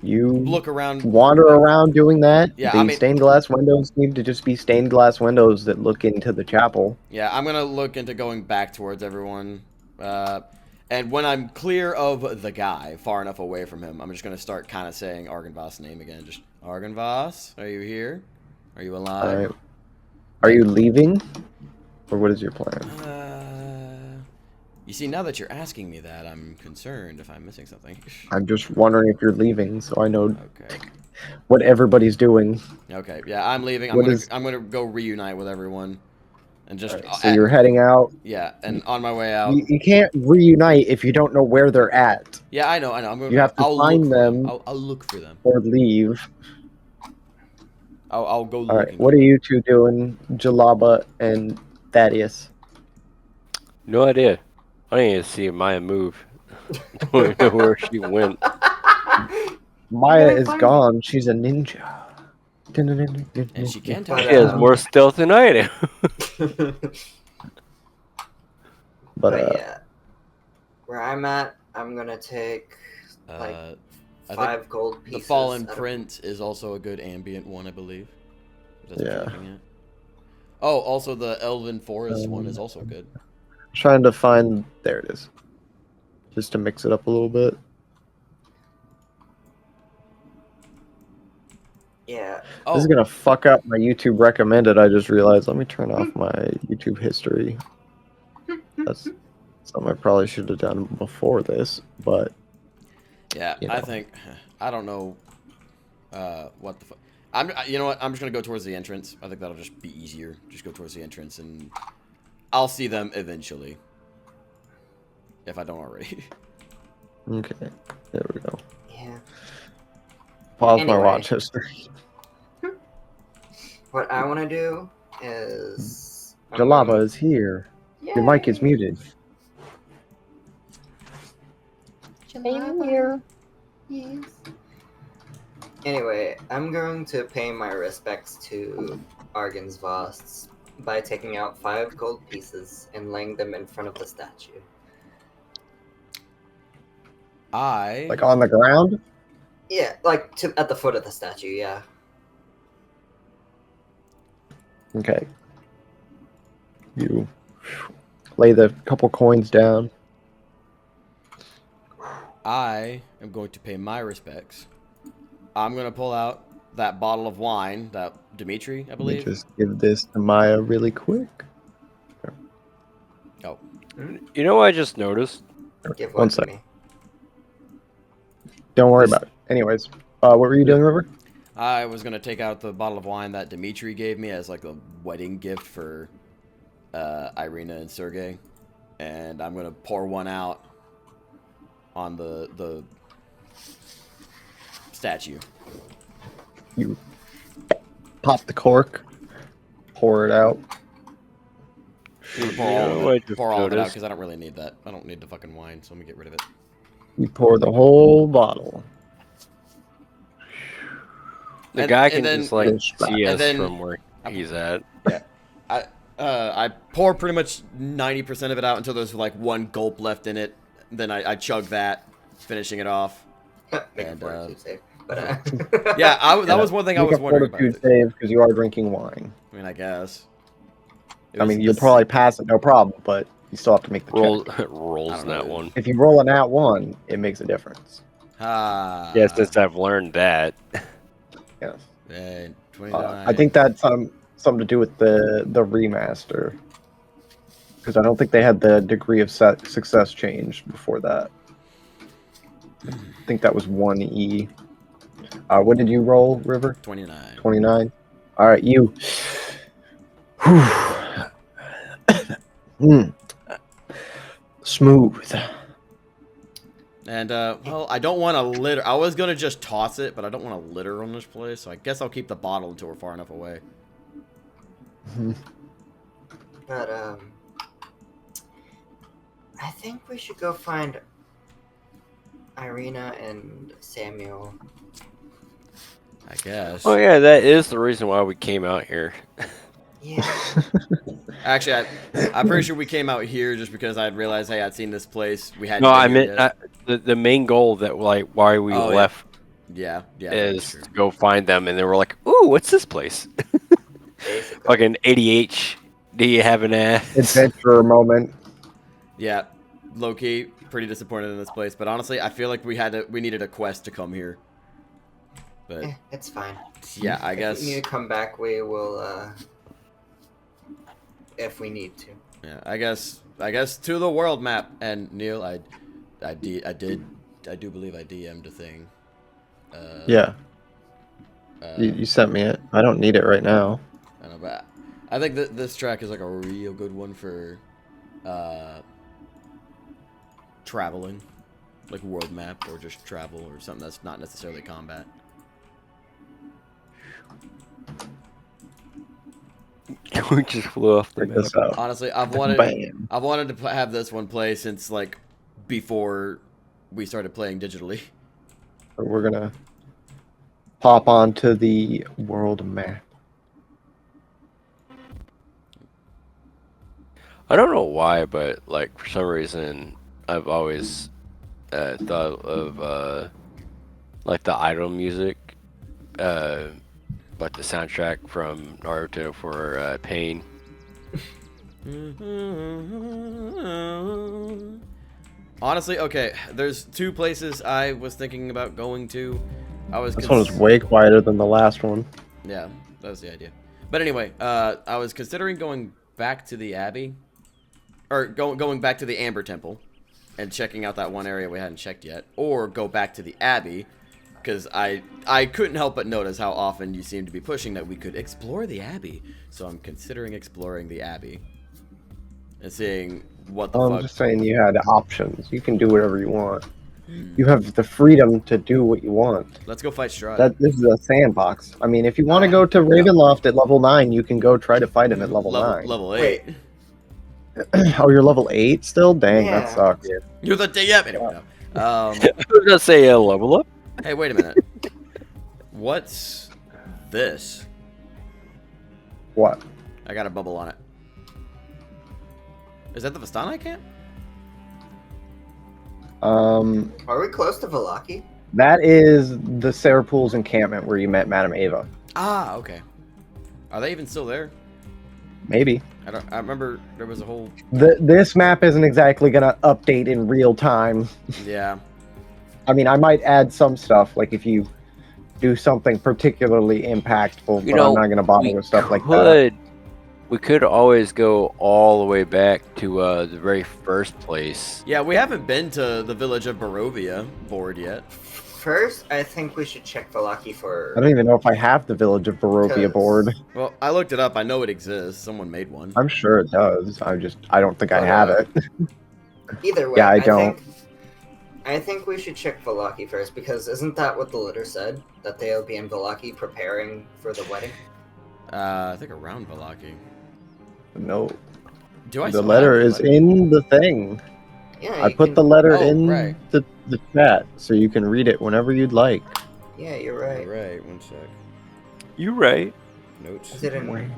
Speaker 1: you
Speaker 2: look around,
Speaker 1: wander around doing that.
Speaker 2: Yeah,
Speaker 1: the stained glass windows seem to just be stained glass windows that look into the chapel.
Speaker 2: Yeah, I'm gonna look into going back towards everyone, and when I'm clear of the guy, far enough away from him, I'm just gonna start kind of saying Argynvost's name again. Just Argynvost, are you here? Are you alive?
Speaker 1: All right. Are you leaving, or what is your plan?
Speaker 2: You see, now that you're asking me that, I'm concerned if I'm missing something.
Speaker 1: I'm just wondering if you're leaving, so I know
Speaker 2: Okay.
Speaker 1: what everybody's doing.
Speaker 2: Okay, yeah, I'm leaving. I'm gonna go reunite with everyone, and just.
Speaker 1: Right, so you're heading out.
Speaker 2: Yeah, and on my way out.
Speaker 1: You can't reunite if you don't know where they're at.
Speaker 2: Yeah, I know. I'm
Speaker 1: you have to find them.
Speaker 2: I'll look for them.
Speaker 1: Or leave.
Speaker 2: I'll go.
Speaker 1: All right, what are you two doing, Jalaba and Thaddeus?
Speaker 4: No idea. I didn't even see Maya move. Don't know where she went.
Speaker 1: Maya is gone. She's a ninja.
Speaker 2: And she can't tell.
Speaker 4: She has more stealth than I do.
Speaker 1: But
Speaker 3: yeah, where I'm at, I'm gonna take like 5 gold pieces.
Speaker 2: The Fallen Print is also a good ambient one, I believe.
Speaker 1: Yeah.
Speaker 2: Oh, also the Elven Forest one is also good.
Speaker 1: Trying to find. There it is. Just to mix it up a little bit.
Speaker 3: Yeah.
Speaker 2: Oh.
Speaker 1: This is gonna fuck up my YouTube recommended. I just realized. Let me turn off my YouTube history. That's something I probably should have done before this, but
Speaker 2: yeah,
Speaker 1: you know.
Speaker 2: I think I don't know what the fuck. You know what? I'm just gonna go towards the entrance. I think that'll just be easier. Just go towards the entrance, and I'll see them eventually, if I don't already.
Speaker 1: Okay, there we go.
Speaker 3: Yeah.
Speaker 1: Pause my
Speaker 3: Anyway.
Speaker 1: watch history.
Speaker 3: What I want to do is.
Speaker 1: Jalaba is here. Your mic is muted.
Speaker 5: Same here.
Speaker 3: Yes. Anyway, I'm going to pay my respects to Argan's Vosts by taking out 5 gold pieces and laying them in front of the statue.
Speaker 1: Like on the ground?
Speaker 3: Yeah, like at the foot of the statue, yeah.
Speaker 1: Okay. You lay the couple coins down.
Speaker 2: I am going to pay my respects. I'm gonna pull out that bottle of wine that Dimitri, I
Speaker 1: Let me
Speaker 2: believe.
Speaker 1: just give this to Maya really quick.
Speaker 2: Oh,
Speaker 4: You know what I just noticed?
Speaker 3: Give
Speaker 1: One
Speaker 3: one to
Speaker 1: sec.
Speaker 3: me.
Speaker 1: Don't worry about it. Anyways, what were you doing, River?
Speaker 2: I was gonna take out the bottle of wine that Dimitri gave me as like a wedding gift for Irina and Sergey, and I'm gonna pour one out on the statue.
Speaker 1: You pop the cork, pour it out.
Speaker 2: I'm gonna
Speaker 4: You
Speaker 2: pour all
Speaker 4: know
Speaker 2: of
Speaker 4: what I
Speaker 2: it,
Speaker 4: just
Speaker 2: pour all of it out
Speaker 4: noticed?
Speaker 2: because I don't really need that. I don't need the fucking wine, so let me get rid of it.
Speaker 1: You pour the whole bottle.
Speaker 4: The
Speaker 2: And-
Speaker 4: guy
Speaker 2: and
Speaker 4: can
Speaker 2: then-
Speaker 4: just like
Speaker 1: and
Speaker 4: see us
Speaker 2: then-
Speaker 4: from where he's at.
Speaker 2: I pour pretty much 90% of it out until there's like one gulp left in it. Then I chug that, finishing it off.
Speaker 3: Make
Speaker 2: And,
Speaker 3: a fortitude save. But,
Speaker 2: Yeah, that was one thing I
Speaker 1: Make
Speaker 2: was
Speaker 1: a
Speaker 2: wondering about.
Speaker 1: fortitude save because you are drinking wine.
Speaker 2: I mean, I guess.
Speaker 1: I mean, you'll probably pass it, no problem, but you still have to make the
Speaker 4: Roll,
Speaker 1: check.
Speaker 2: I
Speaker 4: rolls
Speaker 2: don't
Speaker 4: that
Speaker 2: know.
Speaker 4: one.
Speaker 1: If you roll a nat 1, it makes a difference.
Speaker 2: Ah.
Speaker 4: Yeah, since I've learned that.
Speaker 1: Yes.
Speaker 2: And 29.
Speaker 1: I think that's something to do with the remaster. Because I don't think they had the degree of success change before that. I think that was 1E. What did you roll, River?
Speaker 2: 29.
Speaker 1: 29? Alright, you. Smooth.
Speaker 2: And, well, I don't want to litter. I was going to just toss it, but I don't want to litter on this place, so I guess I'll keep the bottle until we're far enough away.
Speaker 3: but I think we should go find Irina and Samuel.
Speaker 2: I guess.
Speaker 4: Oh yeah, that is the reason why we came out here.
Speaker 3: Yeah.
Speaker 2: Actually, I'm pretty sure we came out here just because I'd realized, hey, I'd seen this place. We hadn't
Speaker 4: No,
Speaker 2: been
Speaker 4: I
Speaker 2: here
Speaker 4: meant
Speaker 2: yet.
Speaker 4: the main goal that like why we
Speaker 2: Oh, yeah.
Speaker 4: left
Speaker 2: Yeah,
Speaker 4: is
Speaker 2: that's
Speaker 4: to
Speaker 2: true.
Speaker 4: go find them, and then we're like, "Ooh, what's this place?"
Speaker 3: Basically.
Speaker 4: Fucking ADH. Do you have an ass?
Speaker 1: Adventurer moment.
Speaker 2: Yeah, low-key, pretty disappointed in this place, but honestly, I feel like we needed a quest to come here. But,
Speaker 3: It's fine.
Speaker 2: yeah, I
Speaker 3: If
Speaker 2: guess.
Speaker 3: we need to come back, we will, if we need to.
Speaker 2: Yeah, I guess to the world map. And Neil, I do believe I DM'd a thing.
Speaker 1: Yeah, you sent me it. I don't need it right now.
Speaker 2: I don't know, but I think that this track is like a real good one for traveling, like world map or just travel or something that's not necessarily combat.
Speaker 4: We just flew off the
Speaker 1: Check
Speaker 4: map.
Speaker 1: this out.
Speaker 2: Honestly, I've
Speaker 1: Bam.
Speaker 2: wanted to have this one play since like before we started playing digitally.
Speaker 1: We're gonna pop onto the world map.
Speaker 4: I don't know why, but like for some reason, I've always thought of like the idol music, like the soundtrack from Naruto for Pain.
Speaker 2: Honestly, okay, there's two places I was thinking about going to.
Speaker 1: This one is way quieter than the last one.
Speaker 2: Yeah, that was the idea. But anyway, I was considering going back to the Abbey, or going back to the Amber Temple, and checking out that one area we hadn't checked yet, or go back to the Abbey, because I couldn't help but notice how often you seem to be pushing that we could explore the Abbey. So I'm considering exploring the Abbey and seeing what the
Speaker 1: I'm
Speaker 2: fuck.
Speaker 1: just saying you had options. You can do whatever you want. You have the freedom to do what you want.
Speaker 2: Let's go fight Strahd.
Speaker 1: This is a sandbox. I mean, if you want to go to Ravenloft at level 9, you can go try to fight him at level 9.
Speaker 2: Level 8.
Speaker 3: Wait.
Speaker 1: Oh, you're level 8 still? Dang,
Speaker 3: Yeah.
Speaker 1: that sucks.
Speaker 2: You're the DM anyway. No.
Speaker 4: I was gonna say level up.
Speaker 2: Hey, wait a minute. What's this?
Speaker 1: What?
Speaker 2: I got a bubble on it. Is that the Vistani camp?
Speaker 3: Are we close to Valaki?
Speaker 1: That is the Sarah Pool's encampment where you met Madame Ava.
Speaker 2: Ah, okay. Are they even still there?
Speaker 1: Maybe.
Speaker 2: I remember there was a whole.
Speaker 1: This map isn't exactly gonna update in real time.
Speaker 2: Yeah.
Speaker 1: I mean, I might add some stuff, like if you do something particularly impactful,
Speaker 4: You
Speaker 1: but
Speaker 4: know,
Speaker 1: I'm not gonna bother
Speaker 4: we
Speaker 1: with stuff like that.
Speaker 4: We could always go all the way back to the very first place.
Speaker 2: Yeah, we haven't been to the village of Barovia board yet.
Speaker 3: First, I think we should check Valaki for.
Speaker 1: I don't even know if I have the Village of Barovia
Speaker 3: 'Cause-
Speaker 1: board.
Speaker 2: Well, I looked it up. I know it exists. Someone made one.
Speaker 1: I'm sure it does. I don't think I
Speaker 2: But,
Speaker 1: have it.
Speaker 3: Either way,
Speaker 1: Yeah, I don't.
Speaker 3: I think we should check Valaki first because isn't that what the letter said? That they'll be in Valaki preparing for the wedding.
Speaker 2: I think around Valaki.
Speaker 1: No,
Speaker 2: Do I?
Speaker 1: the
Speaker 2: still
Speaker 1: letter
Speaker 2: have
Speaker 1: is in the thing.
Speaker 3: Yeah,
Speaker 1: I
Speaker 3: you
Speaker 1: put
Speaker 3: can-
Speaker 1: the letter
Speaker 2: Oh,
Speaker 1: in
Speaker 2: right.
Speaker 1: the chat, so you can read it whenever you'd like.
Speaker 3: Yeah, you're right.
Speaker 2: Right. One sec.
Speaker 4: You right.
Speaker 2: Notes.
Speaker 3: Is it in?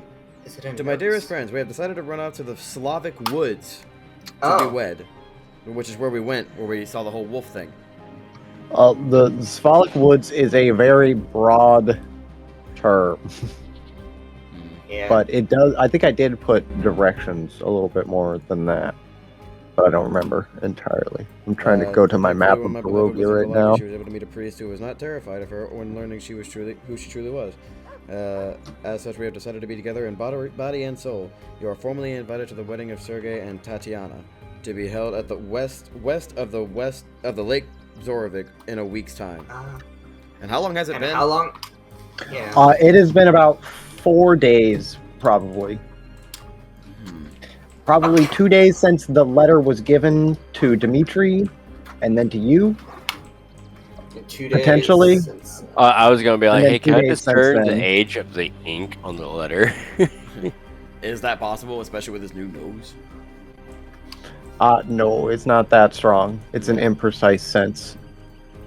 Speaker 3: Is it in?
Speaker 2: To my
Speaker 3: notes?
Speaker 2: dearest friends, we have decided to run out to the Slavic woods to
Speaker 3: Oh.
Speaker 2: be wed, which is where we went, where we saw the whole wolf thing.
Speaker 1: The Sphalic Woods is a very broad term,
Speaker 3: Yeah.
Speaker 1: but it does. I think I did put directions a little bit more than that, but I don't remember entirely. I'm trying to go to my map of
Speaker 2: Thankfully, when my beloved was
Speaker 1: Barovia
Speaker 2: in
Speaker 1: right
Speaker 2: Valaki,
Speaker 1: now.
Speaker 2: She was able to meet a priest who was not terrified of her when learning who she truly was. As such, we have decided to be together in body and soul. You are formally invited to the wedding of Sergei and Tatiana, to be held at the west of the Lake Zorovik in a week's time. And how long has it
Speaker 3: and
Speaker 2: been?
Speaker 3: how long? Yeah.
Speaker 1: It has been about 4 days, probably. Probably 2 days since the letter was given to Dimitri, and then to you.
Speaker 3: In 2 days.
Speaker 1: potentially.
Speaker 3: Since,
Speaker 4: I was gonna be like,
Speaker 1: then
Speaker 4: hey,
Speaker 1: 2
Speaker 4: can I
Speaker 1: days
Speaker 4: discern
Speaker 1: since
Speaker 4: the
Speaker 1: then.
Speaker 4: age of the ink on the letter?
Speaker 2: Is that possible, especially with his new nose?
Speaker 1: No, it's not that strong. It's an imprecise sense.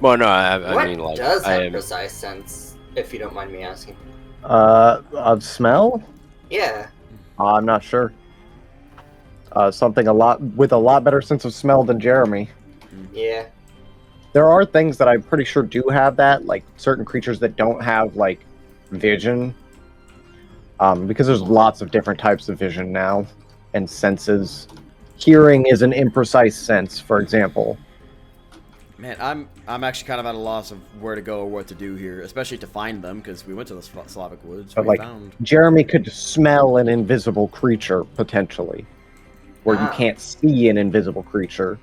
Speaker 4: Well, no, I
Speaker 3: what
Speaker 4: mean, like,
Speaker 3: does
Speaker 4: I
Speaker 3: have
Speaker 4: am.
Speaker 3: precise sense? If you don't mind me asking.
Speaker 1: Of smell?
Speaker 3: Yeah.
Speaker 1: I'm not sure. Something with a lot better sense of smell than Jeremy.
Speaker 3: Yeah.
Speaker 1: There are things that I'm pretty sure do have that, like certain creatures that don't have like vision. Because there's lots of different types of vision now and senses. Hearing is an imprecise sense, for example.
Speaker 2: Man, I'm actually kind of at a loss of where to go or what to do here, especially to find them, because we went to the Slavic woods.
Speaker 1: But
Speaker 2: We
Speaker 1: like
Speaker 2: found.
Speaker 1: Jeremy could smell an invisible creature potentially, where you
Speaker 3: Ah.
Speaker 1: can't see an invisible creature.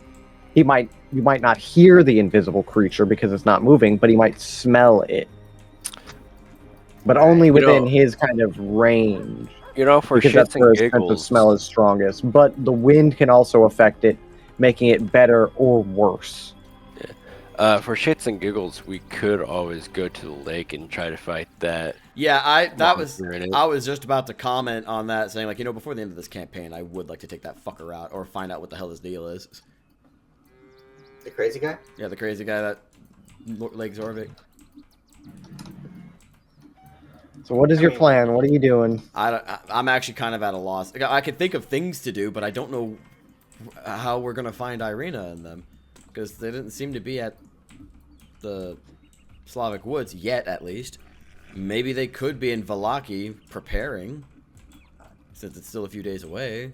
Speaker 1: You might not hear the invisible creature because it's not moving, but he might smell it. But only
Speaker 4: You
Speaker 1: within
Speaker 4: know-
Speaker 1: his kind of range,
Speaker 4: You know, for
Speaker 1: because that's
Speaker 4: shits
Speaker 1: where
Speaker 4: and
Speaker 1: his sense of
Speaker 4: giggles.
Speaker 1: smell is strongest. But the wind can also affect it, making it better or worse.
Speaker 4: For shits and giggles, we could always go to the lake and try to fight that.
Speaker 2: Yeah, I was just about to comment on that, saying like, before the end of this campaign, I would like to take that fucker out or find out what the hell his deal is.
Speaker 3: The crazy guy?
Speaker 2: Yeah, the crazy guy that Lake Zorvik.
Speaker 1: So what is
Speaker 3: I
Speaker 1: your
Speaker 3: mean-
Speaker 1: plan? What are you doing?
Speaker 2: I'm actually kind of at a loss. I could think of things to do, but I don't know how we're gonna find Irina and them, because they didn't seem to be at the Slavic woods yet, at least. Maybe they could be in Valaki preparing, since it's still a few days away.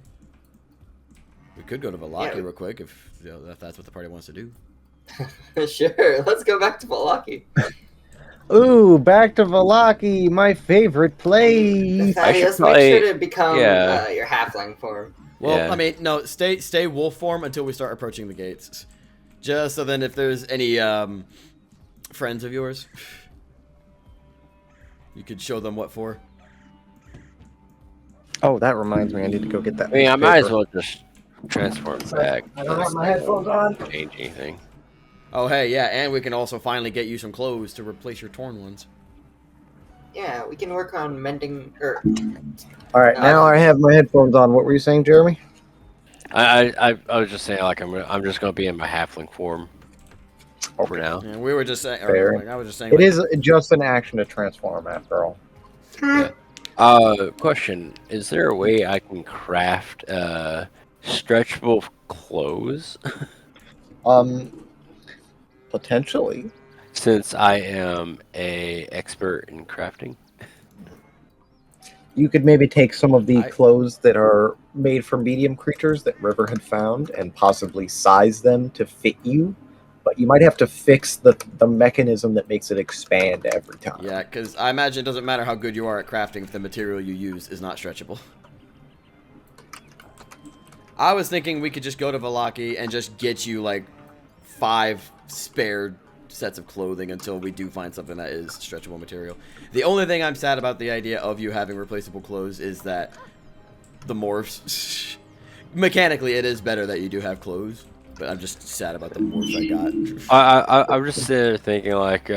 Speaker 2: We could go to Valaki
Speaker 3: Yeah.
Speaker 2: real quick if that's what the party wants to do.
Speaker 3: Sure. Let's go back to Valaki.
Speaker 1: Ooh, back to Valaki, my favorite place.
Speaker 3: Thaddeus,
Speaker 4: probably-
Speaker 3: make sure to become
Speaker 4: yeah.
Speaker 3: your halfling form.
Speaker 2: Well,
Speaker 4: Yeah.
Speaker 2: I mean, no, stay wolf form until we start approaching the gates. Just so then if there's any friends of yours? You could show them what for.
Speaker 1: Oh, that reminds me. I need to go get that.
Speaker 4: I mean, I
Speaker 1: piece of
Speaker 4: might as
Speaker 1: paper.
Speaker 4: well just transform back.
Speaker 1: I don't have my
Speaker 4: That
Speaker 1: headphones
Speaker 4: won't
Speaker 1: on.
Speaker 4: change anything.
Speaker 2: Oh, hey, yeah, and we can also finally get you some clothes to replace your torn ones.
Speaker 3: Yeah, we can work on mending.
Speaker 1: All right, now I have my headphones on. What were you saying, Jeremy?
Speaker 4: I was just saying, like, I'm just gonna be in my halfling form for now.
Speaker 2: And we were just saying,
Speaker 1: Fair.
Speaker 2: or like, I was just saying,
Speaker 1: It
Speaker 2: like,
Speaker 1: is just an action to transform, after all.
Speaker 4: Yeah. Question: is there a way I can craft stretchable clothes?
Speaker 1: Potentially.
Speaker 4: Since I am a expert in crafting.
Speaker 1: You could maybe take some of the
Speaker 2: I-
Speaker 1: clothes that are made from medium creatures that River had found and possibly size them to fit you. But you might have to fix the mechanism that makes it expand every time.
Speaker 2: yeah, because I imagine it doesn't matter how good you are at crafting if the material you use is not stretchable. I was thinking we could just go to Valaki and just get you, like, 5 spare sets of clothing until we do find something that is stretchable material. The only thing I'm sad about the idea of you having replaceable clothes is that the morphs... Mechanically, it is better that you do have clothes, but I'm just sad about the morphs I got.
Speaker 4: I'm just sitting there thinking, like,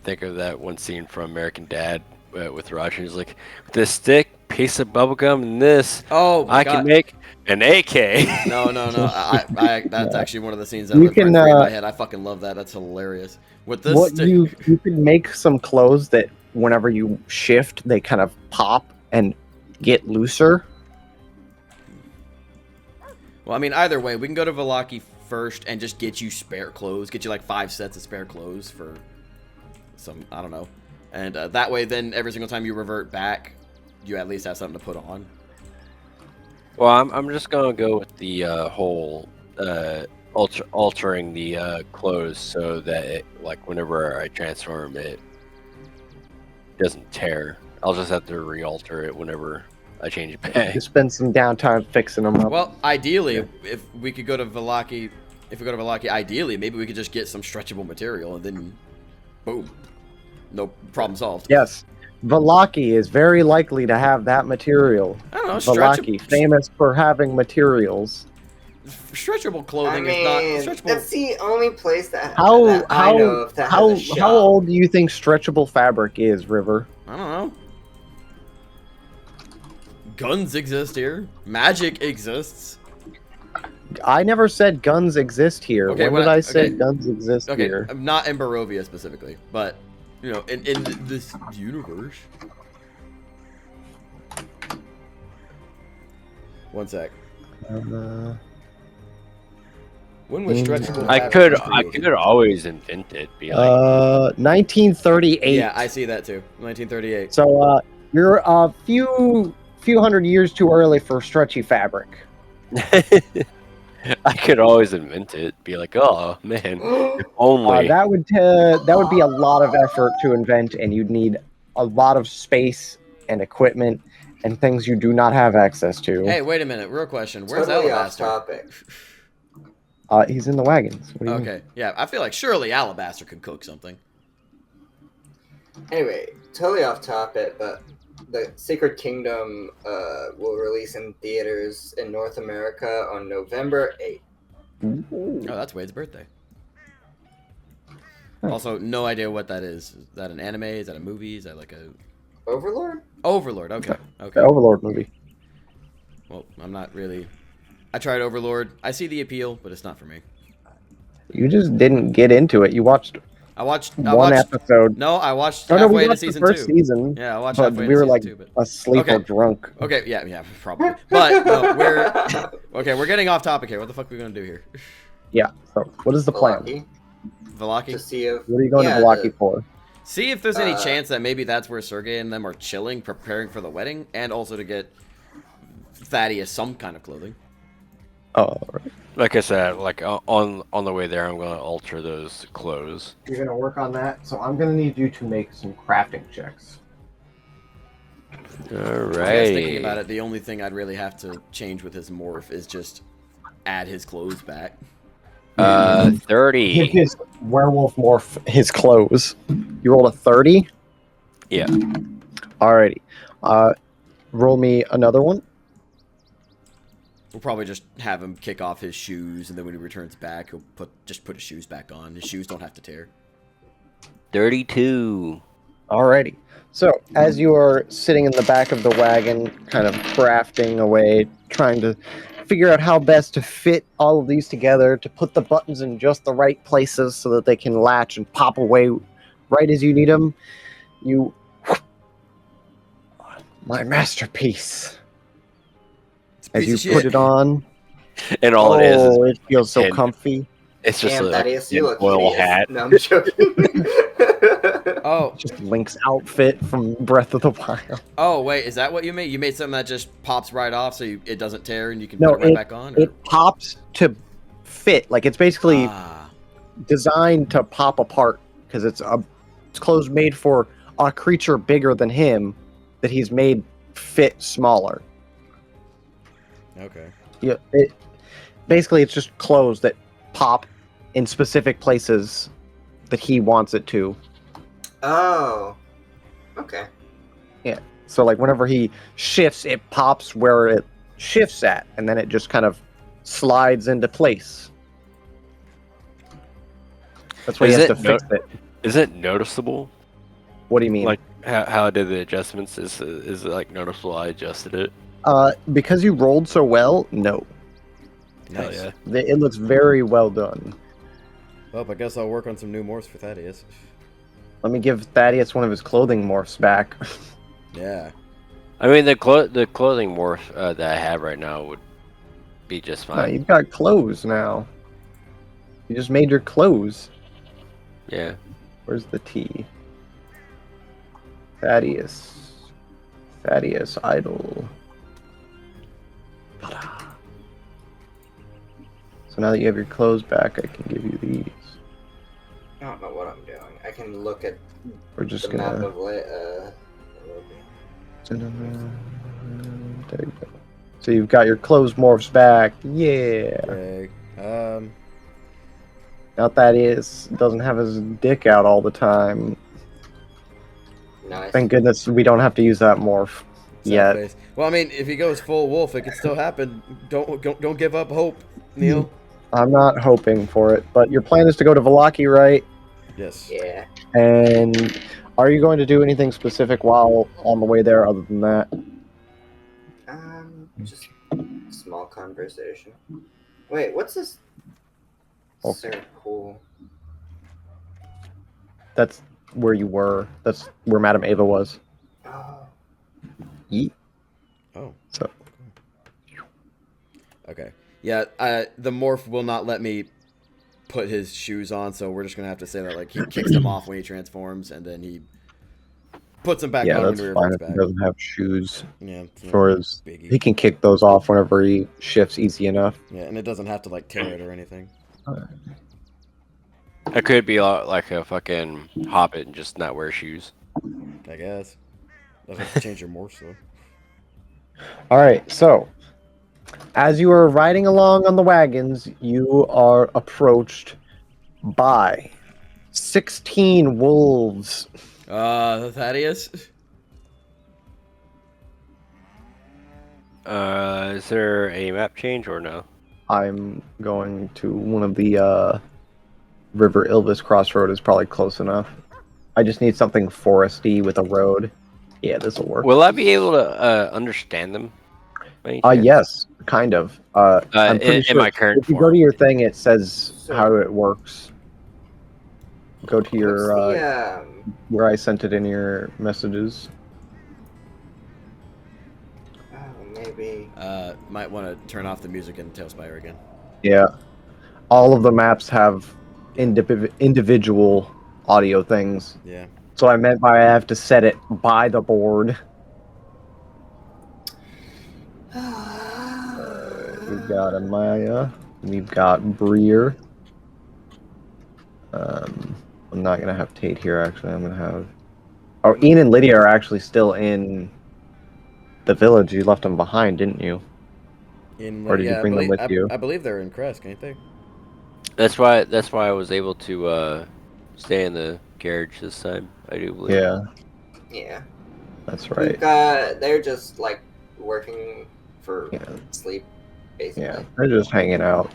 Speaker 4: think of that one scene from American Dad with Roger. He's like, with this stick, piece of bubblegum, and this,
Speaker 2: Oh, my
Speaker 4: I
Speaker 2: God.
Speaker 4: can make an AK.
Speaker 2: No. That's actually one of the scenes that
Speaker 1: You
Speaker 2: lived rent
Speaker 1: can,
Speaker 2: free in my head. I fucking love that. That's hilarious. With this
Speaker 1: What
Speaker 2: stick...
Speaker 1: you can make some clothes that whenever you shift, they kind of pop and get looser.
Speaker 2: Well, I mean, either way, we can go to Valaki first and just get you spare clothes. Get you like 5 sets of spare clothes for some, I don't know. And that way, then every single time you revert back, you at least have something to put on.
Speaker 4: Well, I'm just gonna go with the whole altering the clothes so that it, like, whenever I transform it doesn't tear. I'll just have to re-alter it whenever I change it back.
Speaker 1: You spend some downtime fixing them up.
Speaker 2: Well, ideally, if we could go to Valaki, ideally, maybe we could just get some stretchable material and then, boom, no problem solved.
Speaker 1: Yes, Valaki is very likely to have that material.
Speaker 2: I don't know,
Speaker 1: Valaki, famous for having materials.
Speaker 2: stretchable
Speaker 3: I
Speaker 2: clothing
Speaker 3: mean,
Speaker 2: is not stretchable.
Speaker 3: that's the only place that,
Speaker 1: How
Speaker 3: that I know of that has a shop.
Speaker 1: how old do you think stretchable fabric is, River?
Speaker 2: I don't know. Guns exist here. Magic exists.
Speaker 1: I never said guns exist here.
Speaker 2: Okay,
Speaker 1: when did I say guns exist
Speaker 2: Okay,
Speaker 1: here?
Speaker 2: not in Barovia specifically, but you know, in this universe. One sec. When was stretchable?
Speaker 4: I
Speaker 2: fabric
Speaker 4: could
Speaker 2: created?
Speaker 4: always invent it. Be like,
Speaker 1: 1938.
Speaker 2: Yeah, I see that too. 1938.
Speaker 1: So you're a few hundred years too early for stretchy fabric.
Speaker 4: I could always invent it. Be like, oh man, if only.
Speaker 1: That would be a lot of effort to invent, and you'd need a lot of space and equipment and things you do not have access to.
Speaker 2: Hey, wait a minute. Real question. Where's
Speaker 3: Totally off
Speaker 2: Alabaster?
Speaker 3: topic.
Speaker 1: He's in the wagons. What do you mean?
Speaker 2: Okay, yeah. I feel like surely Alabaster could cook something.
Speaker 3: Anyway, totally off topic, but the Sacred Kingdom will release in theaters in North America on November 8th.
Speaker 2: Oh, that's Wade's birthday. Also, no idea what that is. Is that an anime? Is that a movie? Is that like a
Speaker 3: Overlord?
Speaker 2: Overlord? Okay.
Speaker 1: The
Speaker 2: Okay.
Speaker 1: Overlord movie.
Speaker 2: Well, I'm not really. I tried Overlord. I see the appeal, but it's not for me.
Speaker 1: You just didn't get into it. You watched
Speaker 2: I watched
Speaker 1: one episode.
Speaker 2: No, I watched
Speaker 1: Oh no, we
Speaker 2: halfway into
Speaker 1: watched the
Speaker 2: season
Speaker 1: first
Speaker 2: 2.
Speaker 1: season.
Speaker 2: Yeah, I watched
Speaker 1: But
Speaker 2: halfway
Speaker 1: we
Speaker 2: into
Speaker 1: were
Speaker 2: season
Speaker 1: like
Speaker 2: 2, but
Speaker 1: asleep or
Speaker 2: Okay.
Speaker 1: drunk.
Speaker 2: okay, yeah, probably. But no, we're getting off topic here. What the fuck are we gonna do here?
Speaker 1: Yeah. So what is the plan?
Speaker 3: Valaki,
Speaker 2: Valaki?
Speaker 3: to see if
Speaker 1: What are you going to Valaki for?
Speaker 2: See if there's any
Speaker 3: Uh,
Speaker 2: chance that maybe that's where Sergei and them are chilling, preparing for the wedding, and also to get Thaddeus some kind of clothing.
Speaker 1: Oh, right.
Speaker 4: Like I said, like on the way there, I'm gonna alter those clothes.
Speaker 1: You're gonna work on that. So I'm gonna need you to make some crafting checks.
Speaker 4: All
Speaker 2: I guess
Speaker 4: right.
Speaker 2: thinking about it, the only thing I'd really have to change with his morph is just add his clothes back.
Speaker 1: Give
Speaker 4: 30.
Speaker 1: his werewolf morph his clothes. You rolled a 30?
Speaker 4: Yeah.
Speaker 1: Alrighty. Roll me another one.
Speaker 2: We'll probably just have him kick off his shoes, and then when he returns back, he'll just put his shoes back on. His shoes don't have to tear.
Speaker 4: 32.
Speaker 1: Alrighty. So, as you are sitting in the back of the wagon, kind of crafting away, trying to figure out how best to fit all of these together, to put the buttons in just the right places so that they can latch and pop away right as you need them, you... My masterpiece.
Speaker 2: It's a
Speaker 1: As
Speaker 2: piece
Speaker 1: you
Speaker 2: of shit.
Speaker 1: put it on,
Speaker 4: And all
Speaker 1: it feels so
Speaker 4: and-
Speaker 1: comfy.
Speaker 4: it's just
Speaker 3: Damn,
Speaker 4: a
Speaker 3: Thaddeus, you look
Speaker 4: oil
Speaker 3: hideous.
Speaker 4: hat.
Speaker 3: No, I'm joking.
Speaker 2: Oh,
Speaker 1: Just Link's outfit from Breath of the Wild.
Speaker 2: oh, wait, is that what you made? You made something that just pops right off, so it doesn't tear, and you can
Speaker 1: No,
Speaker 2: put it right back on. Or?
Speaker 1: It pops to fit. Like, it's basically designed to pop apart because it's clothes made for a creature bigger than him that he's made fit smaller.
Speaker 2: Okay.
Speaker 1: Yeah, basically it's just clothes that pop in specific places that he wants it to.
Speaker 3: Oh. Okay.
Speaker 1: So like whenever he shifts, it pops where it shifts at, and then it just kind of slides into place. That's why he
Speaker 4: Is
Speaker 1: has
Speaker 4: it
Speaker 1: to fix it.
Speaker 4: Is it noticeable?
Speaker 1: What do you mean?
Speaker 4: Like how did the adjustments? Is it like noticeable? I adjusted it.
Speaker 1: Because you rolled so well, no.
Speaker 2: Nice.
Speaker 4: Hell yeah.
Speaker 1: It looks very well done.
Speaker 2: Well, I guess I'll work on some new morphs for Thaddeus.
Speaker 1: Let me give Thaddeus one of his clothing morphs back.
Speaker 2: Yeah.
Speaker 4: I mean the clothing morph that I have right now would be just fine.
Speaker 1: You've got clothes now. You just made your clothes.
Speaker 4: Yeah.
Speaker 1: Where's the T? Thaddeus. Thaddeus idol. Ta-da. So now that you have your clothes back, I can give you these.
Speaker 3: I don't know what I'm doing. I can look at
Speaker 1: We're just
Speaker 3: the map
Speaker 1: gonna.
Speaker 3: of
Speaker 1: There you go. So you've got your clothes morphs back. Yeah.
Speaker 2: Okay.
Speaker 1: Now Thaddeus doesn't have his dick out all the time.
Speaker 3: Nice.
Speaker 1: Thank goodness we don't have to use that morph
Speaker 2: sad
Speaker 1: yet.
Speaker 2: face. Well, I mean, if he goes full wolf, it could still happen. Don't give up hope, Neil.
Speaker 1: I'm not hoping for it, but your plan is to go to Valaki, right?
Speaker 2: Yes.
Speaker 3: Yeah.
Speaker 1: And are you going to do anything specific while on the way there other than that?
Speaker 3: Just small conversation. Wait, what's this?
Speaker 1: Okay.
Speaker 3: So cool.
Speaker 1: That's where you were. That's where Madame Ava was.
Speaker 3: Oh.
Speaker 1: Yeet.
Speaker 2: Oh.
Speaker 1: So
Speaker 2: Okay. Yeah. The morph will not let me put his shoes on, so we're just gonna have to say that like he kicks them off when he transforms, and then he puts them back
Speaker 1: yeah,
Speaker 2: on
Speaker 1: that's
Speaker 2: when he
Speaker 1: fine
Speaker 2: reverts
Speaker 1: if he
Speaker 2: back.
Speaker 1: doesn't have shoes
Speaker 2: Yeah.
Speaker 1: for his.
Speaker 2: Biggie.
Speaker 1: He can kick those off whenever he shifts easy enough.
Speaker 2: Yeah, and it doesn't have to like tear it or anything.
Speaker 4: I could be like a fucking hobbit and just not wear shoes.
Speaker 2: I guess. Doesn't have to change your morphs though.
Speaker 1: All right, so as you are riding along on the wagons, you are approached by 16 wolves.
Speaker 2: Thaddeus.
Speaker 4: Is there a map change or no?
Speaker 1: I'm going to one of the River Ilvis crossroad is probably close enough. I just need something foresty with a road. Yeah, this will work.
Speaker 4: Will I be able to understand them? by any chance?
Speaker 1: Yes, kind of. I'm pretty
Speaker 4: in
Speaker 1: sure
Speaker 4: my current
Speaker 1: if you go
Speaker 4: form.
Speaker 1: to your thing, it says
Speaker 3: So-
Speaker 1: how it works. Go to your
Speaker 3: What's the,
Speaker 1: where I sent it in your messages.
Speaker 3: oh, maybe.
Speaker 2: Might want to turn off the music in Tailspire again.
Speaker 1: Yeah, all of the maps have individual audio things.
Speaker 2: Yeah.
Speaker 1: So I meant by I have to set it by the board. We've got Amaya. We've got Breer. I'm not gonna have Tate here. Actually, I'm gonna have. Oh, Ian and Lydia are actually still in the village. You left them behind, didn't you? Or did you bring them with you?
Speaker 2: I believe they're in Kresk, ain't they?
Speaker 4: That's why I was able to stay in the carriage this time. I do believe.
Speaker 1: Yeah,
Speaker 3: Yeah.
Speaker 1: that's
Speaker 3: We've
Speaker 1: right.
Speaker 3: got. They're just like working for
Speaker 1: Yeah,
Speaker 3: sleep,
Speaker 1: yeah.
Speaker 3: basically.
Speaker 1: They're just hanging out.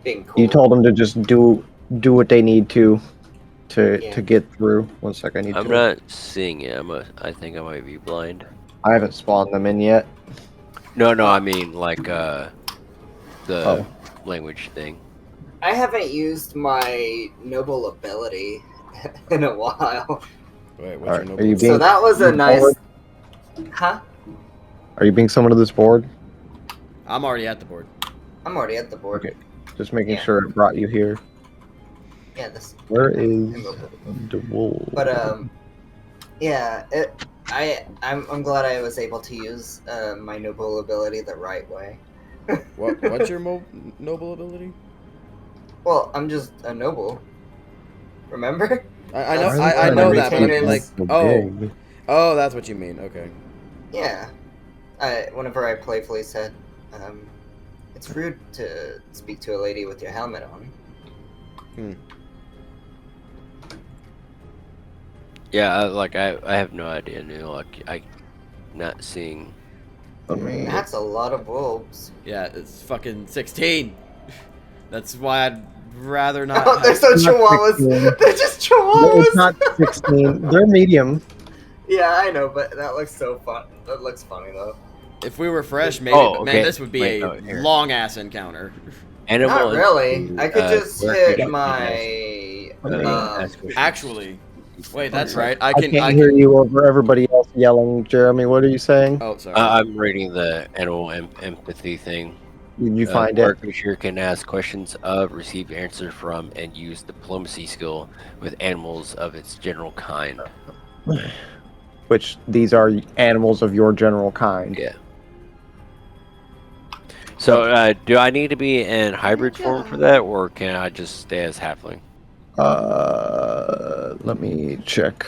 Speaker 3: Being cool.
Speaker 1: You told them to just do what they need to
Speaker 3: Yeah.
Speaker 1: get through. One sec, I need
Speaker 4: I'm
Speaker 1: to.
Speaker 4: not seeing it. I think I might be blind.
Speaker 1: I haven't spawned them in yet.
Speaker 4: No,
Speaker 3: Well,
Speaker 4: I mean like the
Speaker 1: Oh,
Speaker 4: language thing.
Speaker 3: I haven't used my noble ability in a while.
Speaker 2: Wait, what's
Speaker 1: all
Speaker 2: your
Speaker 1: right.
Speaker 2: noble
Speaker 1: Are you
Speaker 2: ability?
Speaker 3: So
Speaker 1: being
Speaker 3: that was a nice.
Speaker 1: board?
Speaker 3: Huh?
Speaker 1: Are you being someone to this board?
Speaker 2: I'm already at the board.
Speaker 3: I'm already at the board.
Speaker 1: Okay. Just making
Speaker 3: Yeah.
Speaker 1: sure it brought you here.
Speaker 3: Yeah, this.
Speaker 1: Where is
Speaker 3: Immobile.
Speaker 1: the wool?
Speaker 3: But yeah. I'm glad I was able to use my noble ability the right way.
Speaker 2: What's your noble ability?
Speaker 3: Well, I'm just a noble. Remember?
Speaker 2: I know
Speaker 3: That's
Speaker 2: I
Speaker 3: one of
Speaker 2: know
Speaker 3: my
Speaker 2: that, but I mean like
Speaker 3: retainers.
Speaker 2: oh that's what you mean. Okay.
Speaker 3: Yeah. Whenever I playfully said, it's rude to speak to a lady with your helmet on.
Speaker 4: Yeah, I have no idea. Like I not seeing.
Speaker 1: I mean,
Speaker 3: That's a lot of wolves.
Speaker 2: Yeah, it's fucking 16. That's why I'd rather not.
Speaker 3: Oh, there's no
Speaker 1: Not
Speaker 3: chihuahuas.
Speaker 1: 16.
Speaker 3: They're just
Speaker 1: no,
Speaker 3: chihuahuas.
Speaker 1: it's not 16. They're medium.
Speaker 3: Yeah, I know, but that looks so fun. That looks funny though.
Speaker 2: If we were fresh, maybe.
Speaker 4: Oh,
Speaker 2: But man,
Speaker 4: okay.
Speaker 2: this would be
Speaker 4: Wait,
Speaker 2: a
Speaker 4: no, here.
Speaker 2: long ass encounter.
Speaker 4: Animal.
Speaker 3: Not really. I could just hit
Speaker 4: yeah,
Speaker 3: my.
Speaker 4: ask questions.
Speaker 2: Actually, wait, that's right.
Speaker 1: I can't hear you over everybody else yelling. Jeremy, what are you saying?
Speaker 2: Oh, sorry.
Speaker 4: I'm reading the animal empathy thing.
Speaker 1: Did you find
Speaker 4: Our
Speaker 1: it?
Speaker 4: creature can ask questions of, receive answers from, and use diplomacy skill with animals of its general kind.
Speaker 1: Which these are animals of your general kind.
Speaker 4: Yeah. So, do I need to be in hybrid form for that, or can I just stay as halfling?
Speaker 1: Let me check.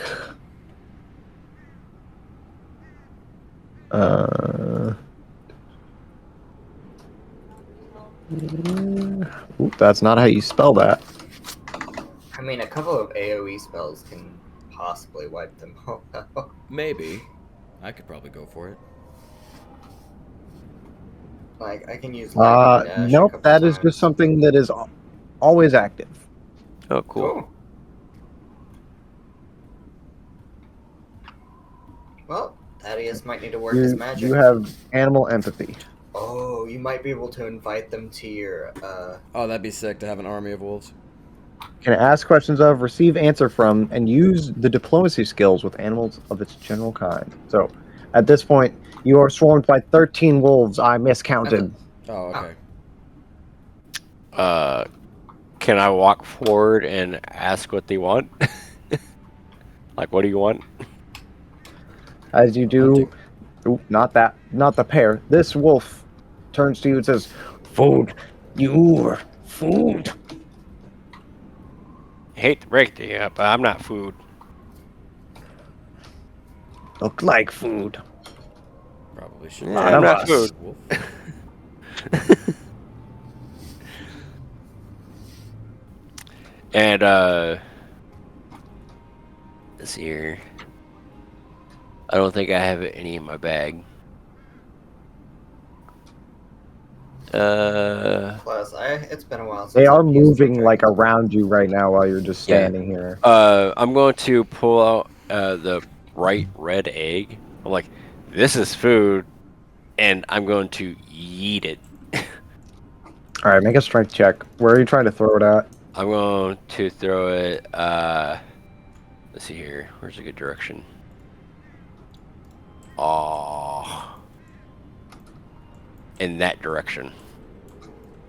Speaker 1: Oop, that's not how you spell that.
Speaker 3: I mean, a couple of AoE spells can possibly wipe them all out.
Speaker 2: Maybe. I could probably go for it.
Speaker 3: Like, I can use lightning dash a
Speaker 1: Nope,
Speaker 3: couple
Speaker 1: that is
Speaker 3: times.
Speaker 1: just something that is always active.
Speaker 4: Oh, cool.
Speaker 3: Cool. Well, Thaddeus might need to work his magic.
Speaker 1: You have animal empathy.
Speaker 3: Oh, you might be able to invite them to your,
Speaker 2: Oh, that'd be sick to have an army of wolves.
Speaker 1: Can ask questions of, receive answer from, and use the diplomacy skills with animals of its general kind. So, at this point, you are swarmed by 13 wolves. I miscounted.
Speaker 2: Oh, okay.
Speaker 4: Can I walk forward and ask what they want? Like, what do you want?
Speaker 1: As you do, oop, not the pair. This wolf turns to you and says, "Food, your food."
Speaker 4: Hate to break to you, but I'm not food.
Speaker 1: Look like food.
Speaker 2: Probably should.
Speaker 4: Yeah, I'm not food.
Speaker 2: Wolf.
Speaker 4: And let's see here. I don't think I have any in my bag.
Speaker 3: plus, it's been a while since
Speaker 1: They are
Speaker 3: I've used
Speaker 1: moving
Speaker 3: my
Speaker 1: like
Speaker 3: dragon.
Speaker 1: around you right now while you're just
Speaker 4: Yeah.
Speaker 1: standing here.
Speaker 4: I'm going to pull out the bright red egg. I'm like, this is food, and I'm going to eat it.
Speaker 1: All right, make a strength check. Where are you trying to throw it at?
Speaker 4: I'm going to throw it. Let's see here. Where's a good direction? Oh, in that direction.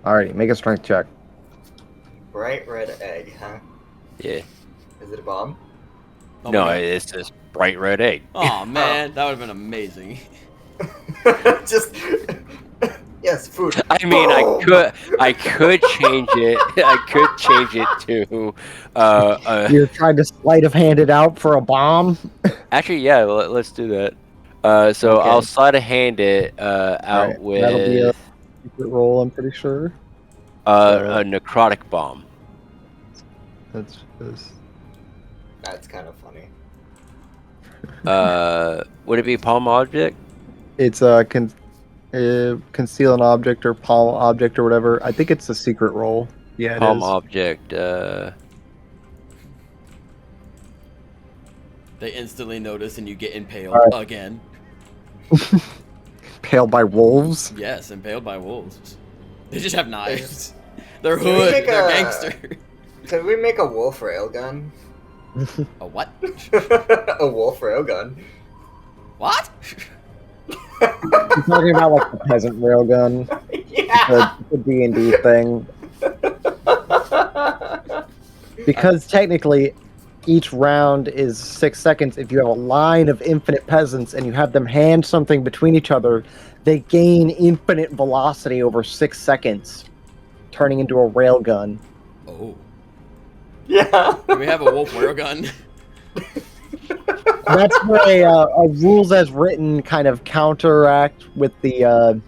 Speaker 1: Alrighty, make a strength check.
Speaker 3: Bright red egg, huh?
Speaker 4: Yeah.
Speaker 3: Is it a bomb?
Speaker 2: Oh,
Speaker 4: No,
Speaker 2: my God.
Speaker 4: it's this bright red egg.
Speaker 2: Oh man, that would have been amazing.
Speaker 3: Just yes, food.
Speaker 4: I mean,
Speaker 3: Boom!
Speaker 4: I could change it. I could change it to.
Speaker 1: You're trying to sleight of hand it out for a bomb?
Speaker 4: Actually, yeah. Let's do that. So
Speaker 1: Okay.
Speaker 4: I'll sleight of hand it out
Speaker 1: Alright, that'll be a
Speaker 4: with
Speaker 1: secret roll, I'm pretty sure.
Speaker 4: a necrotic bomb.
Speaker 1: That's just...
Speaker 3: That's kind of funny.
Speaker 4: Would it be palm object?
Speaker 1: It's conceal an object or palm object or whatever. I think it's a secret roll. Yeah, it
Speaker 4: Palm
Speaker 1: is.
Speaker 4: object.
Speaker 2: They instantly notice and you get impaled
Speaker 1: Alright.
Speaker 2: again.
Speaker 1: Pale by wolves.
Speaker 2: Yes, impaled by wolves. They just have knives. They're
Speaker 3: Can we
Speaker 2: hood.
Speaker 3: make
Speaker 2: They're
Speaker 3: a-
Speaker 2: gangster.
Speaker 3: Could we make a wolf railgun?
Speaker 2: A what?
Speaker 3: A wolf railgun.
Speaker 2: What?
Speaker 1: You're talking about like the peasant railgun,
Speaker 3: Yeah.
Speaker 1: the D&D thing. Because technically, each round is 6 seconds. If you have a line of infinite peasants and you have them hand something between each other, they gain infinite velocity over 6 seconds, turning into a railgun.
Speaker 2: Oh.
Speaker 3: Yeah.
Speaker 2: Do we have a wolf railgun?
Speaker 1: That's where a rules as written kind of counteract with the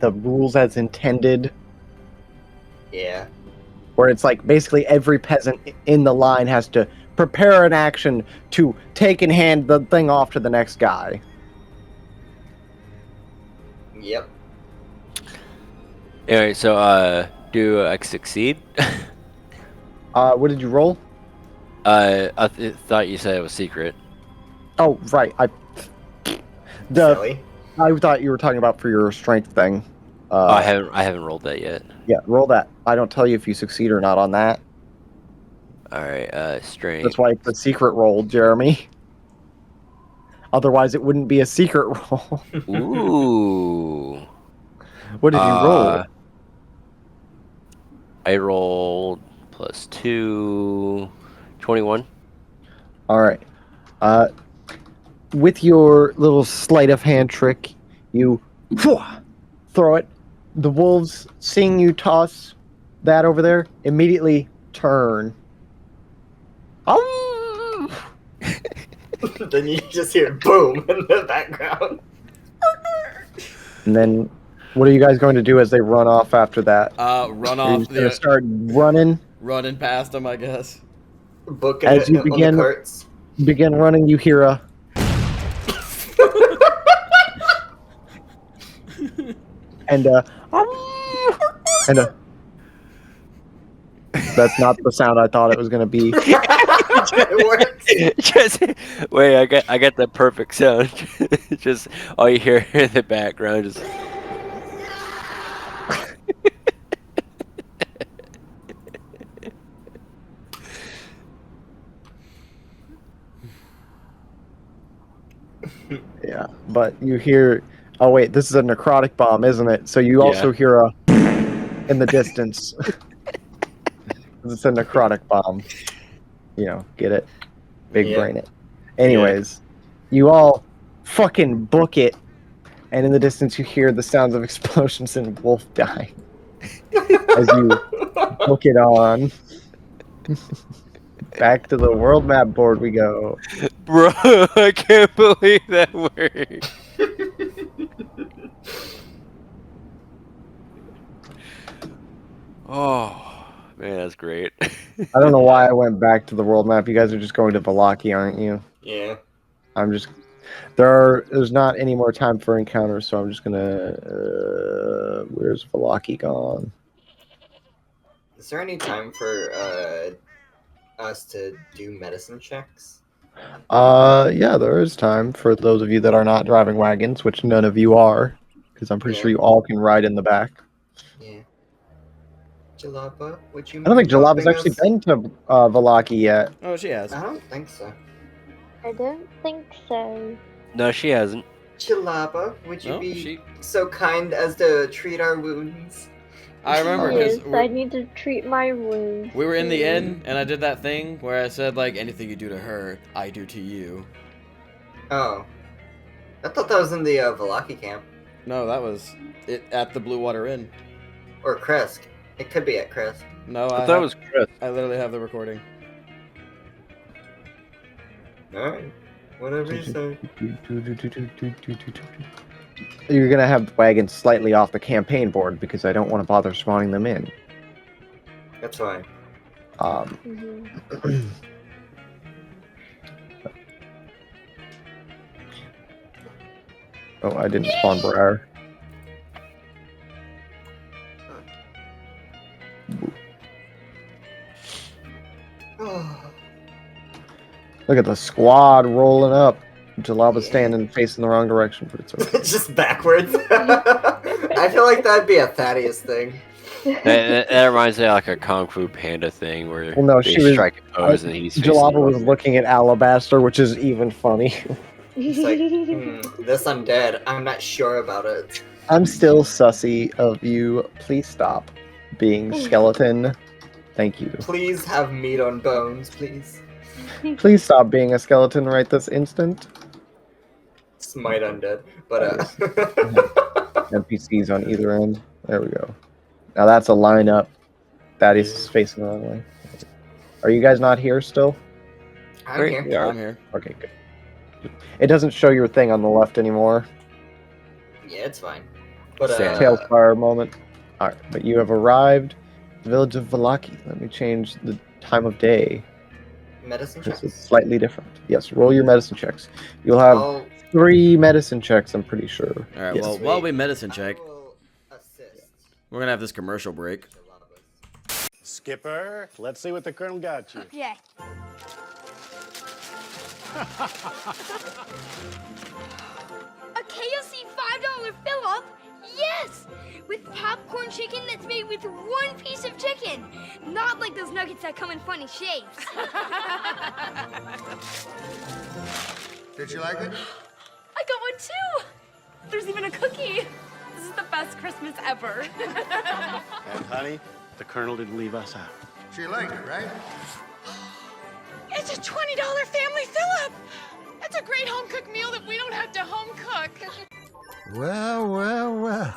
Speaker 1: rules as intended,
Speaker 3: Yeah.
Speaker 1: where it's like basically every peasant in the line has to prepare an action to take and hand the thing off to the next guy.
Speaker 3: Yep.
Speaker 4: Alright, so do I succeed?
Speaker 1: What did you roll?
Speaker 4: I thought you said it was secret.
Speaker 1: Oh, right.
Speaker 3: Silly.
Speaker 1: I thought you were talking about for your strength thing.
Speaker 4: I haven't rolled that yet.
Speaker 1: Yeah, roll that. I don't tell you if you succeed or not on that.
Speaker 4: Alright, strength.
Speaker 1: That's why it's a secret roll, Jeremy. Otherwise, it wouldn't be a secret roll.
Speaker 4: Ooh.
Speaker 1: What did you roll?
Speaker 4: I rolled +2, 21.
Speaker 1: All right. With your little sleight of hand trick, you throw it. The wolves, seeing you toss that over there, immediately turn. Oh!
Speaker 3: Then you just hear boom in the background.
Speaker 1: And then, what are you guys going to do as they run off after that?
Speaker 2: Run
Speaker 1: Are you
Speaker 2: off
Speaker 1: going to
Speaker 2: the
Speaker 1: start running?
Speaker 2: running past them, I guess.
Speaker 3: Booking
Speaker 1: As
Speaker 3: it
Speaker 1: you
Speaker 3: on the
Speaker 1: begin-
Speaker 3: carts.
Speaker 1: Begin running. You hear a and a. That's not the sound I thought it was going to be.
Speaker 3: It works.
Speaker 4: Just wait, I got the perfect sound. Just all you hear in the background is
Speaker 1: Yeah, but you hear. Oh wait, this is a necrotic bomb, isn't it? So you
Speaker 4: Yeah.
Speaker 1: also hear a in the distance. It's a necrotic bomb. You know, get it? Big
Speaker 3: Yeah.
Speaker 1: brain it. Anyways, you all fucking book it, and in the distance you hear the sounds of explosions and wolf dying as you book it on. Back to the world map board we go.
Speaker 4: bro. I can't believe that worked. Oh man, that's great.
Speaker 1: I don't know why I went back to the world map. You guys are just going to Valaki, aren't you?
Speaker 3: Yeah.
Speaker 1: I'm just there's not any more time for encounters, so I'm just gonna where's Valaki gone?
Speaker 3: Is there any time for us to do medicine checks?
Speaker 1: Yeah, there is time for those of you that are not driving wagons, which none of you are, because I'm pretty
Speaker 3: Yeah.
Speaker 1: sure you all can ride in the back.
Speaker 3: Yeah. Jalapa, would you
Speaker 1: I don't think
Speaker 3: mind
Speaker 1: Jalaba's
Speaker 3: helping
Speaker 1: actually
Speaker 3: us?
Speaker 1: been to Valaki yet.
Speaker 2: Oh, she has.
Speaker 3: I don't think so.
Speaker 5: I don't think so.
Speaker 4: No, she hasn't.
Speaker 3: Jalapa, would you
Speaker 2: No,
Speaker 3: be
Speaker 2: she.
Speaker 3: so kind as to treat our wounds?
Speaker 2: I remember because
Speaker 5: Yes, I need to treat my wounds.
Speaker 2: we were in the
Speaker 5: too.
Speaker 2: inn, and I did that thing where I said like anything you do to her, I do to you.
Speaker 3: Oh. I thought that was in the Valaki camp.
Speaker 2: No, that was it at the Blue Water Inn.
Speaker 3: Or Kresk. It could be at Kresk.
Speaker 2: No,
Speaker 4: I
Speaker 2: I
Speaker 4: thought it
Speaker 2: have-
Speaker 4: was Chris.
Speaker 2: I literally have the recording.
Speaker 3: Alright. Whatever you say.
Speaker 1: You're gonna have wagons slightly off the campaign board because I don't want to bother spawning them in.
Speaker 3: That's fine.
Speaker 1: Um,
Speaker 5: Mhm.
Speaker 1: oh, I didn't spawn Briar. Look at the squad rolling up. Jalaba's
Speaker 3: Yeah.
Speaker 1: standing facing the wrong direction, but it's okay.
Speaker 3: Just backwards. I feel like that'd be a Thaddeus thing.
Speaker 4: That reminds me of like a Kung Fu Panda thing where
Speaker 1: Well, no,
Speaker 4: they
Speaker 1: she was.
Speaker 4: strike a pose and he's facing the
Speaker 1: Jalaba
Speaker 4: wrong
Speaker 1: was looking at Alabaster, which is even funny.
Speaker 3: He's like, this undead, I'm not sure about it.
Speaker 1: I'm still sussy of you. Please stop being skeleton. Thank you.
Speaker 3: Please have meat on bones, please.
Speaker 1: Please stop being a skeleton right this instant.
Speaker 3: Smite undead. But,
Speaker 1: NPCs on either end. There we go. Now that's a lineup. Thaddeus is facing the wrong way. Are you guys not here still?
Speaker 3: I'm
Speaker 4: Great.
Speaker 3: here.
Speaker 2: Yeah, I'm here.
Speaker 1: Okay, good. It doesn't show your thing on the left anymore.
Speaker 3: Yeah, it's fine. But,
Speaker 4: Stand
Speaker 1: Tailfire moment. Alright, but you have arrived. The village of Valaki. Let me change the time of day.
Speaker 3: medicine
Speaker 1: This is
Speaker 3: checks?
Speaker 1: slightly different. Yes, roll your medicine checks. You'll have
Speaker 3: I'll
Speaker 1: 3 medicine checks, I'm pretty sure.
Speaker 2: All right.
Speaker 1: Yes.
Speaker 2: Well, while we medicine check,
Speaker 3: I will assist.
Speaker 2: we're gonna have this commercial break.
Speaker 6: Skipper, let's see what the Colonel got you.
Speaker 7: Okay. A KFC $5 fill-up? Yes! With popcorn chicken that's made with one piece of chicken. Not like those nuggets that come in funny shapes.
Speaker 8: Did you like it?
Speaker 9: I got one too! There's even a cookie. This is the best Christmas ever.
Speaker 6: And honey, the Colonel didn't leave us out.
Speaker 8: She liked it, right?
Speaker 9: It's a $20 family fill-up! That's a great home-cooked meal that we don't have to home-cook.
Speaker 8: Well, well, well.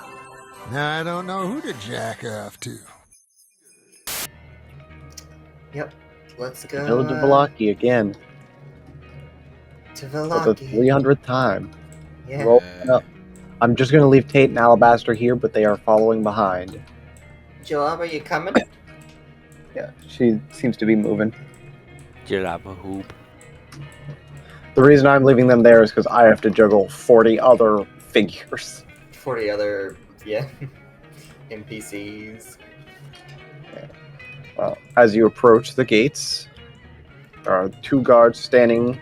Speaker 8: Now I don't know who to jack off to.
Speaker 3: Yep. Let's go.
Speaker 1: Village of Valaki again.
Speaker 3: To
Speaker 1: For the
Speaker 3: Valaki.
Speaker 1: 300th time.
Speaker 3: Yeah.
Speaker 1: Roll it up. I'm just going to leave Tate and Alabaster here, but they are following behind.
Speaker 3: Jalab, are you coming?
Speaker 1: Yeah, she seems to be moving.
Speaker 4: Jalaba hoop.
Speaker 1: The reason I'm leaving them there is because I have to juggle 40 other figures.
Speaker 3: 40 other, yeah, NPCs.
Speaker 1: Well, as you approach the gates, there are 2 guards standing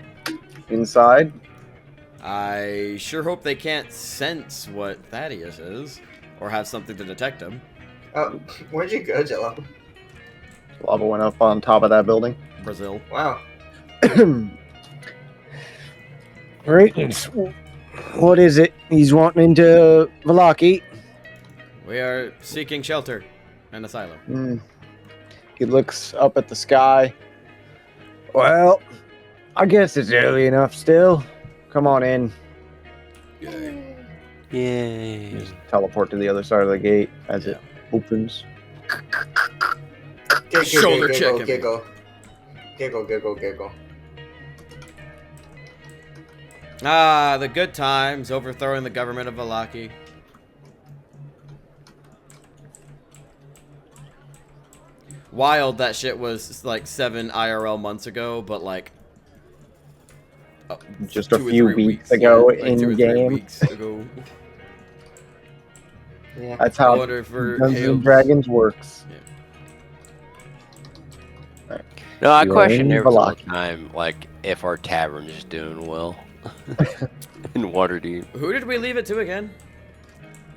Speaker 1: inside.
Speaker 2: I sure hope they can't sense what Thaddeus is, or have something to detect him.
Speaker 3: Oh, where'd you go, Jalab?
Speaker 1: Lava went up on top of that building.
Speaker 2: Brazil.
Speaker 3: Wow.
Speaker 1: Right. What is it he's wanting into Valaki?
Speaker 2: We are seeking shelter and asylum.
Speaker 1: He looks up at the sky. Well, I guess it's early enough still. Come on in.
Speaker 4: Yay.
Speaker 1: Just teleport to the other side of the gate as it opens.
Speaker 2: Shoulder
Speaker 3: giggle,
Speaker 2: check.
Speaker 3: giggle. Giggle, giggle, giggle.
Speaker 2: Ah, the good times, overthrowing the government of Valaki. Wild that shit was like 7 IRL months ago, but like
Speaker 1: Just a
Speaker 2: 2 or
Speaker 1: few
Speaker 2: 3
Speaker 1: weeks ago
Speaker 2: like 2 or 3
Speaker 1: in-game.
Speaker 2: weeks ago.
Speaker 3: Yeah.
Speaker 1: That's how
Speaker 2: Order for
Speaker 1: Dungeons
Speaker 2: Hales.
Speaker 1: and Dragons works.
Speaker 4: No, I
Speaker 1: You're
Speaker 4: question
Speaker 1: in
Speaker 4: every single
Speaker 1: Valaki.
Speaker 4: time, like, if our tavern is doing well. In Waterdeep.
Speaker 2: Who did we leave it to again?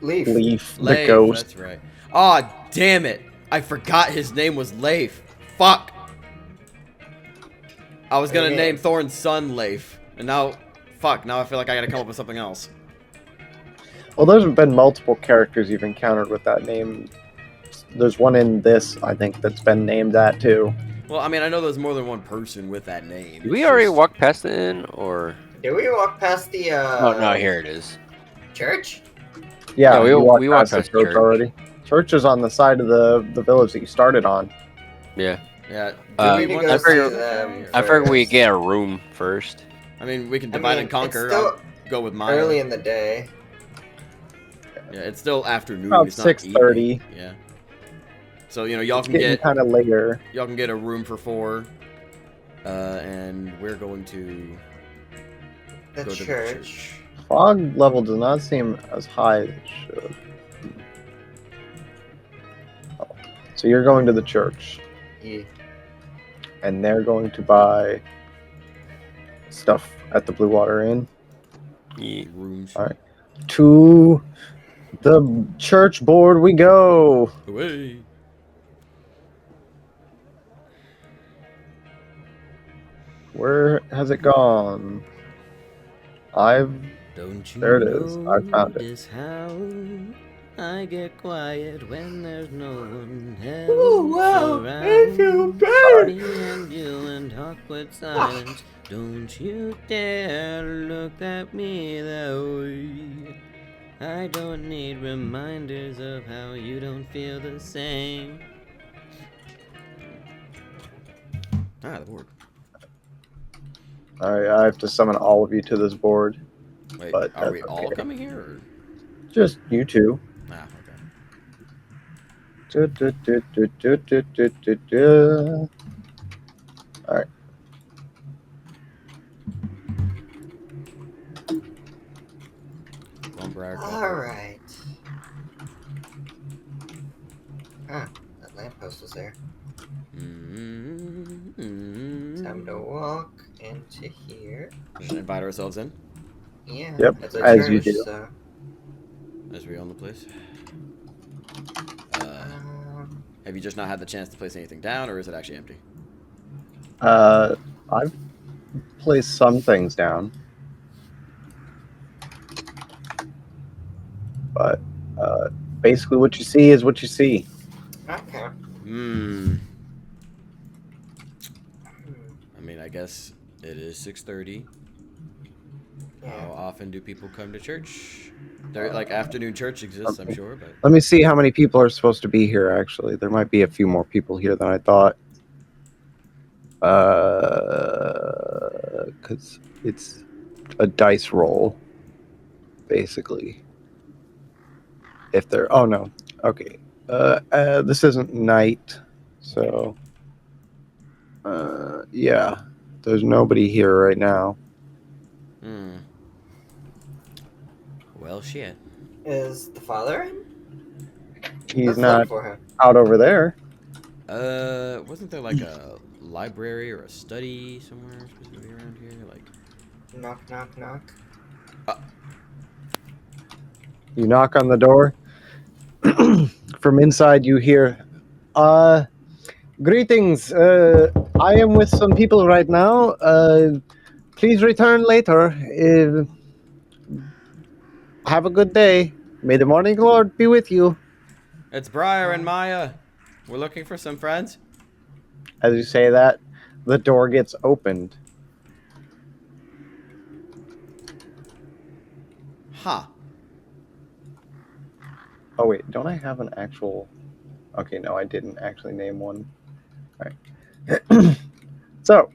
Speaker 3: Leaf.
Speaker 1: Leaf, the
Speaker 2: Leif,
Speaker 1: ghost.
Speaker 2: That's right. Aw, damn it. I forgot his name was Leif. Fuck. I was gonna
Speaker 3: Okay.
Speaker 2: name Thorn's son Leif. And now, fuck, now I feel like I gotta come up with something else.
Speaker 1: Well, there's been multiple characters you've encountered with that name. There's one in this, I think, that's been named that too.
Speaker 2: Well, I mean, I know there's more than one person with that name.
Speaker 4: Did we
Speaker 2: It's
Speaker 4: already
Speaker 2: just-
Speaker 4: walk past the inn, or?
Speaker 3: Did we walk past the,
Speaker 4: Oh, no, here it is.
Speaker 3: church?
Speaker 1: Yeah,
Speaker 4: No, we
Speaker 1: you walked
Speaker 4: walked
Speaker 1: past the
Speaker 4: past
Speaker 1: church
Speaker 4: church.
Speaker 1: already. Church is on the side of the village that you started on.
Speaker 4: Yeah.
Speaker 2: Yeah. Did
Speaker 4: Uh,
Speaker 2: we
Speaker 3: We
Speaker 2: want
Speaker 3: need to
Speaker 4: I
Speaker 3: go
Speaker 4: figured-
Speaker 3: see them
Speaker 4: I figured we
Speaker 3: first.
Speaker 4: get a room first.
Speaker 2: I mean, we can
Speaker 3: I
Speaker 2: divide
Speaker 3: mean,
Speaker 2: and conquer.
Speaker 3: it's still
Speaker 2: I'll go with mine.
Speaker 3: early in the day.
Speaker 2: Yeah, it's still afternoon.
Speaker 1: About
Speaker 2: it's not
Speaker 1: 6:30.
Speaker 2: evening. Yeah. So y'all
Speaker 1: It's
Speaker 2: can
Speaker 1: getting
Speaker 2: get
Speaker 1: kind of later.
Speaker 2: y'all can get a room for 4, and we're going to
Speaker 3: The
Speaker 2: go to the
Speaker 3: church.
Speaker 2: church.
Speaker 1: Fog level does not seem as high as it should. Oh. So you're going to the church,
Speaker 3: Yeah.
Speaker 1: and they're going to buy stuff at the Blue Water Inn.
Speaker 4: Yeah.
Speaker 2: Rooms.
Speaker 1: All right. To the church board we go.
Speaker 2: Away.
Speaker 1: Where has it gone?
Speaker 2: Don't you
Speaker 1: There it is. I found it.
Speaker 2: notice how I get quiet when there's no one
Speaker 3: Oh,
Speaker 2: else
Speaker 3: wow. I feel
Speaker 2: around?
Speaker 3: bad.
Speaker 2: Me and you in awkward silence. Don't you dare look at me that way. I don't need reminders of how you don't feel the same. Ah, the board.
Speaker 1: All right, I have to summon all of you to this board,
Speaker 2: Wait,
Speaker 1: but
Speaker 2: are
Speaker 1: that's
Speaker 2: we all
Speaker 1: okay.
Speaker 2: coming here? Or?
Speaker 1: Just you two.
Speaker 2: Ah, okay.
Speaker 1: All right.
Speaker 2: Lumbriar
Speaker 3: All
Speaker 2: Copper.
Speaker 3: right. Huh. That lamppost was there. Time to walk into here.
Speaker 2: Just invite ourselves in
Speaker 3: Yeah.
Speaker 1: Yep,
Speaker 3: It's a
Speaker 1: as
Speaker 3: church,
Speaker 1: you do.
Speaker 3: so.
Speaker 2: as we own the place.
Speaker 3: Um,
Speaker 2: Have you just not had the chance to place anything down, or is it actually empty?
Speaker 1: I've placed some things down, but basically what you see is what you see.
Speaker 3: okay.
Speaker 2: I mean, I guess it is 6:30.
Speaker 3: Yeah.
Speaker 2: How often do people come to church? There, like afternoon church exists, I'm sure, but
Speaker 1: Let me see how many people are supposed to be here. Actually, there might be a few more people here than I thought. Because it's a dice roll, basically. If they're, oh no, okay. This isn't night, so yeah, there's nobody here right now.
Speaker 2: well, shit.
Speaker 3: Is the father in?
Speaker 1: He's
Speaker 3: Let's
Speaker 1: not
Speaker 3: look for him.
Speaker 1: out over there.
Speaker 2: Wasn't there like a library or a study somewhere specifically around here? Like,
Speaker 3: Knock, knock, knock.
Speaker 1: You knock on the door. From inside, you hear, greetings. I am with some people right now. Please return later. Have a good day. May the morning Lord be with you.
Speaker 2: it's Briar and Maya. We're looking for some friends.
Speaker 1: As you say that, the door gets opened.
Speaker 2: Ha.
Speaker 1: Oh wait, don't I have an actual... Okay, no, I didn't actually name one. All right. So,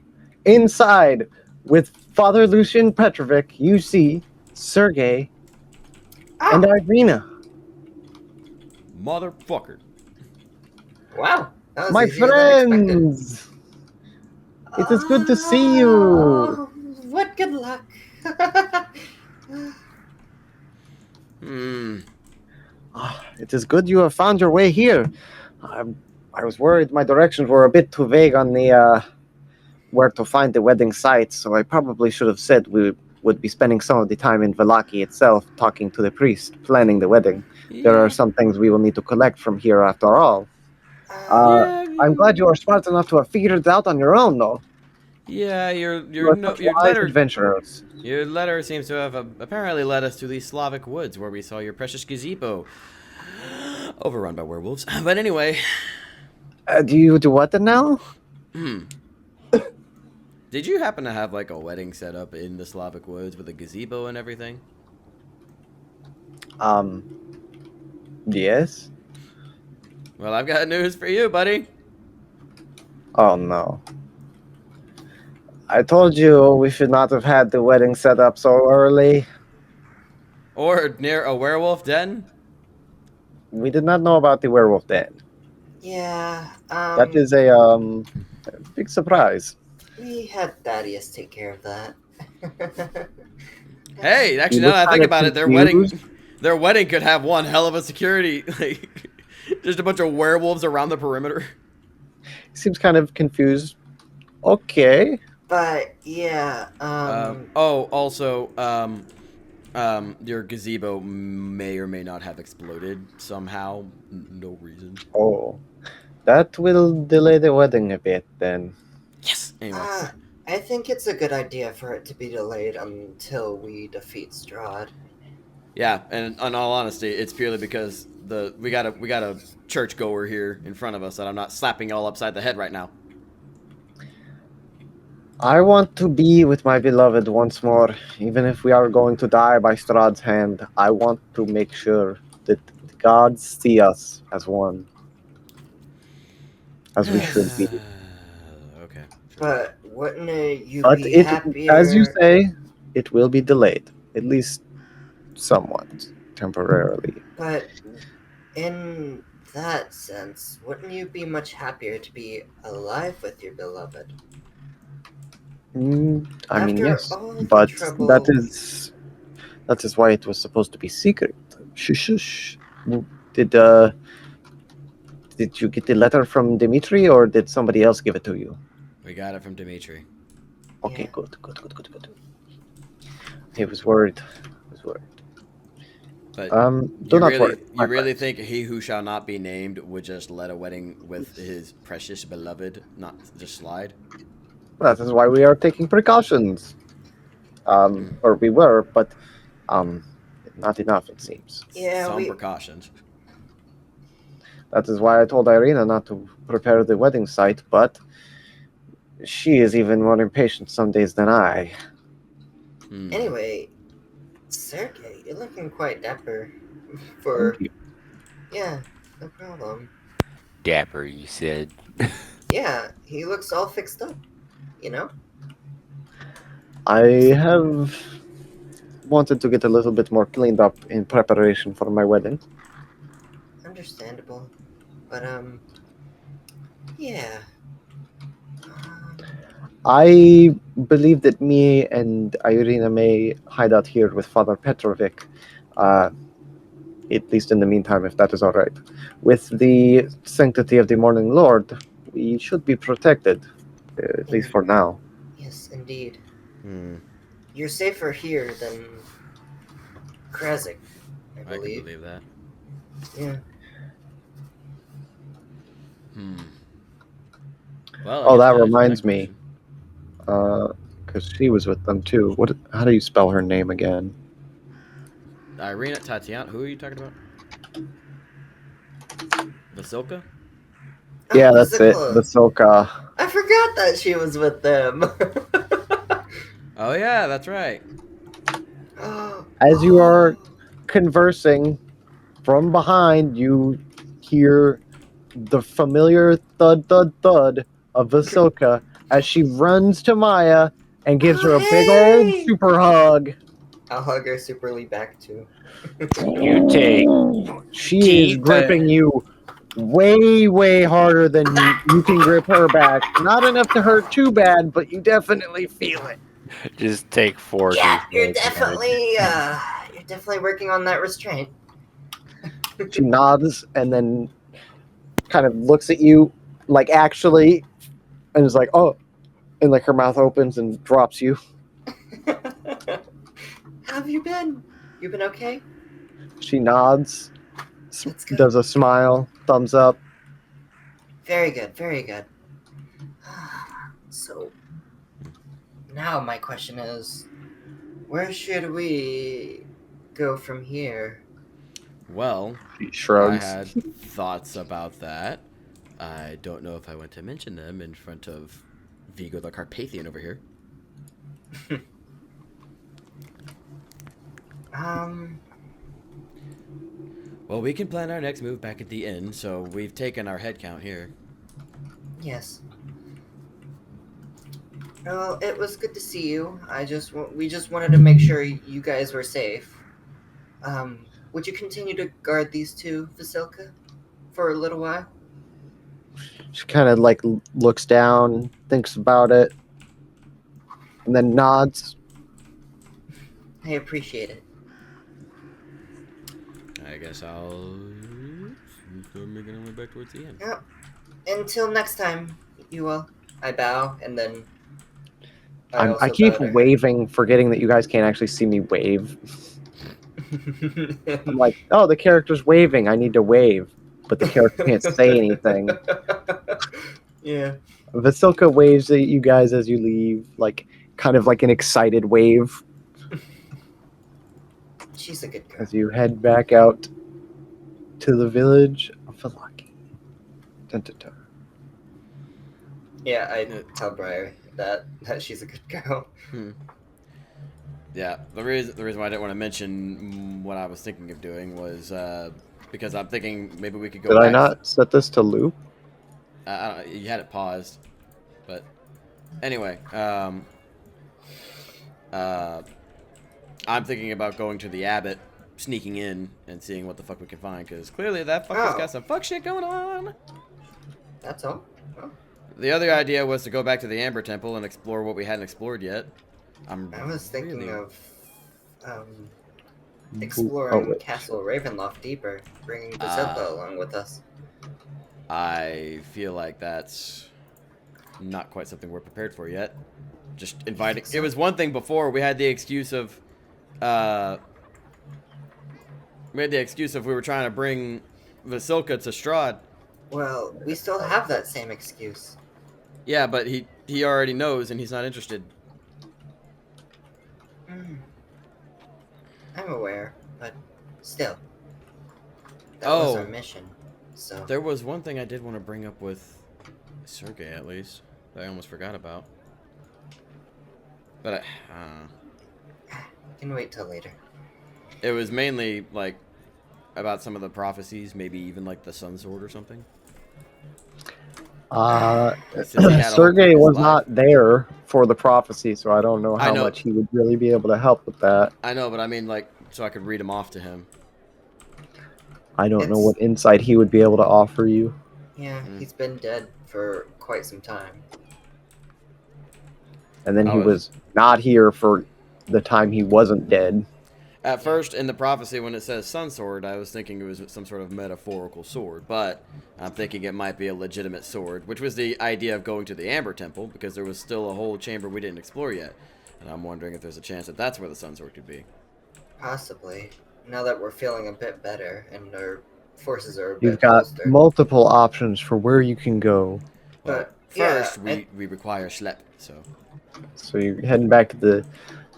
Speaker 1: inside, with Father Lucian Petrovic, you see Sergey and Irina.
Speaker 2: Motherfucker.
Speaker 3: Wow. That was
Speaker 1: My
Speaker 3: easier than expected.
Speaker 1: friends! It is good to see you.
Speaker 3: Oh, what good luck.
Speaker 1: It is good you have found your way here. I was worried my directions were a bit too vague on the where to find the wedding site, so I probably should have said we would be spending some of the time in Valaki itself, talking to the priest, planning the wedding. There are some things we will need to collect from here after all. I'm glad you are smart enough to have figured it out on your own, though.
Speaker 2: Yeah,
Speaker 1: You
Speaker 2: your
Speaker 1: are such wise
Speaker 2: letter
Speaker 1: adventurers.
Speaker 2: Your letter seems to have apparently led us to the Slavic woods where we saw your precious gazebo overrun by werewolves. But anyway,
Speaker 1: Do you do what now?
Speaker 2: did you happen to have like a wedding set up in the Slavic woods with a gazebo and everything?
Speaker 1: Yes.
Speaker 2: Well, I've got news for you, buddy.
Speaker 1: Oh no. I told you we should not have had the wedding set up so early.
Speaker 2: Or near a werewolf den?
Speaker 1: We did not know about the werewolf den.
Speaker 3: Yeah,
Speaker 1: That is a big surprise.
Speaker 3: we had Thaddeus take care of that.
Speaker 2: Hey,
Speaker 1: You
Speaker 2: actually, now
Speaker 1: look
Speaker 2: that I think
Speaker 1: kind of
Speaker 2: about it,
Speaker 1: confused.
Speaker 2: their wedding could have one hell of a security, like just a bunch of werewolves around the perimeter.
Speaker 1: Seems kind of confused. Okay.
Speaker 3: But yeah,
Speaker 2: Oh, also, your gazebo may or may not have exploded somehow. No reason.
Speaker 1: Oh, that will delay the wedding a bit then.
Speaker 2: Yes. Anyway.
Speaker 3: I think it's a good idea for it to be delayed until we defeat Strahd.
Speaker 2: Yeah, and in all honesty, it's purely because we got a churchgoer here in front of us that I'm not slapping all upside the head right now.
Speaker 1: I want to be with my beloved once more, even if we are going to die by Strahd's hand. I want to make sure that the gods see us as one, as we should be.
Speaker 2: Okay. Sure.
Speaker 3: But wouldn't you
Speaker 1: But
Speaker 3: be
Speaker 1: it, as you
Speaker 3: happier?
Speaker 1: say, it will be delayed, at least somewhat, temporarily.
Speaker 3: But in that sense, wouldn't you be much happier to be alive with your beloved?
Speaker 1: I mean,
Speaker 3: After
Speaker 1: yes,
Speaker 3: all the
Speaker 1: but
Speaker 3: trouble.
Speaker 1: that is why it was supposed to be secret. Shush, shush. Did did you get the letter from Dimitri, or did somebody else give it to you?
Speaker 2: We got it from Dimitri.
Speaker 1: Okay,
Speaker 3: Yeah.
Speaker 1: good. He was worried.
Speaker 2: But
Speaker 1: Do not worry.
Speaker 2: you
Speaker 1: my
Speaker 2: really
Speaker 1: friends.
Speaker 2: think he who shall not be named would just let a wedding with his precious beloved not just slide?
Speaker 1: That is why we are taking precautions. Or we were, but not enough, it seems.
Speaker 3: Yeah,
Speaker 2: Some
Speaker 3: we.
Speaker 2: precautions.
Speaker 1: That is why I told Irina not to prepare the wedding site, but she is even more impatient some days than I.
Speaker 3: Anyway, Sergey, you're looking quite dapper.
Speaker 1: Thank you.
Speaker 3: Yeah, no problem.
Speaker 4: Dapper, you said.
Speaker 3: Yeah, he looks all fixed up, you know?
Speaker 1: I have wanted to get a little bit more cleaned up in preparation for my wedding.
Speaker 3: Understandable. But, yeah.
Speaker 1: I believe that me and Irina may hide out here with Father Petrovic, at least in the meantime, if that is all right. With the sanctity of the Morning Lord, we should be protected, at least for now.
Speaker 3: Yes, indeed. You're safer here than Krazik, I
Speaker 2: I can
Speaker 3: believe.
Speaker 2: believe that.
Speaker 3: Yeah.
Speaker 2: Well, I
Speaker 1: Oh,
Speaker 2: guess
Speaker 1: that
Speaker 2: to answer
Speaker 1: reminds me,
Speaker 2: question.
Speaker 1: because she was with them too. What? How do you spell her name again?
Speaker 2: Irina Tatiana, who are you talking about? Vasilka?
Speaker 1: Yeah,
Speaker 3: Oh,
Speaker 1: that's it.
Speaker 3: Vasilka.
Speaker 1: Vasilka.
Speaker 3: I forgot that she was with them.
Speaker 2: Oh yeah, that's right.
Speaker 1: As you are conversing, from behind, you hear the familiar thud, thud, thud of Vasilka as she runs to Maya and gives her a big old
Speaker 3: hey!
Speaker 1: super hug.
Speaker 3: I'll hug her superly back too.
Speaker 4: You take
Speaker 1: She is
Speaker 4: teeth.
Speaker 1: gripping you way, way harder than you can grip her back. Not enough to hurt too bad, but you definitely feel it.
Speaker 4: Just take 4
Speaker 3: Yeah,
Speaker 4: teeth. Like,
Speaker 3: you're definitely working on that restraint.
Speaker 1: She nods and then kind of looks at you, like actually, and is like, oh, and like her mouth opens and drops you.
Speaker 3: How have you been? You been okay?
Speaker 1: She nods,
Speaker 3: That's good.
Speaker 1: does a smile, thumbs up.
Speaker 3: Very good, very good. So, now my question is, where should we go from here?
Speaker 2: Well,
Speaker 1: She
Speaker 2: I
Speaker 1: shrugs.
Speaker 2: had thoughts about that. I don't know if I want to mention them in front of Vigo the Carpathian over here. Well, we can plan our next move back at the inn, so we've taken our head count here.
Speaker 3: Yes. Well, it was good to see you. We just wanted to make sure you guys were safe. Would you continue to guard these two, Vasilka, for a little while?
Speaker 1: She kind of like looks down, thinks about it, and then nods.
Speaker 3: I appreciate it.
Speaker 2: I guess I'll start making my way back towards the end.
Speaker 3: Yep. Until next time, you will. I bow, and then I
Speaker 1: I
Speaker 3: also
Speaker 1: keep
Speaker 3: bow to her.
Speaker 1: waving, forgetting that you guys can't actually see me wave. I'm like, oh, the character's waving. I need to wave, but the character can't say anything.
Speaker 3: Yeah.
Speaker 1: Vasilka waves at you guys as you leave, like kind of like an excited wave
Speaker 3: She's a good girl.
Speaker 1: as you head back out to the village of Valaki. Dun, dun, dun.
Speaker 3: Yeah, I tell Briar that she's a good girl.
Speaker 2: Yeah, the reason why I didn't want to mention what I was thinking of doing was because I'm thinking maybe we could go
Speaker 1: Did
Speaker 2: back.
Speaker 1: I not set this to loop?
Speaker 2: You had it paused, but anyway, I'm thinking about going to the abbot, sneaking in, and seeing what the fuck we can find, because clearly that fucker's got some fuck shit going on.
Speaker 3: That's all. Oh.
Speaker 2: The other idea was to go back to the Amber Temple and explore what we hadn't explored yet.
Speaker 3: I was thinking of
Speaker 1: Oh,
Speaker 3: exploring
Speaker 1: wait.
Speaker 3: Castle Ravenloft deeper, bringing Vasilka along with us.
Speaker 2: I feel like that's not quite something we're prepared for yet. Just inviting. It was one thing before. We had the excuse of, we were trying to bring Vasilka to Strahd.
Speaker 3: Well, we still have that same excuse.
Speaker 2: Yeah, but he already knows and he's not interested.
Speaker 3: I'm aware, but still. That was our
Speaker 2: Oh.
Speaker 3: mission, so...
Speaker 2: There was one thing I did want to bring up with Sergey, at least, that I almost forgot about. But
Speaker 3: can wait till later.
Speaker 2: it was mainly, like, about some of the prophecies, maybe even, like, the Sun Sword or something. Since he had a whole
Speaker 1: Sergey
Speaker 2: previous
Speaker 1: was
Speaker 2: life.
Speaker 1: not there for the prophecy, so I don't know
Speaker 2: I
Speaker 1: how
Speaker 2: know.
Speaker 1: much he would really be able to help with that.
Speaker 2: I know, but I mean, like, so I could read them off to him.
Speaker 1: I don't know what insight he would be able to offer you.
Speaker 3: Yeah, he's been dead for quite some time.
Speaker 1: And then he was not here for the time he wasn't dead.
Speaker 2: At first, in the prophecy, when it says Sun Sword, I was thinking it was some sort of metaphorical sword, but I'm thinking it might be a legitimate sword, which was the idea of going to the Amber Temple, because there was still a whole chamber we didn't explore yet. And I'm wondering if there's a chance that that's where the Sun Sword could be.
Speaker 3: Possibly. Now that we're feeling a bit better and our forces are a
Speaker 1: You've
Speaker 3: bit
Speaker 1: got
Speaker 3: bolstered.
Speaker 1: multiple options for where you can go.
Speaker 2: Well, first, we require Schlep, so...
Speaker 1: So you're heading back to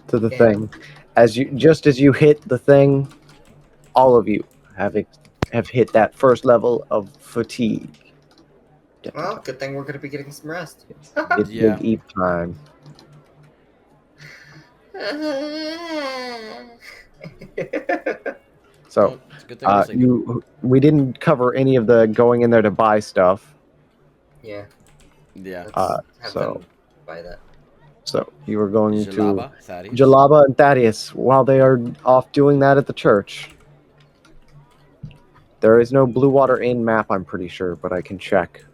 Speaker 1: the thing. As you hit the thing, all of you have hit that first level of fatigue.
Speaker 3: Well, good thing we're going to be getting some rest.
Speaker 1: It's Big Eve time. So, we didn't cover any of the going in there to buy stuff.
Speaker 3: Yeah.
Speaker 2: Yeah.
Speaker 1: So
Speaker 3: buy that.
Speaker 1: So you were going
Speaker 2: Jalaba,
Speaker 1: to
Speaker 2: Thaddeus.
Speaker 1: Jalaba and Thaddeus while they are off doing that at the church. There is no Blue Water Inn map, I'm pretty sure, but I can check.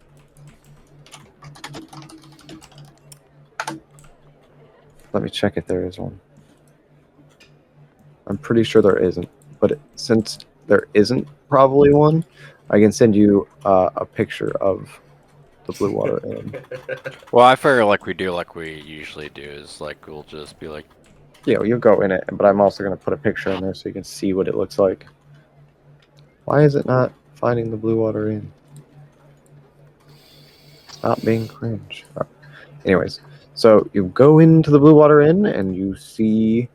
Speaker 1: Let me check if there is one. I'm pretty sure there isn't, but since there isn't probably one, I can send you a picture of the Blue Water Inn.
Speaker 4: Well, I figure like we do, like we usually do, is like we'll just be like,
Speaker 1: you'll go in it, but I'm also going to put a picture in there so you can see what it looks like. Why is it not finding the Blue Water Inn? Stop being cringe. Oh. Anyways, so you go into the Blue Water Inn and you see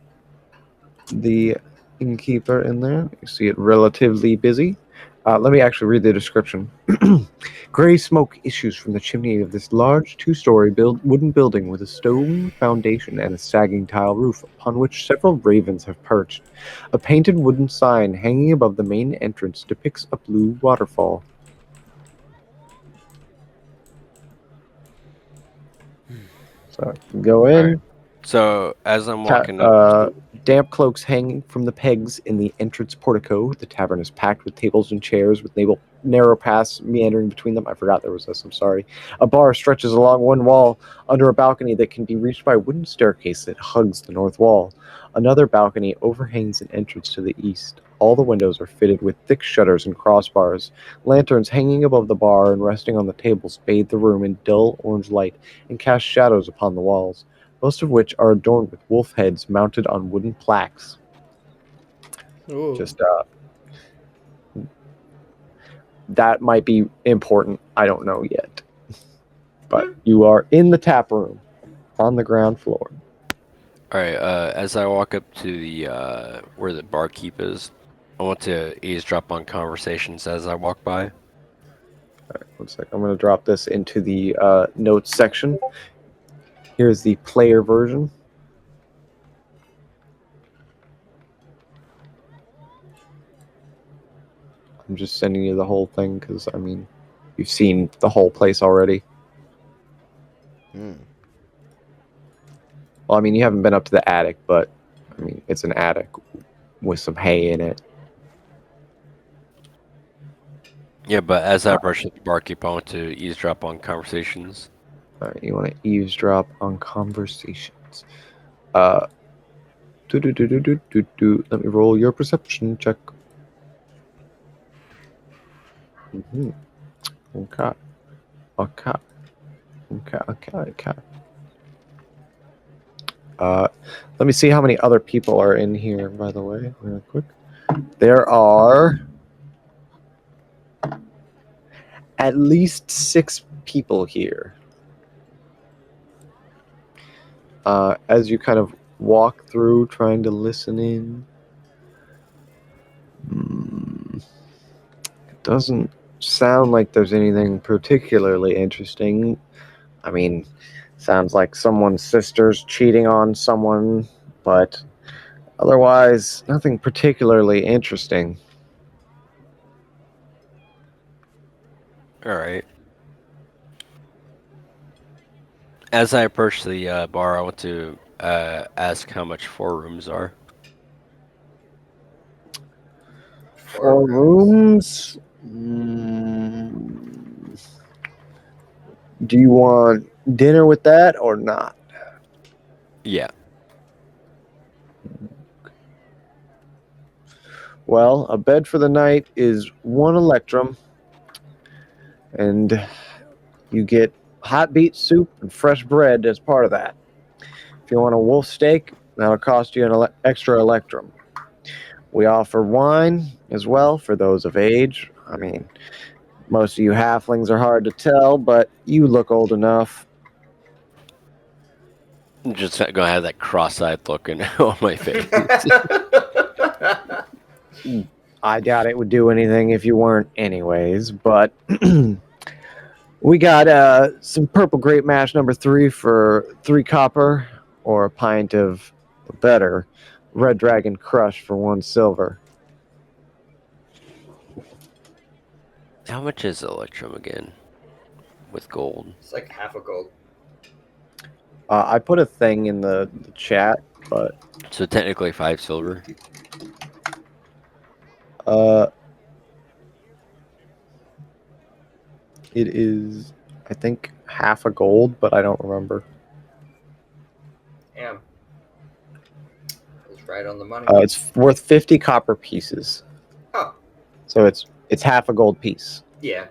Speaker 1: the innkeeper in there. You see it relatively busy. Let me actually read the description. Gray smoke issues from the chimney of this large two-story wooden building with a stone foundation and a sagging tile roof, upon which several ravens have perched. A painted wooden sign hanging above the main entrance depicts a blue waterfall. So you go in,
Speaker 4: So as I'm
Speaker 1: Ta-
Speaker 4: walking up,
Speaker 1: damp cloaks hanging from the pegs in the entrance portico. The tavern is packed with tables and chairs with narrow paths meandering between them. I forgot there was this, I'm sorry. A bar stretches along one wall under a balcony that can be reached by a wooden staircase that hugs the north wall. Another balcony overhangs an entrance to the east. All the windows are fitted with thick shutters and crossbars. Lanterns hanging above the bar and resting on the tables bathe the room in dull orange light and cast shadows upon the walls, most of which are adorned with wolf heads mounted on wooden plaques.
Speaker 2: Ooh.
Speaker 1: Just that might be important. I don't know yet. But you are in the tap room on the ground floor.
Speaker 4: all right. As I walk up to the where the barkeep is, I want to eavesdrop on conversations as I walk by.
Speaker 1: All right, one sec. I'm going to drop this into the notes section. Here's the player version. I'm just sending you the whole thing because, I mean, you've seen the whole place already.
Speaker 2: Hmm.
Speaker 1: Well, I mean, you haven't been up to the attic, but, I mean, it's an attic with some hay in it.
Speaker 4: Yeah, but as I approach the barkeep, I want to eavesdrop on conversations.
Speaker 1: All right, you want to eavesdrop on conversations. Let me roll your perception check. Mm-hmm. Okay. Let me see how many other people are in here, by the way, real quick. There are at least 6 people here. As you kind of walk through trying to listen in, it doesn't sound like there's anything particularly interesting. I mean, sounds like someone's sister's cheating on someone, but otherwise, nothing particularly interesting.
Speaker 4: All right. As I approach the bar, I want to ask how much 4 rooms are.
Speaker 1: 4 rooms? Do you want dinner with that or not?
Speaker 4: Yeah.
Speaker 1: Well, a bed for the night is 1 electrum, and you get hot beet soup and fresh bread as part of that. If you want a wolf steak, that'll cost you an extra electrum. We offer wine as well for those of age. I mean, most of you halflings are hard to tell, but you look old enough.
Speaker 4: I'm just gonna have that cross-eyed look on my face.
Speaker 1: I doubt it would do anything if you weren't anyways, but we got some purple grape mash number 3 for 3 copper, or a pint of the better red dragon crush for 1 silver.
Speaker 4: How much is Electrum again? With gold.
Speaker 3: It's like half a gold.
Speaker 1: I put a thing in the chat, but
Speaker 4: So technically 5 silver.
Speaker 1: it is, I think, half a gold, but I don't remember.
Speaker 3: Damn. It's right on the money.
Speaker 1: It's worth 50 copper pieces.
Speaker 3: Oh.
Speaker 1: So it's half a gold piece.
Speaker 3: Yeah.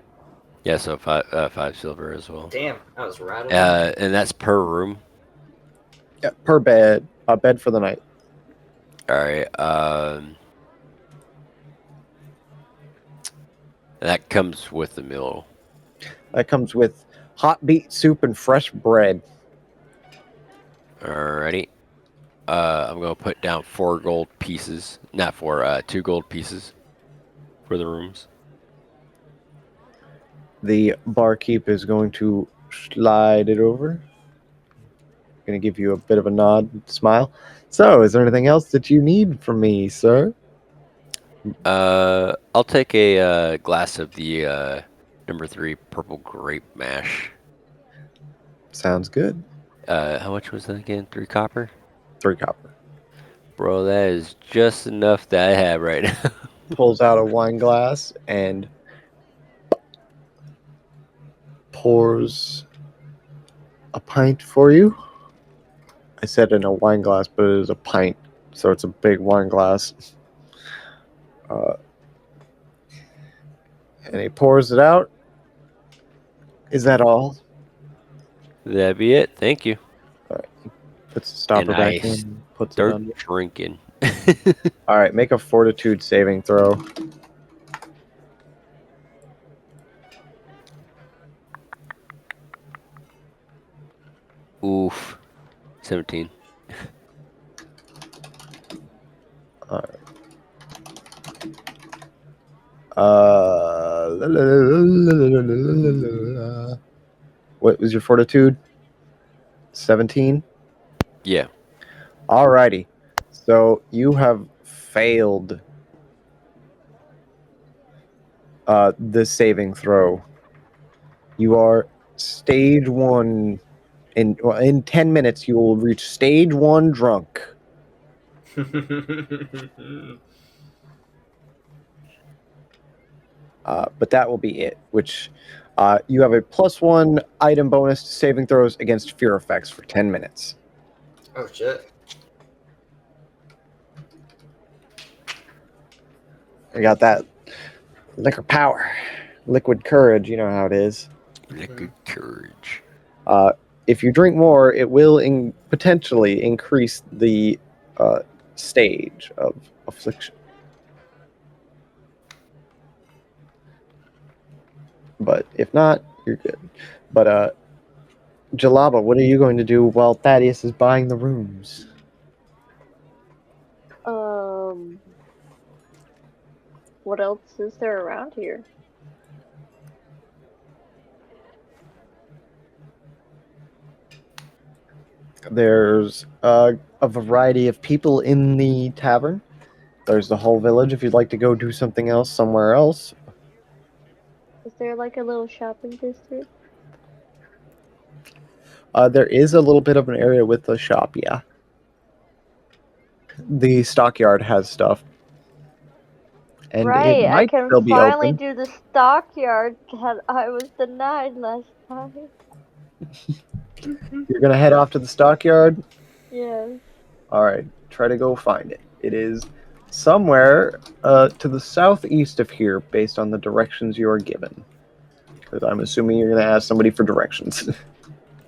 Speaker 4: Yeah, so 5 silver as well.
Speaker 3: Damn, I was right on.
Speaker 4: And that's per room.
Speaker 1: Yeah, per bed. A bed for the night.
Speaker 4: All right. That comes with the meal.
Speaker 1: That comes with hot beet soup and fresh bread.
Speaker 4: Alrighty. I'm gonna put down 4 gold pieces, not 4, 2 gold pieces for the rooms.
Speaker 1: The barkeep is going to slide it over. Going to give you a bit of a nod, smile. So, is there anything else that you need from me, sir?
Speaker 4: I'll take a glass of the number 3 purple grape mash.
Speaker 1: Sounds good.
Speaker 4: How much was that again? 3 copper?
Speaker 1: 3 copper.
Speaker 4: Bro, that is just enough that I have right now.
Speaker 1: Pulls out a wine glass and pours a pint for you. I said in a wine glass, but it is a pint, so it's a big wine glass. And he pours it out. Is that all?
Speaker 4: That'd be it. Thank you.
Speaker 1: All right. Puts the stopper
Speaker 4: And
Speaker 1: back
Speaker 4: I
Speaker 1: in. Puts it
Speaker 4: start
Speaker 1: under.
Speaker 4: drinking.
Speaker 1: All right. Make a fortitude saving throw.
Speaker 4: Oof. 17.
Speaker 1: All right. Uh, what was your fortitude? 17?
Speaker 4: Yeah.
Speaker 1: Alrighty. So you have failed the saving throw. You are stage 1. In 10 minutes, you will reach stage 1 drunk. But that will be it, which you have a +1 item bonus to saving throws against fear effects for 10 minutes.
Speaker 3: Oh shit.
Speaker 1: I got that liquor power, liquid courage, you know how it is.
Speaker 4: Liquid courage.
Speaker 1: If you drink more, it will potentially increase the stage of affliction. But if not, you're good. But Jalaba, what are you going to do while Thaddeus is buying the rooms?
Speaker 5: What else is there around here?
Speaker 1: There's a variety of people in the tavern. There's the whole village if you'd like to go do something else somewhere else.
Speaker 5: Is there like a little shopping district?
Speaker 1: There is a little bit of an area with a shop, yeah. The stockyard has stuff. And
Speaker 5: Right,
Speaker 1: it
Speaker 5: I
Speaker 1: might
Speaker 5: can
Speaker 1: still be
Speaker 5: finally
Speaker 1: open.
Speaker 5: do the stockyard that I was denied last time.
Speaker 1: You're going to head off to the stockyard?
Speaker 5: Yes.
Speaker 1: Alright, try to go find it. It is somewhere to the southeast of here, based on the directions you are given. Because I'm assuming you're going to ask somebody for directions.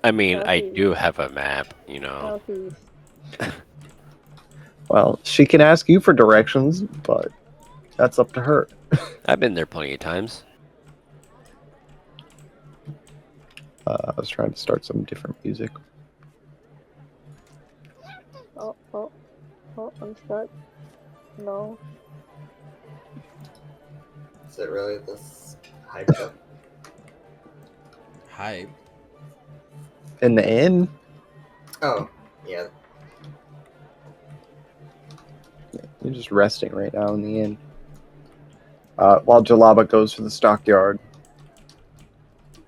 Speaker 4: I mean, I
Speaker 5: Southeast.
Speaker 4: do have a map, you know.
Speaker 5: Southeast.
Speaker 1: Well, she can ask you for directions, but that's up to her.
Speaker 4: I've been there plenty of times.
Speaker 1: I was trying to start some different music.
Speaker 5: Oh, I'm stuck. No.
Speaker 3: Is it really this hyped up?
Speaker 2: Hype.
Speaker 1: In the inn?
Speaker 3: Oh, yeah.
Speaker 1: You're just resting right now in the inn. While Jalaba goes to the stockyard.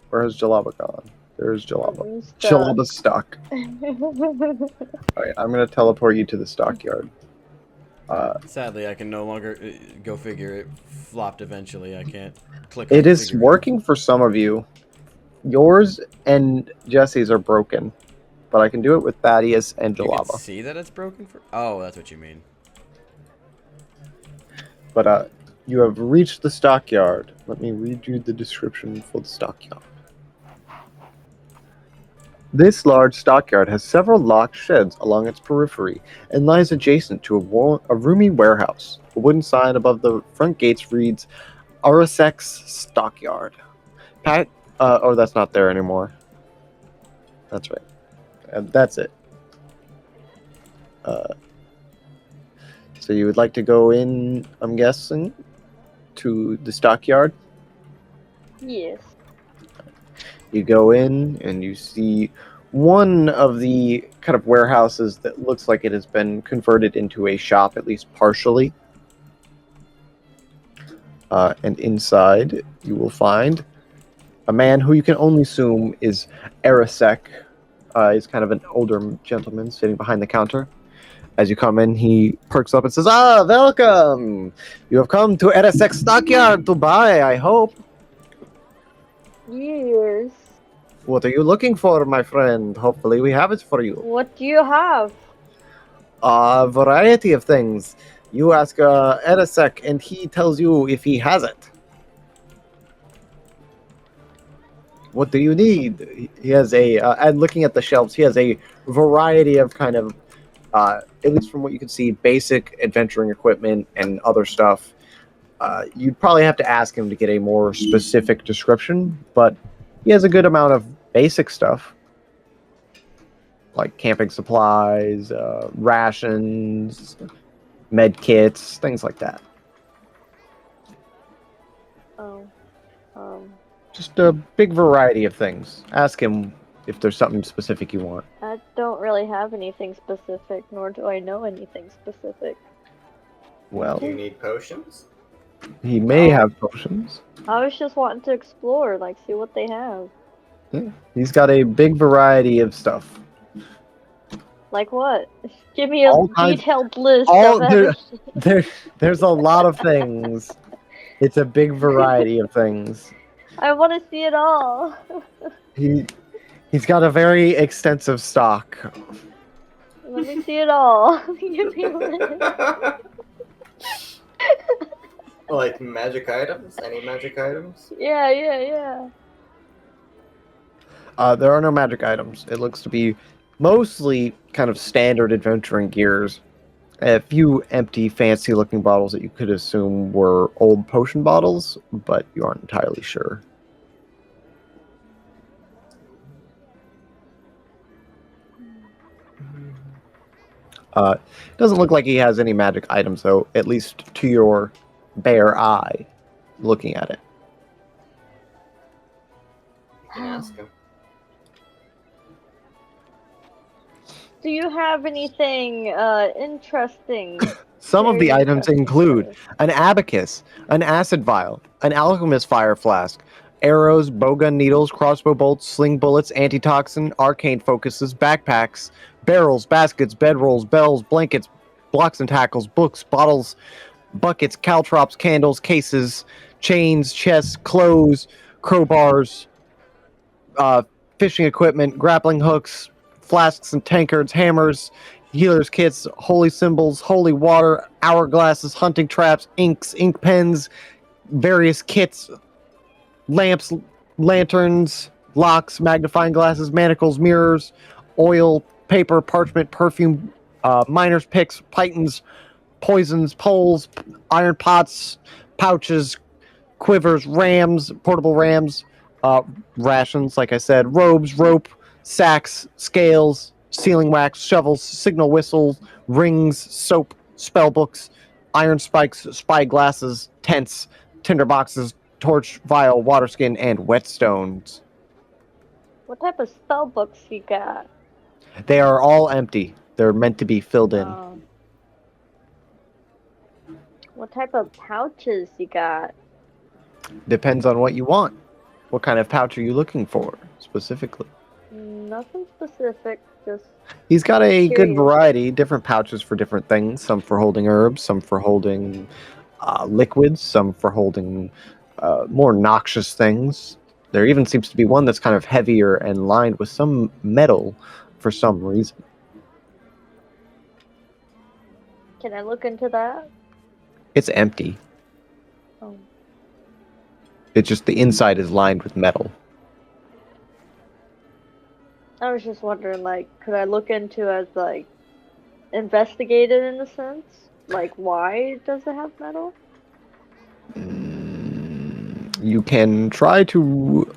Speaker 1: Where has Jalaba gone? There's Jalaba.
Speaker 5: I'm stuck.
Speaker 1: Jalaba's stuck. Alright, I'm going to teleport you to the stockyard.
Speaker 2: Sadly, I can no longer go figure. It flopped eventually. I can't click.
Speaker 1: It
Speaker 2: on
Speaker 1: is
Speaker 2: figure.
Speaker 1: working for some of you. Yours and Jesse's are broken. But I can do it with Thaddeus and
Speaker 2: You can
Speaker 1: Jalaba.
Speaker 2: see that it's broken for. Oh, that's what you mean.
Speaker 1: But you have reached the stockyard. Let me read you the description for the stockyard. This large stockyard has several locked sheds along its periphery and lies adjacent to a roomy warehouse. A wooden sign above the front gates reads, Arasek's Stockyard. Oh, that's not there anymore. That's right. And that's it. So you would like to go in, I'm guessing, to the stockyard?
Speaker 5: Yes.
Speaker 1: You go in and you see one of the kind of warehouses that looks like it has been converted into a shop, at least partially. And inside you will find a man who you can only assume is Arasek, He's kind of an older gentleman sitting behind the counter. As you come in, he perks up and says, "Ah, welcome! You have come to RSX Stockyard to buy, I hope.
Speaker 5: Years.
Speaker 1: What are you looking for, my friend? Hopefully we have it for you.
Speaker 5: What do you have?
Speaker 1: A variety of things. You ask Erasek, and he tells you if he has it. What do you need? He has and looking at the shelves, he has a variety of kind of, at least from what you can see, basic adventuring equipment and other stuff. You'd probably have to ask him to get a more specific description, but he has a good amount of basic stuff. Like camping supplies, rations, med kits, things like that.
Speaker 5: Oh.
Speaker 1: Just a big variety of things. Ask him if there's something specific you want.
Speaker 5: I don't really have anything specific, nor do I know anything specific.
Speaker 1: Well,
Speaker 3: Do you need potions?
Speaker 1: he may have potions.
Speaker 5: I was just wanting to explore, like, see what they have.
Speaker 1: Yeah. He's got a big variety of stuff.
Speaker 5: Like what? Give me a
Speaker 1: All kinds-
Speaker 5: detailed list
Speaker 1: all-
Speaker 5: of
Speaker 1: there-
Speaker 5: everything.
Speaker 1: There's a lot of things. It's a big variety of things.
Speaker 5: I want to see it all.
Speaker 1: He's got a very extensive stock.
Speaker 5: Let me see it all. Give me a list.
Speaker 3: Like magic items? Any magic items?
Speaker 5: Yeah.
Speaker 1: There are no magic items. It looks to be mostly kind of standard adventuring gears. A few empty, fancy-looking bottles that you could assume were old potion bottles, but you aren't entirely sure. Doesn't look like he has any magic items, though, at least to your bare eye, looking at it.
Speaker 3: You can ask him.
Speaker 5: Do you have anything interesting?
Speaker 1: Some of the
Speaker 5: Very
Speaker 1: items
Speaker 5: interesting
Speaker 1: include
Speaker 5: for us?
Speaker 1: an abacus, an acid vial, an alchemist fire flask, arrows, bowgun needles, crossbow bolts, sling bullets, antitoxin, arcane focuses, backpacks, barrels, baskets, bedrolls, bells, blankets, blocks and tackles, books, bottles, buckets, caltrops, candles, cases, chains, chests, clothes, crowbars, fishing equipment, grappling hooks, flasks and tankards, hammers, healer's kits, holy symbols, holy water, hourglasses, hunting traps, inks, ink pens, various kits, lamps, lanterns, locks, magnifying glasses, manacles, mirrors, oil, paper, parchment, perfume, miner's picks, pythons, poisons, poles, iron pots, pouches, quivers, rams, portable rams, rations, like I said, robes, rope, sacks, scales, sealing wax, shovels, signal whistles, rings, soap, spell books, iron spikes, spy glasses, tents, tinder boxes, torch, vial, water skin, and whetstones.
Speaker 5: What type of spell books you got?
Speaker 1: They are all empty. They're meant to be filled in.
Speaker 5: What type of pouches you got?
Speaker 1: Depends on what you want. What kind of pouch are you looking for, specifically?
Speaker 5: Nothing specific, just
Speaker 1: He's got a good
Speaker 5: Curious.
Speaker 1: variety, different pouches for different things. Some for holding herbs, some for holding liquids, some for holding more noxious things. There even seems to be one that's kind of heavier and lined with some metal for some reason.
Speaker 5: Can I look into that?
Speaker 1: It's empty.
Speaker 5: Oh.
Speaker 1: It's just the inside is lined with metal.
Speaker 5: I was just wondering, like, could I look into as, like, investigate it in a sense? Like, why does it have metal?
Speaker 1: You can try to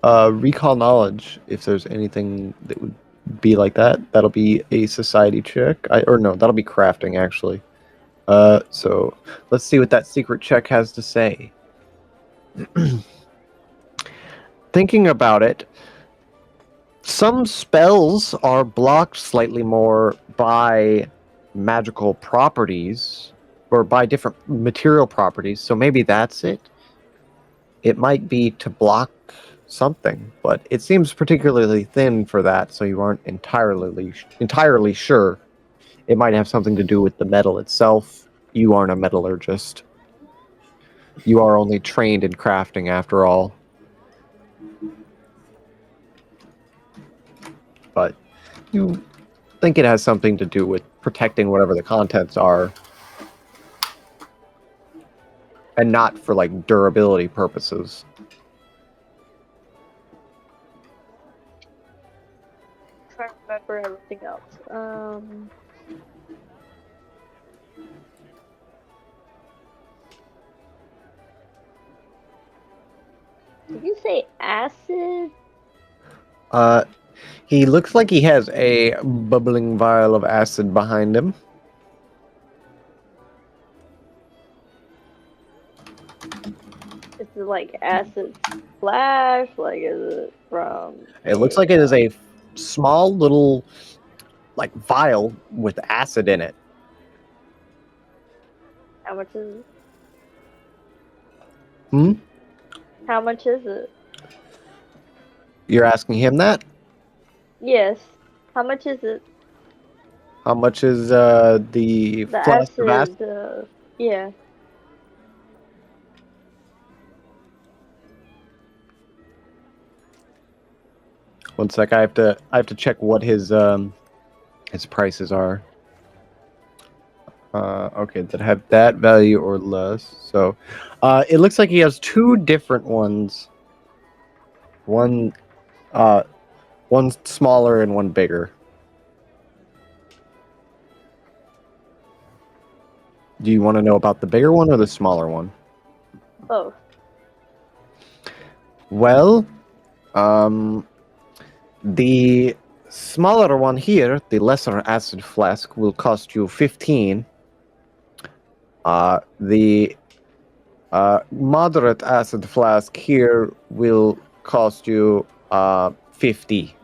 Speaker 1: recall knowledge if there's anything that would be like that. That'll be a society check. That'll be crafting, actually. So let's see what that secret check has to say. Thinking about it, some spells are blocked slightly more by magical properties or by different material properties, so maybe that's it. It might be to block something, but it seems particularly thin for that, so you aren't entirely sure. It might have something to do with the metal itself. You aren't a metallurgist. You are only trained in crafting, after all. But you think it has something to do with protecting whatever the contents are, and not for like durability purposes.
Speaker 5: Trying to remember everything else. Did you say acid?
Speaker 1: He looks like he has a bubbling vial of acid behind him.
Speaker 5: Is it like acid splash? Like, is it from?
Speaker 1: It looks like it is a small little, like, vial with acid in it.
Speaker 5: How much is it?
Speaker 1: Hmm?
Speaker 5: How much is it?
Speaker 1: You're asking him that?
Speaker 5: Yes. How much is it?
Speaker 1: How much is the
Speaker 5: The
Speaker 1: flask of acid?
Speaker 5: acid. Yeah.
Speaker 1: One sec, I have to check what his prices are. Okay, that have that value or less. So, it looks like he has two different ones. One smaller and one bigger. Do you want to know about the bigger one or the smaller one?
Speaker 5: Both.
Speaker 1: Well, the smaller one here, the lesser acid flask, will cost you 15. The moderate acid flask here will cost you 50.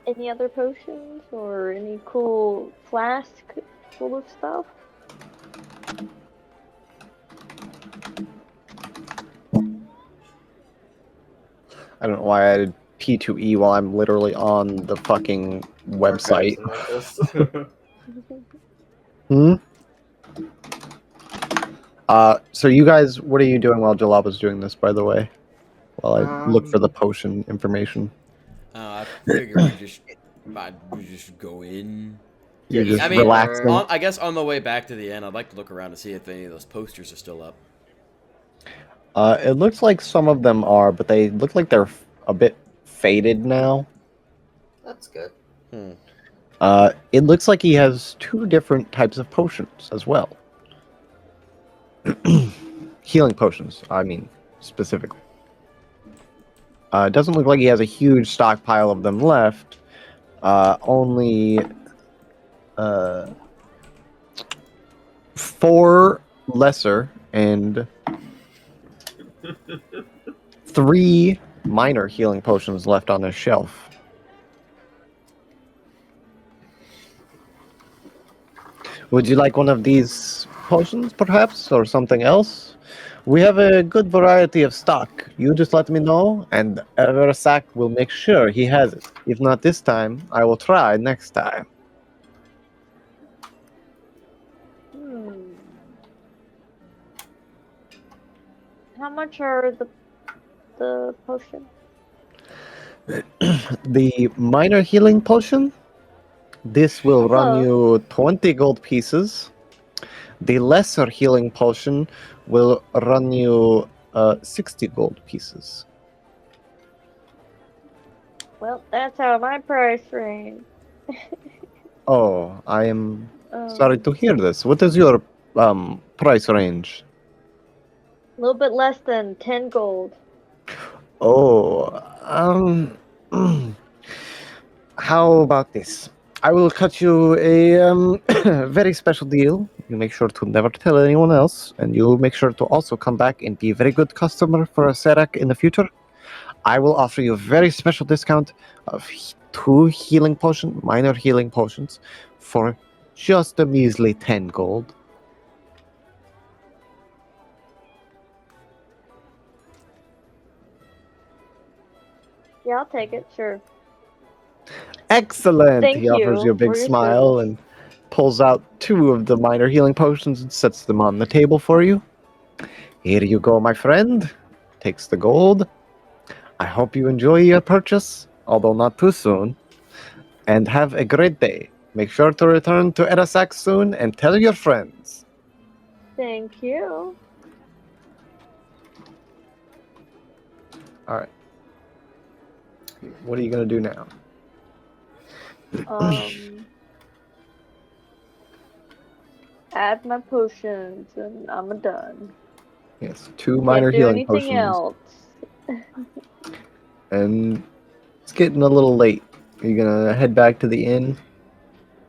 Speaker 5: Any other potions or any cool flask full of stuff?
Speaker 1: I don't know why I added P2E while I'm literally on the fucking website. Hmm? So you guys, what are you doing while Jalaba's doing this, by the way? While I look for the potion information.
Speaker 2: I figure we just go in.
Speaker 1: You're just
Speaker 2: I mean,
Speaker 1: relaxing.
Speaker 2: I guess on the way back to the end, I'd like to look around to see if any of those posters are still up.
Speaker 1: It looks like some of them are, but they look like they're a bit faded now.
Speaker 3: That's good.
Speaker 1: It looks like he has two different types of potions as well. Healing potions, I mean, specifically. It doesn't look like he has a huge stockpile of them left. Only 4 lesser and 3 minor healing potions left on his shelf. Would you like one of these potions, perhaps, or something else? We have a good variety of stock. You just let me know, and Eversack will make sure he has it. If not this time, I will try next time.
Speaker 5: How much are the potion?
Speaker 1: The minor healing potion, this will run you 20 gold pieces. The lesser healing potion will run you 60 gold pieces.
Speaker 5: Well, that's out of my price range.
Speaker 1: Oh, I am sorry to hear this. What is your price range?
Speaker 5: A little bit less than 10 gold.
Speaker 1: Oh, how about this? I will cut you a very special deal. You make sure to never tell anyone else, and you make sure to also come back and be a very good customer for a Serac in the future. I will offer you a very special discount of 2 minor healing potions, for just a measly 10 gold.
Speaker 5: Yeah, I'll take it. Sure.
Speaker 1: Excellent!
Speaker 5: Thank
Speaker 1: He offers you a
Speaker 5: you
Speaker 1: big
Speaker 5: for your
Speaker 1: smile
Speaker 5: service.
Speaker 1: and pulls out 2 of the minor healing potions and sets them on the table for you. Here you go, my friend. Takes the gold. I hope you enjoy your purchase, although not too soon. And have a great day. Make sure to return to Erasax soon and tell your friends.
Speaker 5: Thank you.
Speaker 1: Alright. What are you going to do now?
Speaker 5: Add my potions and I'm done.
Speaker 1: Yes, 2 minor
Speaker 5: Can't do
Speaker 1: healing
Speaker 5: anything
Speaker 1: potions.
Speaker 5: else.
Speaker 1: And it's getting a little late. Are you going to head back to the inn?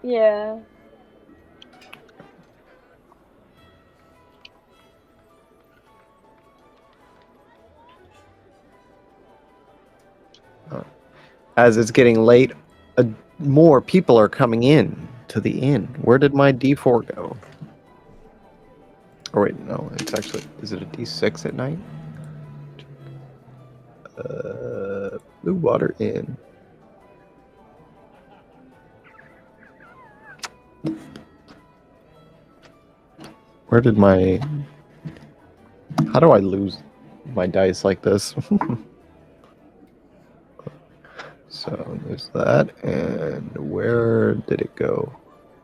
Speaker 5: Yeah.
Speaker 1: As it's getting late, more people are coming in to the inn. Where did my D4 go? Oh wait, no, it's actually, is it a D6 at night? Blue Water Inn. Where did my... How do I lose my dice like this? So there's that, and where did it go?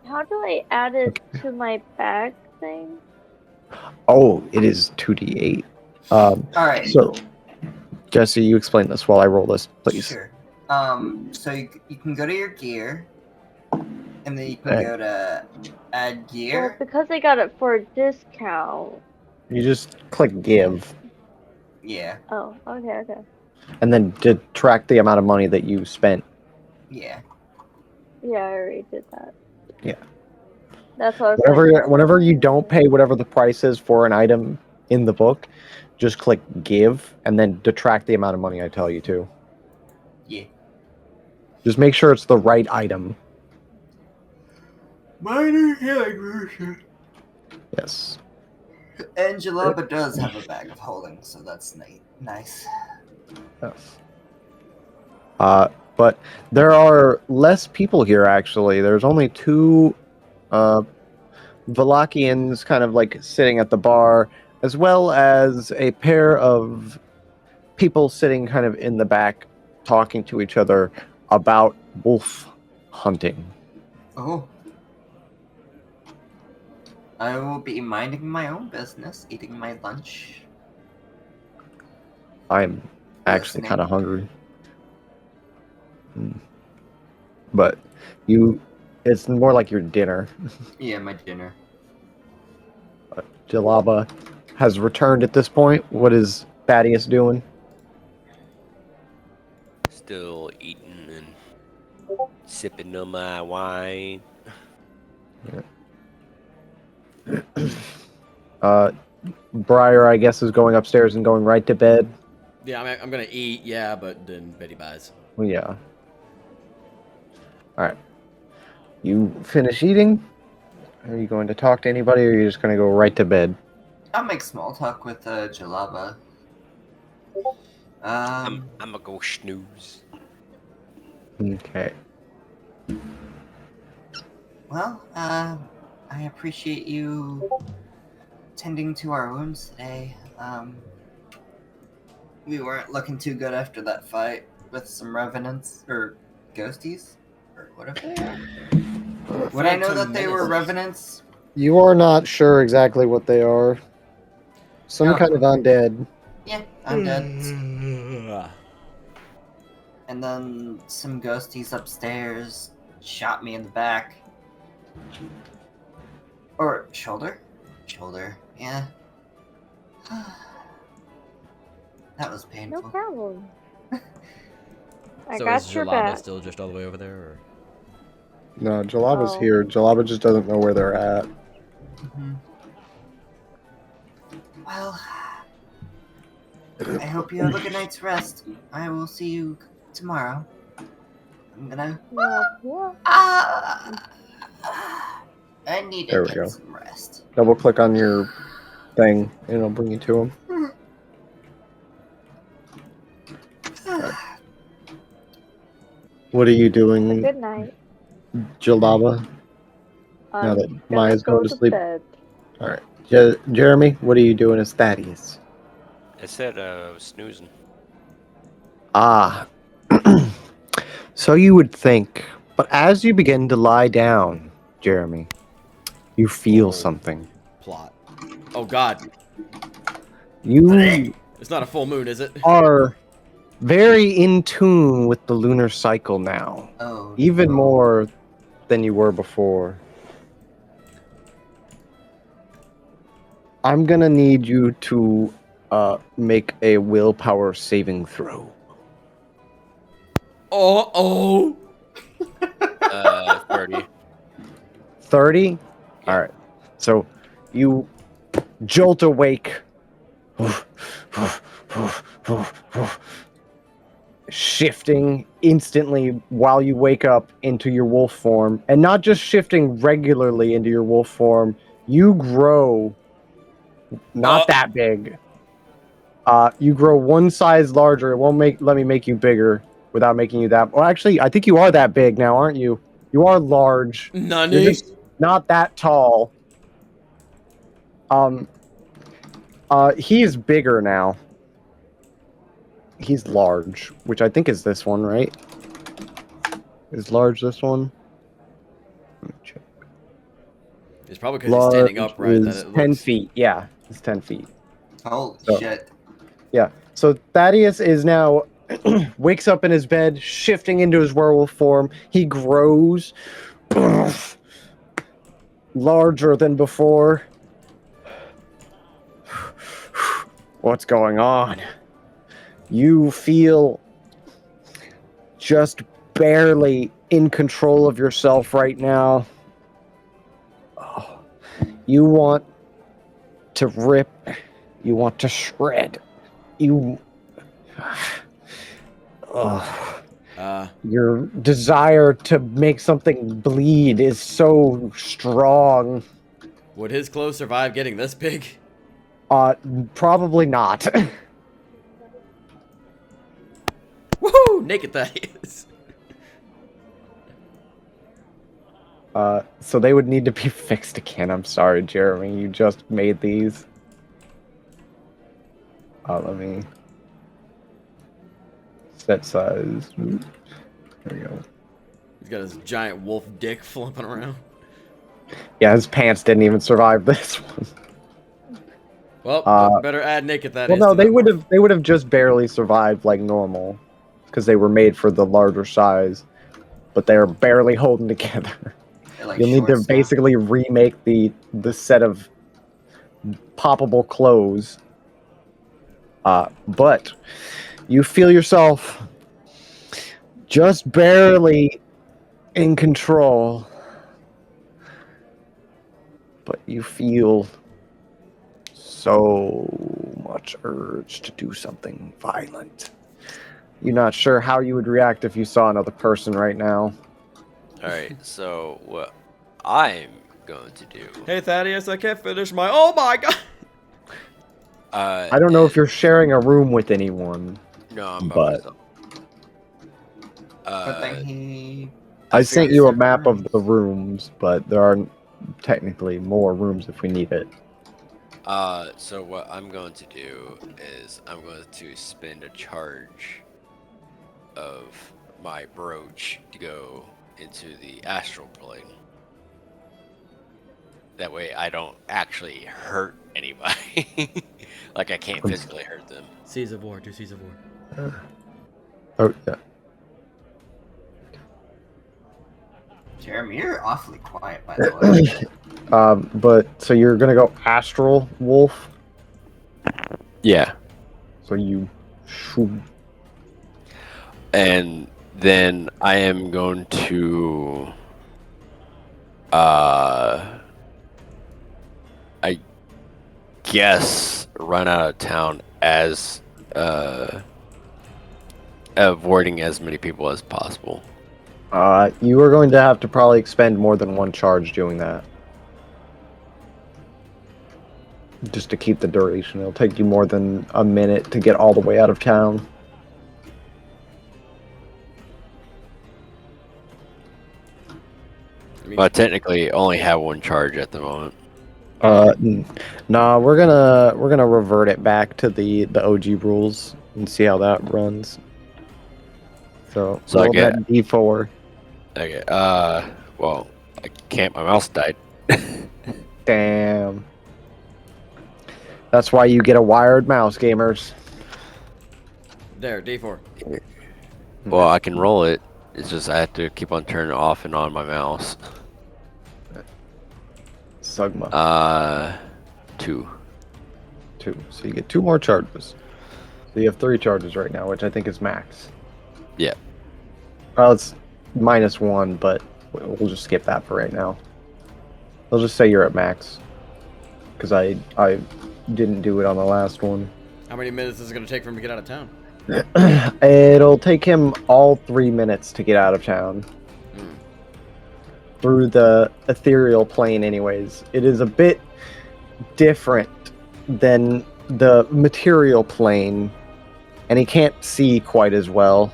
Speaker 5: How do I add it to my bag thing?
Speaker 1: Oh, it is 2d8.
Speaker 3: Alright.
Speaker 1: So, Jesse, you explain this while I roll this, please.
Speaker 3: Sure. So you can go to your gear, and then you can
Speaker 1: Hey.
Speaker 3: go to add
Speaker 5: Well,
Speaker 3: gear.
Speaker 5: because I got it for a discount.
Speaker 1: You just click give,
Speaker 3: Yeah.
Speaker 5: Oh, okay.
Speaker 1: and then detract the amount of money that you spent.
Speaker 3: Yeah.
Speaker 5: Yeah, I already did that.
Speaker 1: Yeah.
Speaker 5: That's what I was like.
Speaker 1: Whenever you don't pay whatever the price is for an item in the book, just click give, and then detract the amount of money I tell you to.
Speaker 3: Yeah.
Speaker 1: Just make sure it's the right item.
Speaker 3: Minor healing version.
Speaker 1: Yes.
Speaker 3: And Jalaba does have a bag of holding, so that's nice.
Speaker 1: Yes. But there are less people here, actually. There's only 2 Valakians kind of like sitting at the bar, as well as a pair of people sitting kind of in the back talking to each other about wolf hunting.
Speaker 3: Oh. I will be minding my own business, eating my lunch.
Speaker 1: I'm actually
Speaker 3: Listening.
Speaker 1: kind of hungry. But it's more like your dinner.
Speaker 3: Yeah, my dinner.
Speaker 1: Jalaba has returned at this point. What is Thaddeus doing?
Speaker 4: Still eating and sipping on my wine.
Speaker 1: Briar, I guess, is going upstairs and going right to bed.
Speaker 2: Yeah, I'm gonna eat, yeah, but then Betty buys.
Speaker 1: Well, yeah. Alright. You finish eating? Are you going to talk to anybody, or are you just going to go right to bed?
Speaker 3: I'll make small talk with Jalaba.
Speaker 4: I'm gonna go snooze.
Speaker 1: Okay.
Speaker 3: Well, I appreciate you tending to our wounds today. We weren't looking too good after that fight with some revenants, or ghosties, or whatever they are. Would I know that they were revenants?
Speaker 1: You are not sure exactly what they are. Some kind of undead.
Speaker 3: Yeah, undead. And then some ghosties upstairs shot me in the back. Or shoulder? Shoulder, yeah. That was painful.
Speaker 5: No problem. I
Speaker 2: So
Speaker 5: got
Speaker 2: is
Speaker 5: your
Speaker 2: Jalaba
Speaker 5: back.
Speaker 2: still just all the way over there? Or?
Speaker 1: No, Jalaba's
Speaker 5: Oh.
Speaker 1: here. Jalaba just doesn't know where they're at.
Speaker 3: Well, I hope you have a good night's rest. I will see you tomorrow. I'm gonna... I need
Speaker 1: There
Speaker 3: to
Speaker 1: we
Speaker 3: get
Speaker 1: go.
Speaker 3: some rest.
Speaker 1: Double click on your thing, and it'll bring you to him. What are you
Speaker 5: Have a
Speaker 1: doing,
Speaker 5: good night.
Speaker 1: Jalaba? Now
Speaker 5: I'm
Speaker 1: that
Speaker 5: gonna
Speaker 1: Maya's
Speaker 5: go
Speaker 1: going to
Speaker 5: to
Speaker 1: sleep.
Speaker 5: bed.
Speaker 1: All right, Jeremy, what are you doing as Thaddeus?
Speaker 4: I said I was snoozing.
Speaker 1: Ah, so you would think, but as you begin to lie down, Jeremy, you feel
Speaker 2: Oh.
Speaker 1: something.
Speaker 2: Plot. Oh God.
Speaker 1: You
Speaker 2: It's not a full moon, is it?
Speaker 1: are very in tune with the lunar cycle now,
Speaker 3: Oh,
Speaker 1: even
Speaker 3: no.
Speaker 1: more than you were before. I'm gonna need you to make a willpower saving throw.
Speaker 2: Oh.
Speaker 4: 30.
Speaker 1: 30?
Speaker 4: Yeah.
Speaker 1: All right. So you jolt awake, shifting instantly while you wake up into your wolf form, and not just shifting regularly into your wolf form. You grow not that big. You grow one size larger. It won't let me make you bigger without making you that. Well, actually, I think you are that big now, aren't you? You are large.
Speaker 2: Nani?
Speaker 1: You're just not that tall. He is bigger now. He's large, which I think is this one, right? Is large this one? Let me check.
Speaker 2: It's probably because he's standing
Speaker 1: Large
Speaker 2: upright that
Speaker 1: is
Speaker 2: it
Speaker 1: 10
Speaker 2: looks.
Speaker 1: feet. Yeah, it's 10 feet.
Speaker 3: Holy
Speaker 1: So-
Speaker 3: shit.
Speaker 1: Yeah. So Thaddeus is now wakes up in his bed, shifting into his werewolf form. He grows larger than before. What's going on? You feel just barely in control of yourself right now. Oh, you want to rip. You want to shred. You. Your desire to make something bleed is so strong.
Speaker 2: Would his clothes survive getting this big?
Speaker 1: Probably not.
Speaker 2: Woohoo! Naked Thaddeus.
Speaker 1: So they would need to be fixed again. I'm sorry, Jeremy. You just made these. Let me set size. There we go.
Speaker 2: He's got his giant wolf dick flipping around.
Speaker 1: Yeah, his pants didn't even survive this one.
Speaker 2: Well, better add naked
Speaker 1: Well,
Speaker 2: Thaddeus.
Speaker 1: no,
Speaker 2: to that morph.
Speaker 1: they would have just barely survived like normal, because they were made for the larger size, but they're barely holding together.
Speaker 3: Like
Speaker 1: You'll need to
Speaker 3: short
Speaker 1: basically remake the set of poppable clothes. But you feel yourself just barely in control, but you feel so much urge to do something violent. You're not sure how you would react if you saw another person right now.
Speaker 4: Alright, so what I'm going to do.
Speaker 2: Hey Thaddeus, I can't finish my. Oh my God!
Speaker 1: I don't know if you're sharing a room with anyone.
Speaker 4: No, I'm by
Speaker 1: but
Speaker 4: myself.
Speaker 3: But then he.
Speaker 1: I sent you a
Speaker 3: series
Speaker 1: map of
Speaker 3: rooms.
Speaker 1: the rooms, but there are technically more rooms if we need it.
Speaker 4: So what I'm going to do is I'm going to spend a charge of my brooch to go into the astral plane. That way I don't actually hurt anybody. Like I can't physically hurt them.
Speaker 2: Seas of War, 2 Seas of War.
Speaker 1: Oh, yeah.
Speaker 3: Jeremy, you're awfully quiet, by the way.
Speaker 1: But so you're gonna go astral wolf.
Speaker 4: Yeah.
Speaker 1: So you.
Speaker 4: And then I am going to I guess run out of town as avoiding as many people as possible.
Speaker 1: You are going to have to probably expend more than one charge doing that. Just to keep the duration. It'll take you more than a minute to get all the way out of town.
Speaker 4: Well, technically, only have one charge at the moment.
Speaker 1: Nah, we're gonna revert it back to the OG rules and see how that runs. So
Speaker 4: So I
Speaker 1: roll
Speaker 4: get-
Speaker 1: that D4.
Speaker 4: Okay. Well, I can't. My mouse died.
Speaker 1: Damn. That's why you get a wired mouse, gamers.
Speaker 2: There, D4.
Speaker 4: Well, I can roll it. It's just I have to keep on turning it off and on my mouse.
Speaker 1: Sugma.
Speaker 4: 2.
Speaker 1: 2. So you get 2 more charges. So you have 3 charges right now, which I think is max.
Speaker 4: Yeah.
Speaker 1: Well, it's -1, but we'll just skip that for right now. I'll just say you're at max. Because I didn't do it on the last one.
Speaker 2: How many minutes is it going to take for him to get out of town?
Speaker 1: It'll take him all 3 minutes to get out of town. Through the ethereal plane anyways. It is a bit different than the material plane, and he can't see quite as well.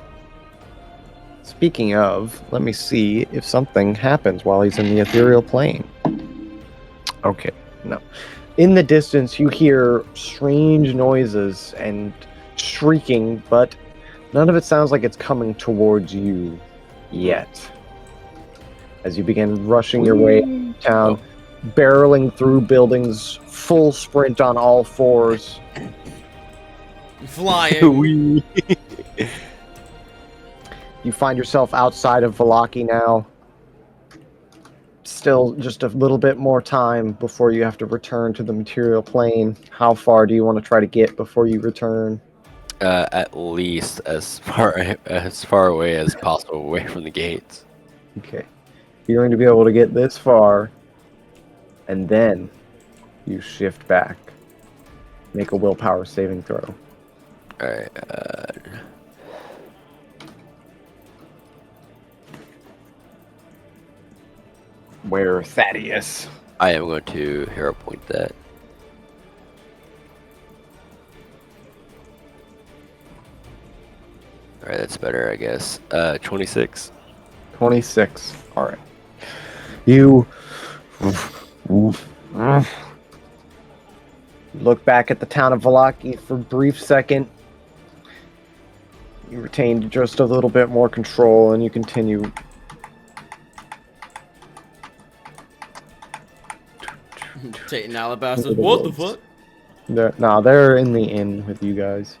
Speaker 1: Speaking of, let me see if something happens while he's in the ethereal plane. Okay, no. In the distance, you hear strange noises and shrieking, but none of it sounds like it's coming towards you yet. As you begin rushing your way town, barreling through buildings, full sprint on all fours.
Speaker 2: Flying.
Speaker 1: You find yourself outside of Valaki now. Still just a little bit more time before you have to return to the material plane. How far do you want to try to get before you return?
Speaker 4: At least as far away as possible, away from the gates.
Speaker 1: Okay. You're going to be able to get this far, and then you shift back. Make a willpower saving throw.
Speaker 4: Alright,
Speaker 1: Where Thaddeus?
Speaker 4: I am going to hero point that. Alright, that's better, I guess. 26.
Speaker 1: 26. Alright. You look back at the town of Valaki for a brief second. You retained just a little bit more control, and you continue.
Speaker 2: Tate and Alabaster. What the fuck?
Speaker 1: They're in the inn with you guys.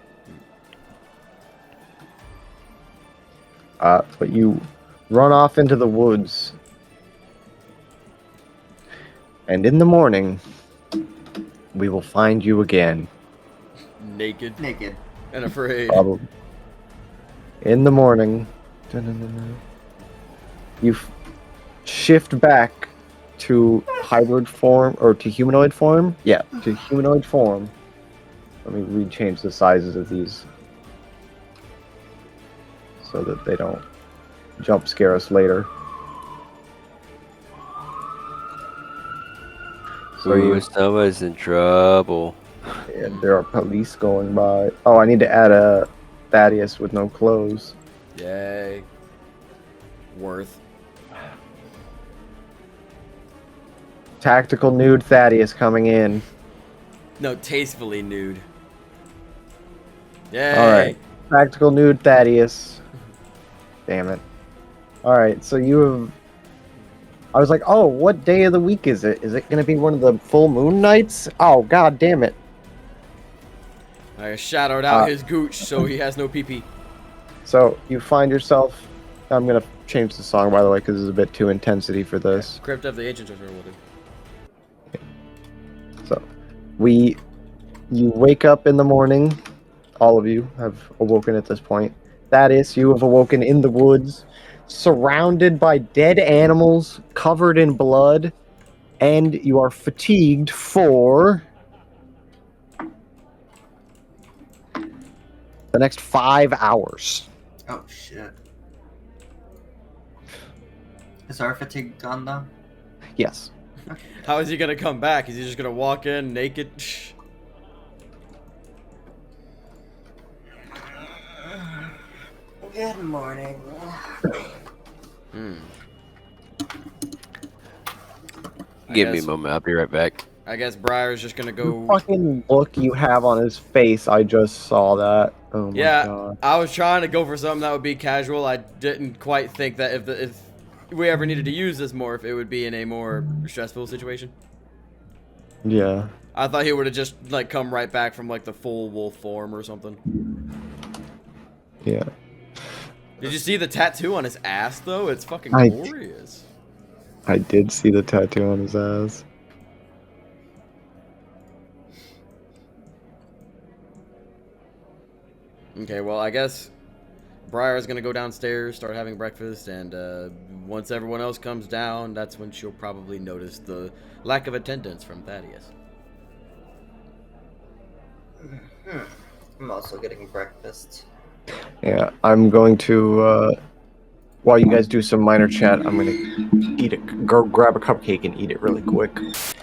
Speaker 1: But you run off into the woods. And in the morning, we will find you again.
Speaker 2: Naked.
Speaker 3: Naked.
Speaker 2: And afraid.
Speaker 1: Probably. In the morning, you shift back to hybrid form, or to humanoid form? Yeah, to humanoid form. Let me rechange the sizes of these so that they don't jump scare us later. So
Speaker 4: someone's in trouble.
Speaker 1: And there are police going by. Oh, I need to add a Thaddeus with no clothes.
Speaker 2: Yay. Worth.
Speaker 1: Tactical nude Thaddeus coming in.
Speaker 2: No, tastefully nude. Yay.
Speaker 1: Alright. Tactical nude Thaddeus. Damn it. Alright, so you have... I was like, oh, what day of the week is it? Is it going to be one of the full moon nights? Oh, god damn it.
Speaker 2: I shadowed out his gooch so he has no pee-pee.
Speaker 1: So, you find yourself... I'm going to change the song, by the way, because it's a bit too intensity for this.
Speaker 2: Crypt of the Ancient Treasure will do.
Speaker 1: So, you wake up in the morning. All of you have awoken at this point. That is, you have awoken in the woods, surrounded by dead animals, covered in blood, and you are fatigued for the next 5 hours.
Speaker 3: Oh shit. Is our fatigue gone though?
Speaker 1: Yes.
Speaker 2: How is he gonna come back? Is he just gonna walk in naked?
Speaker 3: Good morning.
Speaker 4: Give me a moment. I'll be right back.
Speaker 2: I guess Briar's just gonna
Speaker 1: The
Speaker 2: go.
Speaker 1: fucking look you have on his face, I just saw that. Oh my
Speaker 2: Yeah,
Speaker 1: god.
Speaker 2: I was trying to go for something that would be casual. I didn't quite think that if we ever needed to use this morph, it would be in a more stressful situation.
Speaker 1: Yeah.
Speaker 2: I thought he would have just like come right back from like the full wolf form or something.
Speaker 1: Yeah.
Speaker 2: Did you see the tattoo on his ass though? It's fucking
Speaker 1: I-
Speaker 2: glorious.
Speaker 1: I did see the tattoo on his ass.
Speaker 2: Okay, well I guess Briar's gonna go downstairs, start having breakfast, and once everyone else comes down, that's when she'll probably notice the lack of attendance from Thaddeus.
Speaker 3: I'm also getting breakfast.
Speaker 1: Yeah, I'm going to, while you guys do some minor chat, I'm gonna go grab a cupcake and eat it really quick.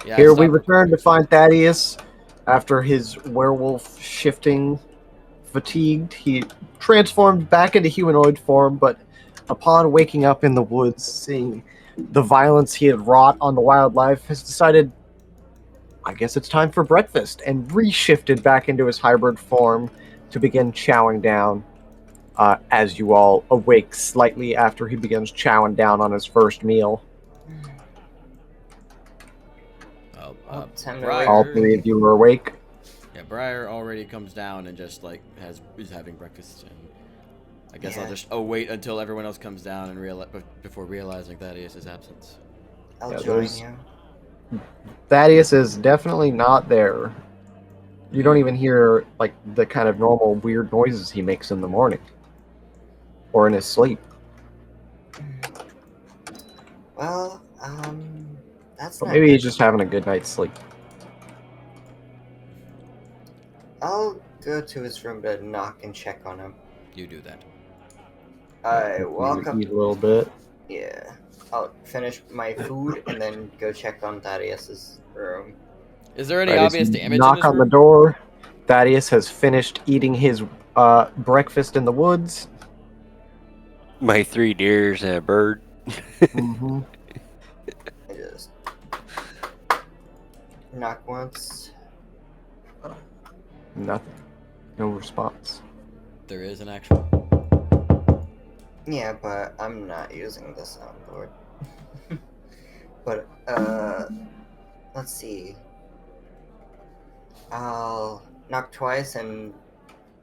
Speaker 2: Yeah,
Speaker 1: Here we
Speaker 2: stop
Speaker 1: return to find Thaddeus. After his werewolf shifting fatigued, he transformed back into humanoid form, but upon waking up in the woods, seeing the violence he had wrought on the wildlife, has decided, I guess it's time for breakfast, and reshifted back into his hybrid form to begin chowing down. As you all awake slightly after he begins chowing down on his first meal.
Speaker 3: Time to
Speaker 2: Briar,
Speaker 1: All three of you are awake.
Speaker 2: yeah, Briar already comes down and just like is having breakfast, and I guess I'll just wait until everyone else comes down and before realizing Thaddeus' absence.
Speaker 3: I'll join you.
Speaker 1: Thaddeus is definitely not there. You don't even hear like the kind of normal weird noises he makes in the morning or in his sleep.
Speaker 3: Well, that's
Speaker 1: But
Speaker 3: not
Speaker 1: maybe
Speaker 3: good.
Speaker 1: he's just having a good night's sleep.
Speaker 3: I'll go to his room to knock and check on him.
Speaker 2: You do that.
Speaker 3: I walk up.
Speaker 1: Eat a little bit.
Speaker 3: Yeah. I'll finish my food and then go check on Thaddeus's room.
Speaker 2: Is there any
Speaker 1: Right, as
Speaker 2: obvious
Speaker 1: you
Speaker 2: damage
Speaker 1: knock
Speaker 2: in his
Speaker 1: on the
Speaker 2: room?
Speaker 1: door. Thaddeus has finished eating his breakfast in the woods.
Speaker 4: My 3 deers and a bird.
Speaker 1: Mm-hmm.
Speaker 3: I just knock once.
Speaker 1: Nothing. No response.
Speaker 2: There is an actual.
Speaker 3: Yeah, but I'm not using the soundboard. But, let's see. I'll knock twice and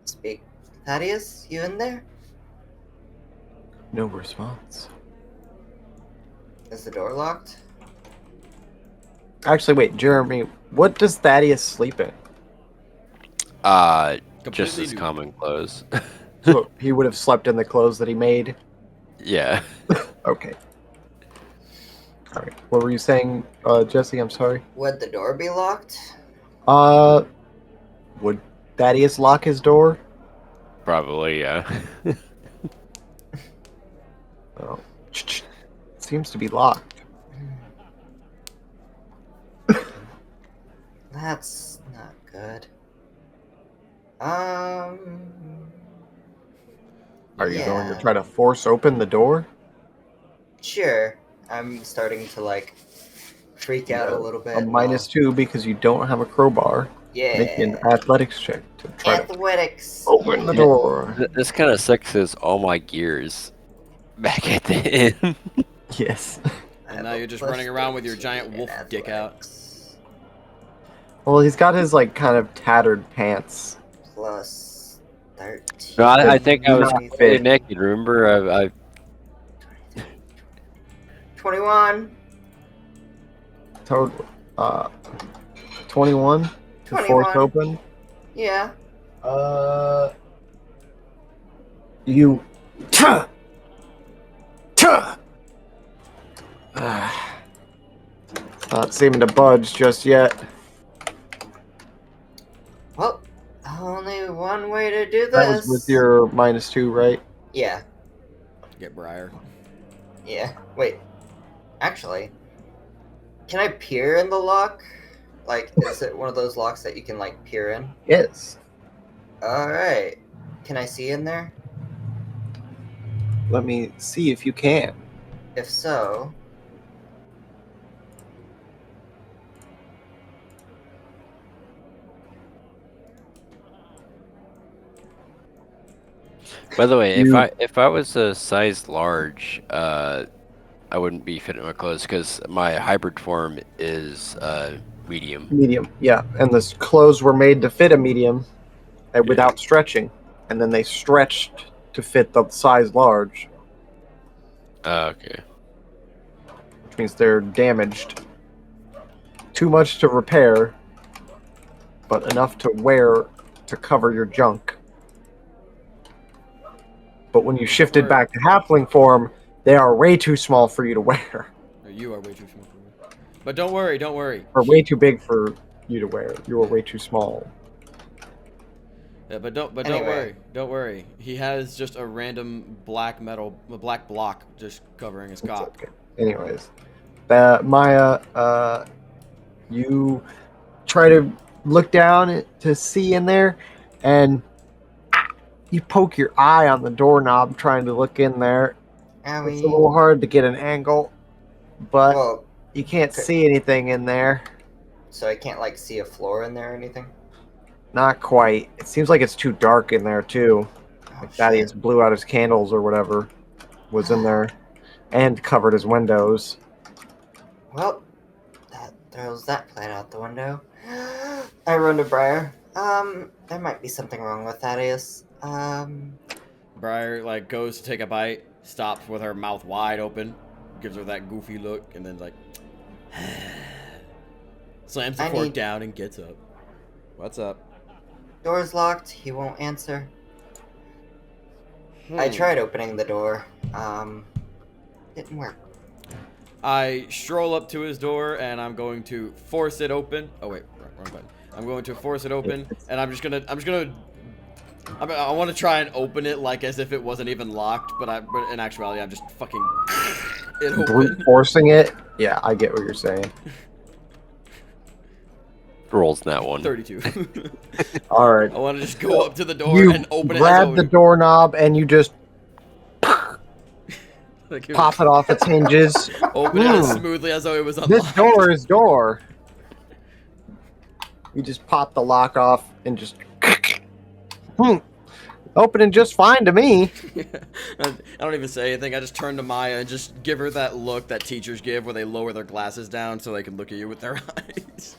Speaker 3: speak. Thaddeus, you in there?
Speaker 1: No response.
Speaker 3: Is the door locked?
Speaker 1: Actually, wait, Jeremy, what does Thaddeus sleep in?
Speaker 4: Just
Speaker 2: Completely
Speaker 4: as
Speaker 2: new.
Speaker 4: common clothes.
Speaker 1: So he would have slept in the clothes that he made?
Speaker 4: Yeah.
Speaker 1: Okay. Alright. What were you saying, Jesse? I'm sorry.
Speaker 3: Would the door be locked?
Speaker 1: Would Thaddeus lock his door?
Speaker 4: Probably, yeah.
Speaker 1: Oh. Seems to be locked.
Speaker 3: That's not good.
Speaker 1: Are you going to
Speaker 3: yeah.
Speaker 1: try to force open the door?
Speaker 3: Sure. I'm starting to, like, freak out a little bit.
Speaker 1: A -2 because you don't have a crowbar.
Speaker 3: Yeah.
Speaker 1: Make an athletics check to try to
Speaker 3: Athletics.
Speaker 1: open the door.
Speaker 4: This kind of sucks as all my gears back at the end.
Speaker 1: Yes.
Speaker 2: And now you're just running around with your giant wolf dick out.
Speaker 1: Well, he's got his, like, kind of tattered pants.
Speaker 3: Plus 13.
Speaker 4: No, I think I was
Speaker 1: Not
Speaker 4: completely
Speaker 1: fit.
Speaker 4: naked. Remember, I
Speaker 3: 21.
Speaker 1: Total. 21 to
Speaker 3: 21.
Speaker 1: force open.
Speaker 3: Yeah.
Speaker 1: You. Not seeming to budge just yet.
Speaker 3: Well, only one way to do this.
Speaker 1: That was with your -2, right?
Speaker 3: Yeah.
Speaker 2: Get Briar.
Speaker 3: Yeah. Wait. Actually, can I peer in the lock? Like, is it one of those locks that you can, like, peer in?
Speaker 1: Yes.
Speaker 3: Alright. Can I see in there?
Speaker 1: Let me see if you can.
Speaker 3: If so...
Speaker 4: By the way,
Speaker 1: You-
Speaker 4: if I was a size large, I wouldn't be fitting my clothes because my hybrid form is medium.
Speaker 1: Medium, yeah. And the clothes were made to fit a medium without stretching, and then they stretched to fit the size large,
Speaker 4: Okay.
Speaker 1: which means they're damaged. Too much to repair, but enough to wear to cover your junk. But when you shifted back to halfling form, they are way too small for you to wear.
Speaker 2: You are way too small for me. But don't worry, don't worry.
Speaker 1: Or way too big for you to wear. You are way too small.
Speaker 2: Yeah, but don't
Speaker 3: Anyway.
Speaker 2: don't worry. He has just a random black block just covering his cock.
Speaker 1: Okay. Anyways, Maya, you try to look down to see in there, and you poke your eye on the doorknob trying to look in there. It's a little hard to get an angle, but
Speaker 3: Well,
Speaker 1: you can't see anything in there.
Speaker 3: so I can't like see a floor in there or anything.
Speaker 1: Not quite. It seems like it's too dark in there too.
Speaker 3: Oh,
Speaker 1: Like Thaddeus blew out his candles or whatever was in there, and covered his windows.
Speaker 3: Well, that throws that plan out the window. I run to Briar. There might be something wrong with Thaddeus.
Speaker 2: Briar like goes to take a bite, stops with her mouth wide open, gives her that goofy look, and then like slams the
Speaker 3: I
Speaker 2: fork
Speaker 3: need-
Speaker 2: down and gets up. What's up?
Speaker 3: Door's locked. He won't answer. I tried opening the door. Didn't work.
Speaker 2: I stroll up to his door and I'm going to force it open. Oh wait, wrong button. I'm going to force it open, and I want to try and open it like as if it wasn't even locked, but in actuality I'm just fucking it open.
Speaker 1: Brute forcing it? Yeah, I get what you're saying.
Speaker 4: Rolls that one.
Speaker 2: 32.
Speaker 1: All right.
Speaker 2: I want to just go up to the door
Speaker 1: You
Speaker 2: and open it.
Speaker 1: grab the doorknob and you just
Speaker 2: Like
Speaker 1: pop it off its hinges.
Speaker 2: Open it as smoothly as though it was
Speaker 1: This
Speaker 2: unlocked.
Speaker 1: door is door. You just pop the lock off and just opening just fine to me.
Speaker 2: I don't even say anything. I just turn to Maya and just give her that look that teachers give where they lower their glasses down so they can look at you with their eyes.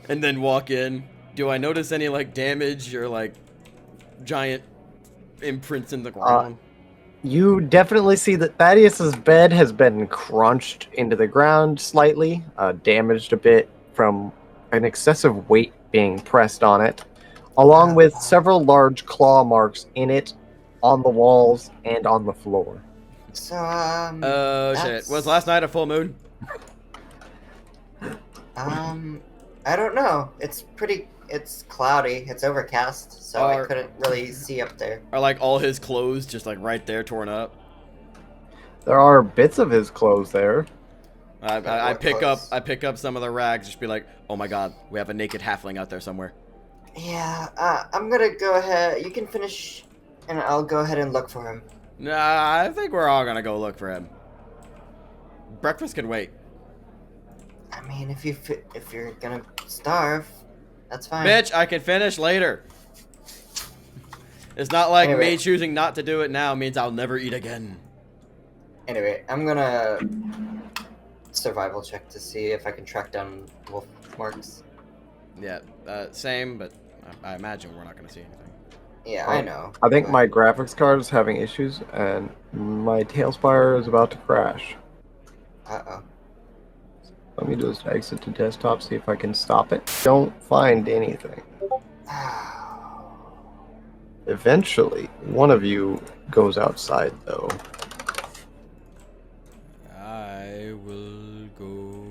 Speaker 2: And then walk in. Do I notice any like damage or like giant imprints in the ground?
Speaker 1: You definitely see that Thaddeus's bed has been crunched into the ground slightly, damaged a bit from an excessive weight being pressed on it, along with several large claw marks in it, on the walls, and on the floor.
Speaker 3: So,
Speaker 2: Oh shit. Was last night a full moon?
Speaker 3: I don't know. It's cloudy. It's overcast, so I couldn't really see up there.
Speaker 2: Are like all his clothes just like right there torn up?
Speaker 1: There are bits of his clothes there.
Speaker 2: I pick up some of the rags, just be like, oh my god, we have a naked halfling out there somewhere.
Speaker 3: Yeah, I'm gonna go ahead. You can finish, and I'll go ahead and look for him.
Speaker 2: Nah, I think we're all gonna go look for him. Breakfast can wait.
Speaker 3: I mean, if you're gonna starve, that's fine.
Speaker 2: Bitch, I can finish later. It's not like
Speaker 3: Anyway.
Speaker 2: me choosing not to do it now means I'll never eat again.
Speaker 3: Anyway, I'm gonna survival check to see if I can track down wolf marks.
Speaker 2: Yeah, same, but I imagine we're not gonna see anything.
Speaker 3: Yeah, I know.
Speaker 1: I think my graphics card is having issues, and my Tailspire is about to crash.
Speaker 3: Uh-oh.
Speaker 1: Let me just exit to desktop, see if I can stop it. Don't find anything. Eventually, one of you goes outside, though.
Speaker 2: I will go.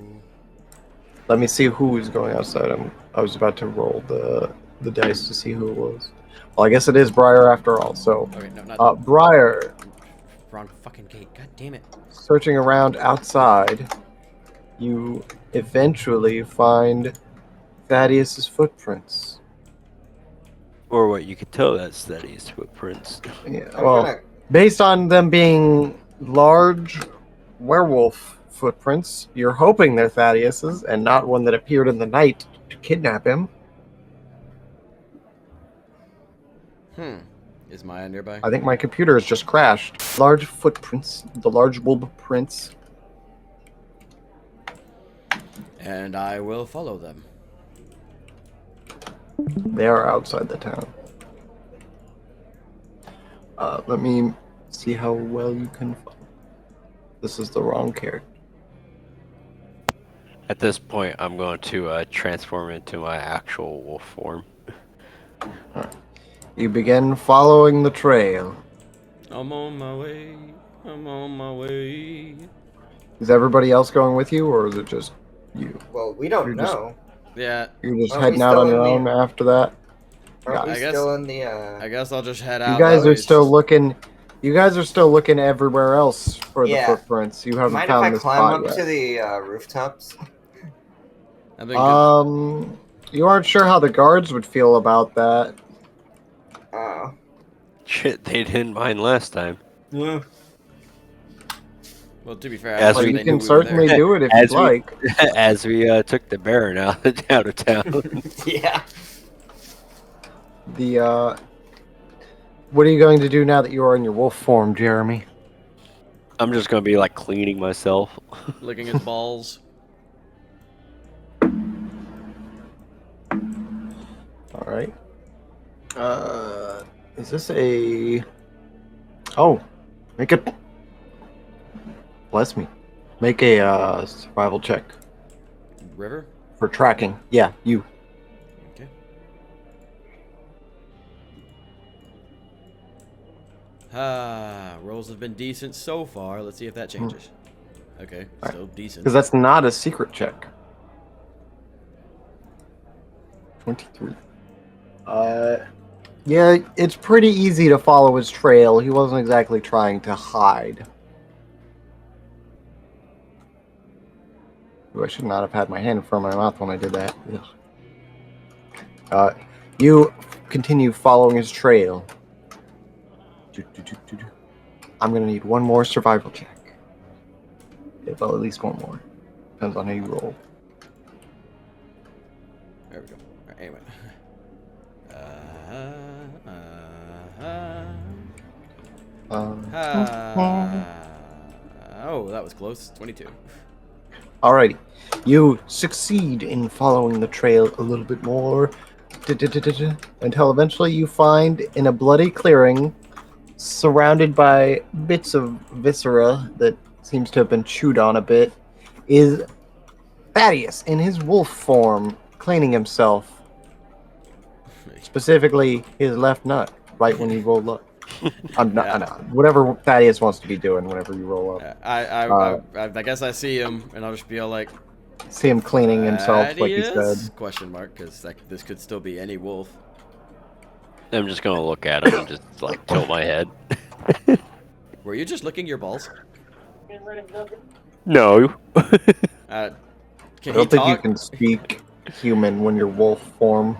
Speaker 1: Let me see who is going outside. I was about to roll the dice to see who it was. Well, I guess it is Briar after all. So,
Speaker 2: Okay, no, not
Speaker 1: Briar,
Speaker 2: wrong fucking gate. God damn it.
Speaker 1: searching around outside, you eventually find Thaddeus's footprints.
Speaker 4: Or what you could tell that's Thaddeus' footprints.
Speaker 1: Yeah,
Speaker 3: I'm
Speaker 1: well,
Speaker 3: gonna-
Speaker 1: based on them being large werewolf footprints, you're hoping they're Thaddeus's and not one that appeared in the night to kidnap him.
Speaker 2: Is Maya nearby?
Speaker 1: I think my computer has just crashed. Large footprints, the large wolf prints.
Speaker 2: And I will follow them.
Speaker 1: They are outside the town. Let me see how well you can follow. This is the wrong character.
Speaker 4: At this point, I'm going to transform into my actual wolf form.
Speaker 1: You begin following the trail.
Speaker 2: I'm on my way. I'm on my way.
Speaker 1: Is everybody else going with you, or is it just you?
Speaker 3: Well, we don't
Speaker 1: You're just-
Speaker 3: know.
Speaker 2: Yeah,
Speaker 1: You're just
Speaker 3: Aren't we
Speaker 1: heading out
Speaker 3: still
Speaker 1: on your
Speaker 3: in
Speaker 1: own after that?
Speaker 3: Aren't we
Speaker 2: I guess-
Speaker 3: still in the,
Speaker 2: I guess I'll just head
Speaker 1: You
Speaker 2: out.
Speaker 1: guys
Speaker 2: that
Speaker 1: are
Speaker 2: way.
Speaker 1: still looking. You guys are still looking everywhere else for the
Speaker 3: Yeah.
Speaker 1: footprints. You haven't
Speaker 3: mind if
Speaker 1: found
Speaker 3: I
Speaker 1: this
Speaker 3: climb
Speaker 1: spot
Speaker 3: up
Speaker 1: yet.
Speaker 3: to the rooftops?
Speaker 2: I've been good.
Speaker 1: You aren't sure how the guards would feel about that.
Speaker 3: Oh.
Speaker 4: Shit, they didn't mind last time.
Speaker 3: Yeah.
Speaker 2: Well, to be fair,
Speaker 4: As
Speaker 2: I
Speaker 1: But
Speaker 2: think
Speaker 1: you
Speaker 2: they
Speaker 1: can
Speaker 2: knew we were
Speaker 1: certainly
Speaker 2: there.
Speaker 1: do it if
Speaker 4: As
Speaker 1: you'd
Speaker 4: we-
Speaker 1: like.
Speaker 4: As we took the Baron out of town.
Speaker 3: Yeah.
Speaker 1: What are you going to do now that you are in your wolf form, Jeremy?
Speaker 4: I'm just gonna be like cleaning myself.
Speaker 2: Licking his balls.
Speaker 1: All right. Is this a? Oh, make it. Bless me. Make a survival check
Speaker 2: River?
Speaker 1: for tracking. Yeah, you.
Speaker 2: Okay. Rolls have been decent so far. Let's see if that changes. Okay, still decent.
Speaker 1: Because that's not a secret check. 23. Yeah, it's pretty easy to follow his trail. He wasn't exactly trying to hide. Ooh, I should not have had my hand in front of my mouth when I did that. Ugh. You continue following his trail. I'm gonna need one more survival check. Well, at least one more. Depends on how you roll.
Speaker 2: There we go. All right, anyway. Oh, that was close. 22.
Speaker 1: Alrighty. You succeed in following the trail a little bit more. Until eventually you find in a bloody clearing, surrounded by bits of viscera that seems to have been chewed on a bit, is Thaddeus in his wolf form, cleaning himself. Specifically, his left nut, right when you roll up. Whatever Thaddeus wants to be doing whenever you roll up.
Speaker 2: I guess I see him, and I'll just be all like,
Speaker 1: See him cleaning himself, like he
Speaker 2: "Thaddeus?"
Speaker 1: said.
Speaker 2: Question mark, because this could still be any wolf.
Speaker 4: I'm just gonna look at him and just like tilt my head.
Speaker 2: Were you just licking your balls?
Speaker 4: No.
Speaker 2: Can
Speaker 1: I
Speaker 2: he
Speaker 1: don't think you
Speaker 2: talk?
Speaker 1: can speak human when you're wolf form.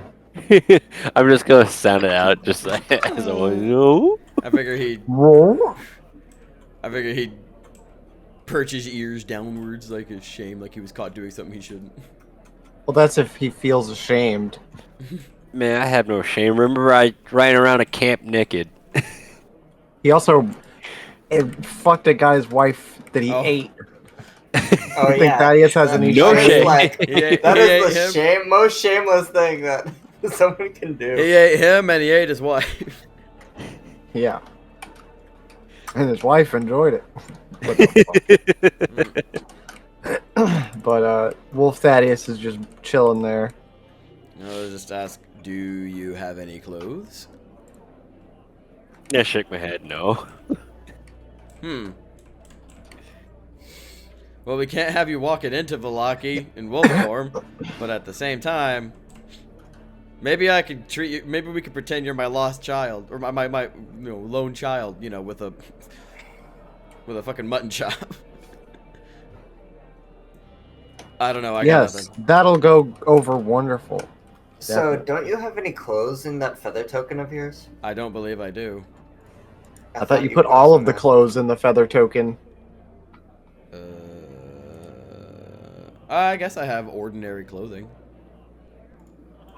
Speaker 4: I'm just gonna sound it out just like as I want. No.
Speaker 2: I figure he'd
Speaker 1: Roll.
Speaker 2: perch his ears downwards like a shame, like he was caught doing something he shouldn't.
Speaker 1: Well, that's if he feels ashamed.
Speaker 4: Man, I have no shame. Remember, I ran around a camp naked.
Speaker 1: He also fucked a guy's wife that he ate.
Speaker 3: Oh,
Speaker 1: I think
Speaker 3: yeah.
Speaker 1: Thaddeus has any
Speaker 4: No
Speaker 3: That is
Speaker 4: shame.
Speaker 3: like,
Speaker 2: He
Speaker 3: that
Speaker 2: ate
Speaker 3: is the
Speaker 2: him.
Speaker 3: most shameless thing that someone can do.
Speaker 2: He ate him and he ate his wife.
Speaker 1: Yeah. And his wife enjoyed it. What the fuck? But Wolf Thaddeus is just chilling there.
Speaker 2: I'll just ask, do you have any clothes?
Speaker 4: I shake my head. No.
Speaker 2: Well, we can't have you walking into Velaki in wolf form, but at the same time, maybe I could treat you. Maybe we could pretend you're my lost child or my lone child. With a fucking mutton chop. I don't know. I got
Speaker 1: Yes,
Speaker 2: nothing.
Speaker 1: that'll go over wonderful.
Speaker 3: So,
Speaker 1: Definitely.
Speaker 3: don't you have any clothes in that feather token of yours?
Speaker 2: I don't believe I do.
Speaker 1: I thought you put all of the
Speaker 3: some
Speaker 1: clothes in the feather token.
Speaker 2: I guess I have ordinary clothing.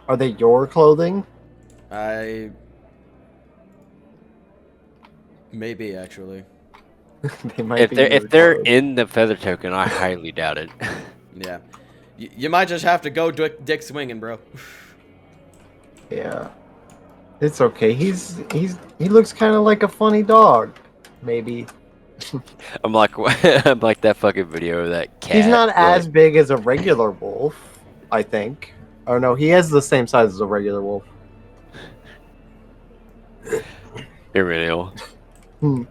Speaker 1: Are they your clothing?
Speaker 2: I Maybe actually.
Speaker 1: They might
Speaker 4: If
Speaker 1: be
Speaker 4: they're
Speaker 1: retarded.
Speaker 4: in the feather token, I highly doubt it.
Speaker 2: Yeah. You might just have to go dick swinging, bro.
Speaker 1: Yeah. It's okay. He looks kind of like a funny dog. Maybe.
Speaker 4: I'm like I'm like that fucking video of that cat.
Speaker 1: He's not
Speaker 4: like,
Speaker 1: as big as a regular wolf, I think. Oh no, he has the same size as a regular wolf.
Speaker 4: You're real.
Speaker 1: Hmm.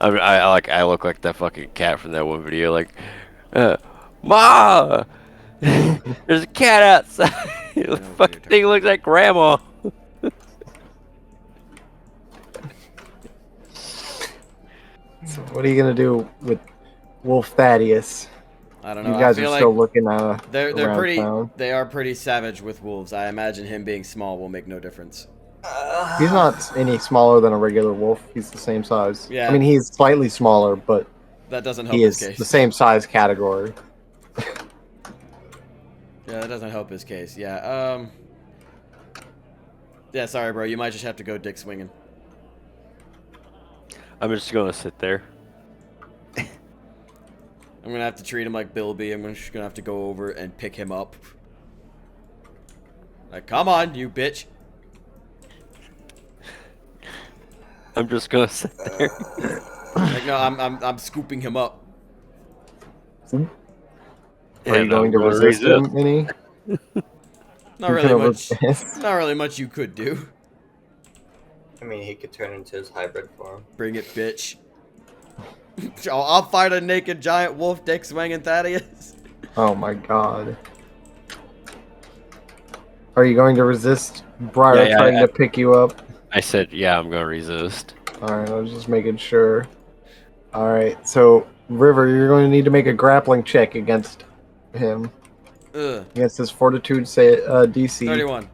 Speaker 4: I look like that fucking cat from that one video. Like, Ma, there's a cat outside. The fucking thing looks like grandma.
Speaker 1: So what are you gonna do with Wolf Thaddeus?
Speaker 2: I don't know.
Speaker 1: You guys
Speaker 2: I
Speaker 1: are
Speaker 2: feel
Speaker 1: still
Speaker 2: like
Speaker 1: looking
Speaker 2: they're
Speaker 1: around
Speaker 2: pretty.
Speaker 1: town.
Speaker 2: They are pretty savage with wolves. I imagine him being small will make no difference.
Speaker 1: He's not any smaller than a regular wolf. He's the same size.
Speaker 2: Yeah.
Speaker 1: I mean, he's slightly smaller, but
Speaker 2: That doesn't help
Speaker 1: he
Speaker 2: his
Speaker 1: is
Speaker 2: case.
Speaker 1: the same size category.
Speaker 2: Yeah, that doesn't help his case. Yeah. Yeah, sorry, bro. You might just have to go dick swinging.
Speaker 4: I'm just gonna sit there.
Speaker 2: I'm gonna have to treat him like Bilby. I'm just gonna have to go over and pick him up. Like, come on, you bitch.
Speaker 4: I'm just gonna sit there.
Speaker 2: Like, no, I'm scooping him up.
Speaker 1: Are you
Speaker 4: And
Speaker 1: going
Speaker 4: I'm
Speaker 1: to
Speaker 4: gonna
Speaker 1: resist him any?
Speaker 2: Not
Speaker 1: You're
Speaker 2: really
Speaker 1: gonna
Speaker 2: much.
Speaker 1: resist?
Speaker 2: Not really much you could do.
Speaker 3: I mean, he could turn into his hybrid form.
Speaker 2: Bring it, bitch. I'll fight a naked giant wolf dick swinging Thaddeus.
Speaker 1: Oh my god. Are you going to resist Briar
Speaker 4: Yeah,
Speaker 1: trying to pick you up?
Speaker 4: I said, yeah, I'm gonna resist.
Speaker 1: Alright, I was just making sure. Alright, so River, you're going to need to make a grappling check against him.
Speaker 2: Ugh.
Speaker 1: Against his fortitude DC.
Speaker 2: 31.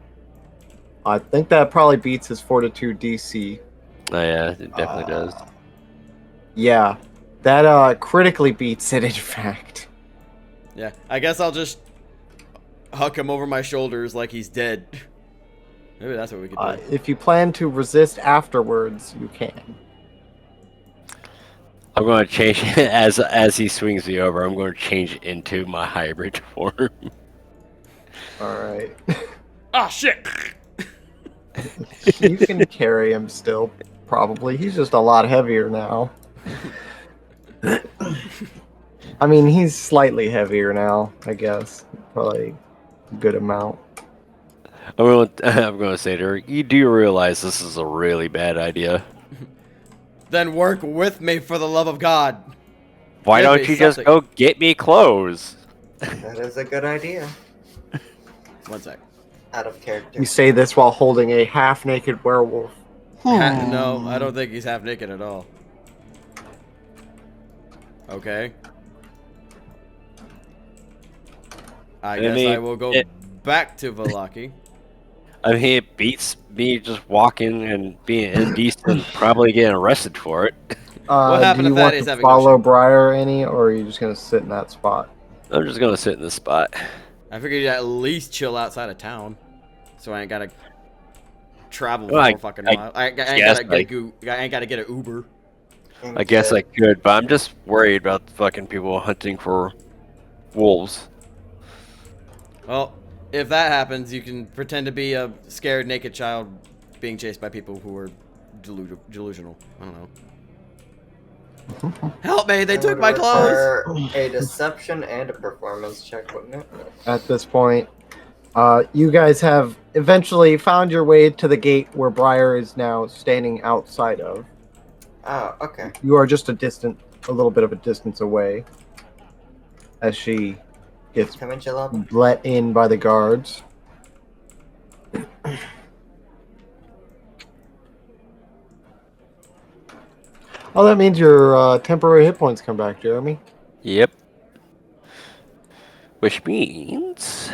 Speaker 1: I think that probably beats his fortitude DC.
Speaker 4: Oh yeah, it definitely does.
Speaker 1: Yeah. That critically beats it, in fact.
Speaker 2: Yeah, I guess I'll just huck him over my shoulders like he's dead. Maybe that's what we could do.
Speaker 1: If you plan to resist afterwards, you can.
Speaker 4: I'm going to change it as he swings me over. I'm going to change it into my hybrid form.
Speaker 1: Alright.
Speaker 2: Ah, shit!
Speaker 1: You can carry him still, probably. He's just a lot heavier now. I mean, he's slightly heavier now, I guess. Probably a good amount.
Speaker 4: I'm going to say to her, you do realize this is a really bad idea.
Speaker 2: Then work with me for the love of God.
Speaker 4: Why
Speaker 2: Give
Speaker 4: don't
Speaker 2: me
Speaker 4: you just
Speaker 2: something.
Speaker 4: go get me clothes?
Speaker 3: That is a good idea.
Speaker 2: 1 sec.
Speaker 3: Out of character.
Speaker 1: You say this while holding a half-naked werewolf.
Speaker 2: No, I don't think he's half naked at all. Okay. I guess
Speaker 4: mean,
Speaker 2: I will go back to Valaki.
Speaker 4: I mean, it beats me just walking and being indecent and probably getting arrested for it.
Speaker 2: What happened
Speaker 1: do
Speaker 2: to
Speaker 1: you want
Speaker 2: Thaddeus
Speaker 1: to
Speaker 2: having
Speaker 1: follow
Speaker 2: Oopsie?
Speaker 1: Briar any, or are you just going to sit in that spot?
Speaker 4: I'm just going to sit in this spot.
Speaker 2: I figured you'd at least chill outside of town. So I ain't gotta travel
Speaker 4: Well,
Speaker 2: for fucking mile. I ain't gotta get an Uber.
Speaker 4: I guess I could, but I'm just worried about fucking people hunting for wolves.
Speaker 2: Well, if that happens, you can pretend to be a scared naked child being chased by people who are delusional. I don't know. Help me! They took my clothes.
Speaker 3: A deception and a performance check, wouldn't it?
Speaker 1: At this point, you guys have eventually found your way to the gate where Briar is now standing outside of.
Speaker 3: Oh, okay.
Speaker 1: You are just a little bit of a distance away as she gets
Speaker 3: Come in, Jalab.
Speaker 1: let in by the guards. Oh, that means your temporary hit points come back, Jeremy.
Speaker 4: Yep. Which means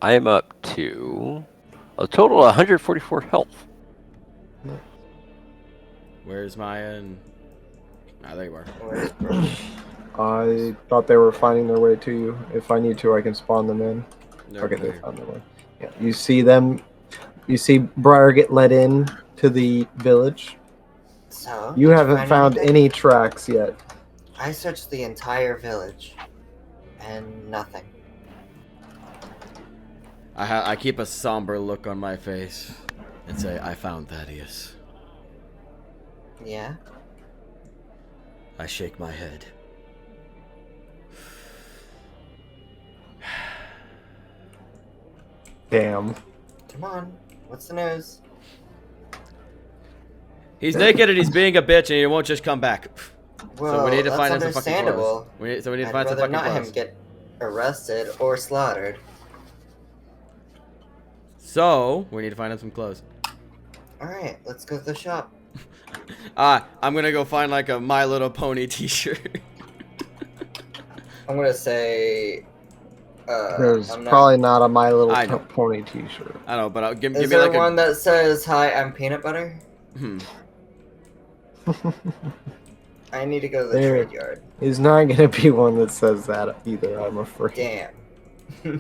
Speaker 4: I am up to a total of 144 health.
Speaker 2: Where's Maya and... Ah, there you are.
Speaker 3: Where's Bruce?
Speaker 1: I thought they were finding their way to you. If I need to, I can spawn them in.
Speaker 2: They're
Speaker 1: Okay, they
Speaker 2: there.
Speaker 1: found their way. Yeah, you see them. You see Briar get let in to the village.
Speaker 3: So
Speaker 1: You
Speaker 3: did
Speaker 1: haven't
Speaker 3: find
Speaker 1: found
Speaker 3: anything?
Speaker 1: any tracks yet.
Speaker 3: I searched the entire village, and nothing.
Speaker 2: I keep a somber look on my face and say, I found Thaddeus.
Speaker 3: Yeah.
Speaker 2: I shake my head.
Speaker 1: Damn.
Speaker 3: Come on. What's the news?
Speaker 2: He's naked and he's being a bitch and he won't just come back.
Speaker 3: Well,
Speaker 2: So we need to
Speaker 3: that's
Speaker 2: find him some fucking clothes.
Speaker 3: understandable.
Speaker 2: We need to
Speaker 3: I'd
Speaker 2: find some
Speaker 3: rather
Speaker 2: fucking
Speaker 3: not
Speaker 2: clothes.
Speaker 3: him get arrested or slaughtered.
Speaker 2: So we need to find him some clothes.
Speaker 3: Alright, let's go to the shop.
Speaker 2: I'm gonna go find like a My Little Pony t-shirt.
Speaker 3: I'm gonna say...
Speaker 1: There's
Speaker 3: I'm
Speaker 1: probably not a My Little
Speaker 2: I know.
Speaker 1: Pony t-shirt.
Speaker 2: I know, but give
Speaker 3: Is
Speaker 2: me
Speaker 3: there
Speaker 2: like
Speaker 3: one that says, "Hi, I'm peanut butter"? I need to go to the
Speaker 1: There.
Speaker 3: trade yard.
Speaker 1: There's not gonna be one that says that either, I'm afraid.
Speaker 3: Damn.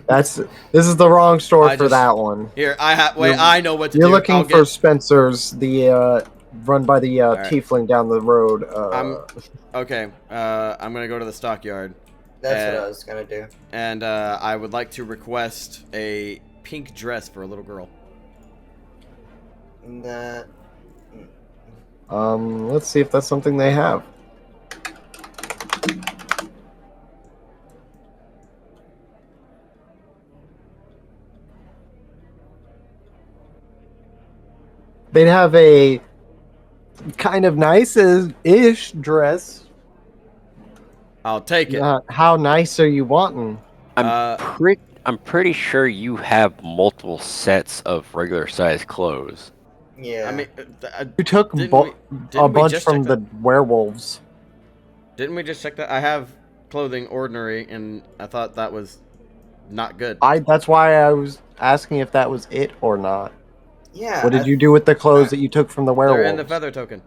Speaker 1: This is the wrong store
Speaker 2: I
Speaker 1: for
Speaker 2: just-
Speaker 1: that one.
Speaker 2: Here, I know what to
Speaker 1: You're
Speaker 2: do.
Speaker 1: looking
Speaker 2: I'll
Speaker 1: for
Speaker 2: get,
Speaker 1: Spencer's, the run by the
Speaker 2: Alright.
Speaker 1: tiefling down the road.
Speaker 2: okay. I'm gonna go to the stockyard.
Speaker 3: That's what I was gonna do.
Speaker 2: And I would like to request a pink dress for a little girl.
Speaker 3: That...
Speaker 1: Let's see if that's something they have. They'd have a kind of nice-ish dress.
Speaker 2: I'll take it.
Speaker 1: How nice are you wanting?
Speaker 4: I'm pretty sure you have multiple sets of regular sized clothes.
Speaker 3: Yeah.
Speaker 2: I mean,
Speaker 1: You took
Speaker 2: didn't
Speaker 1: a
Speaker 2: we
Speaker 1: bunch
Speaker 2: just
Speaker 1: from
Speaker 2: check
Speaker 1: the werewolves.
Speaker 2: didn't we just check that? I have clothing ordinary, and I thought that was not good.
Speaker 1: That's why I was asking if that was it or not.
Speaker 3: Yeah.
Speaker 1: What did you do with the clothes that you took from the werewolves?
Speaker 2: They're in the feather token.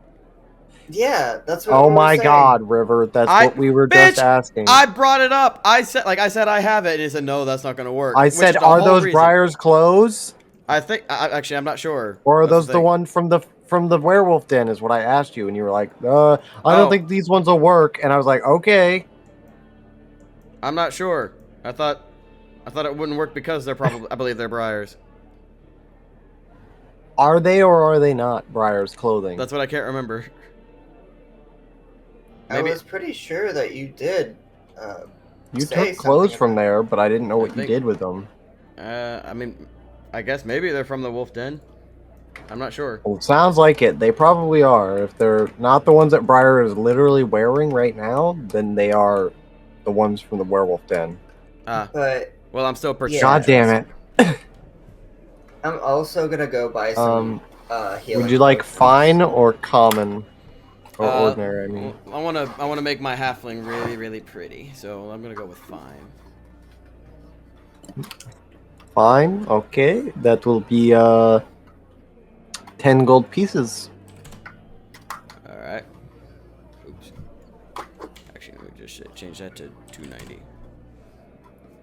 Speaker 3: Yeah, that's what
Speaker 1: Oh
Speaker 3: we were
Speaker 1: my
Speaker 3: saying.
Speaker 1: God, River! That's what we were
Speaker 2: Bitch,
Speaker 1: just asking.
Speaker 2: I brought it up. I said I have it, and he said no, that's not gonna work.
Speaker 1: I
Speaker 2: which
Speaker 1: said,
Speaker 2: is the
Speaker 1: are
Speaker 2: whole
Speaker 1: those
Speaker 2: reason.
Speaker 1: Briar's clothes,
Speaker 2: I think actually I'm not sure.
Speaker 1: or are
Speaker 2: That's
Speaker 1: those the
Speaker 2: thing.
Speaker 1: one from the werewolf den? Is what I asked you, and you were like, I don't
Speaker 2: Oh.
Speaker 1: think these ones will work. And I was like, okay.
Speaker 2: I'm not sure. I thought it wouldn't work because they're probably I believe they're Briars.
Speaker 1: Are they or are they not Briar's clothing?
Speaker 2: That's what I can't remember.
Speaker 3: I was pretty sure that you did.
Speaker 1: You
Speaker 3: say
Speaker 1: took clothes
Speaker 3: something
Speaker 1: from
Speaker 3: about-
Speaker 1: there, but I didn't know
Speaker 2: I
Speaker 1: what you
Speaker 2: think-
Speaker 1: did with them.
Speaker 2: I mean, I guess maybe they're from the Wolf Den. I'm not sure.
Speaker 1: Well, it sounds like it. They probably are. If they're not the ones that Briar is literally wearing right now, then they are the ones from the werewolf den.
Speaker 3: But
Speaker 2: Well, I'm still purchasing.
Speaker 1: God damn it.
Speaker 3: I'm also gonna go buy some healing.
Speaker 1: Would you like
Speaker 3: potions.
Speaker 1: fine or common? Or ordinary, I mean.
Speaker 2: I wanna make my halfling really, really pretty, so I'm gonna go with fine.
Speaker 1: Fine, okay. That will be 10 gold pieces.
Speaker 2: All right. Oops. Actually, let me just change that to 290.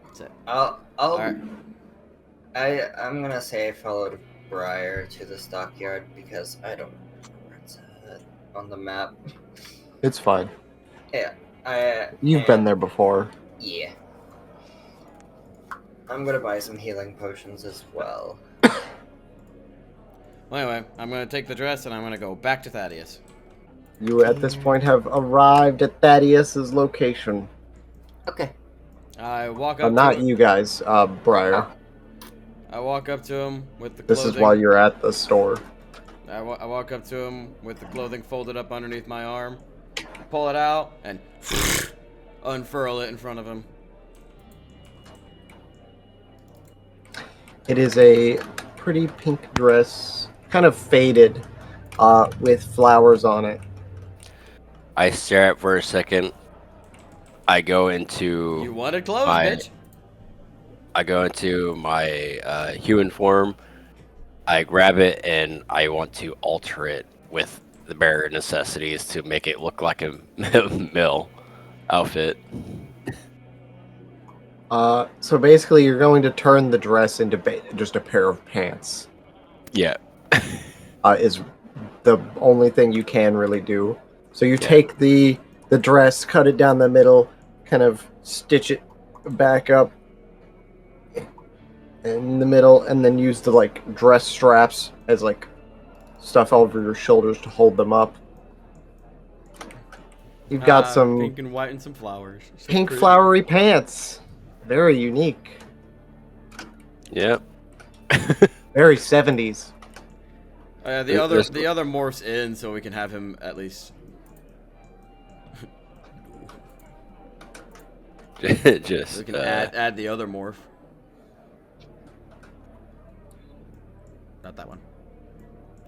Speaker 2: What's that?
Speaker 3: I'm gonna say I followed Briar to the stockyard because I don't know where it's at on the map.
Speaker 1: It's fine.
Speaker 3: Yeah,
Speaker 1: You've been there before.
Speaker 3: Yeah. I'm gonna buy some healing potions as well.
Speaker 2: Well, anyway, I'm gonna take the dress and I'm gonna go back to Thaddeus.
Speaker 1: You at this point have arrived at Thaddeus's location.
Speaker 3: Okay.
Speaker 2: I walk up.
Speaker 1: Not
Speaker 2: to him.
Speaker 1: you guys, Briar.
Speaker 2: I walk up to him with the.
Speaker 1: This
Speaker 2: clothing.
Speaker 1: is while you're at the store.
Speaker 2: I walk up to him with the clothing folded up underneath my arm, pull it out, and unfurl it in front of him.
Speaker 1: It is a pretty pink dress, kind of faded, with flowers on it.
Speaker 4: I stare at it for a second. I go into.
Speaker 2: You wanted clothes,
Speaker 4: my-
Speaker 2: bitch.
Speaker 4: I go into my human form. I grab it and I want to alter it with the bare necessities to make it look like a mill outfit.
Speaker 1: So basically, you're going to turn the dress into just a pair of pants.
Speaker 4: Yeah.
Speaker 1: Is the only thing you can really do. So you take the dress, cut it down the middle, kind of stitch it back up in the middle, and then use the like dress straps as like stuff over your shoulders to hold them up. You've got some
Speaker 2: pink and white and some flowers. So
Speaker 1: pink
Speaker 2: pretty.
Speaker 1: flowery pants. Very unique.
Speaker 4: Yep.
Speaker 1: Very 70s.
Speaker 2: The other morph's in, so we can have him at least.
Speaker 4: Just
Speaker 2: We can add the other morph. Not that one.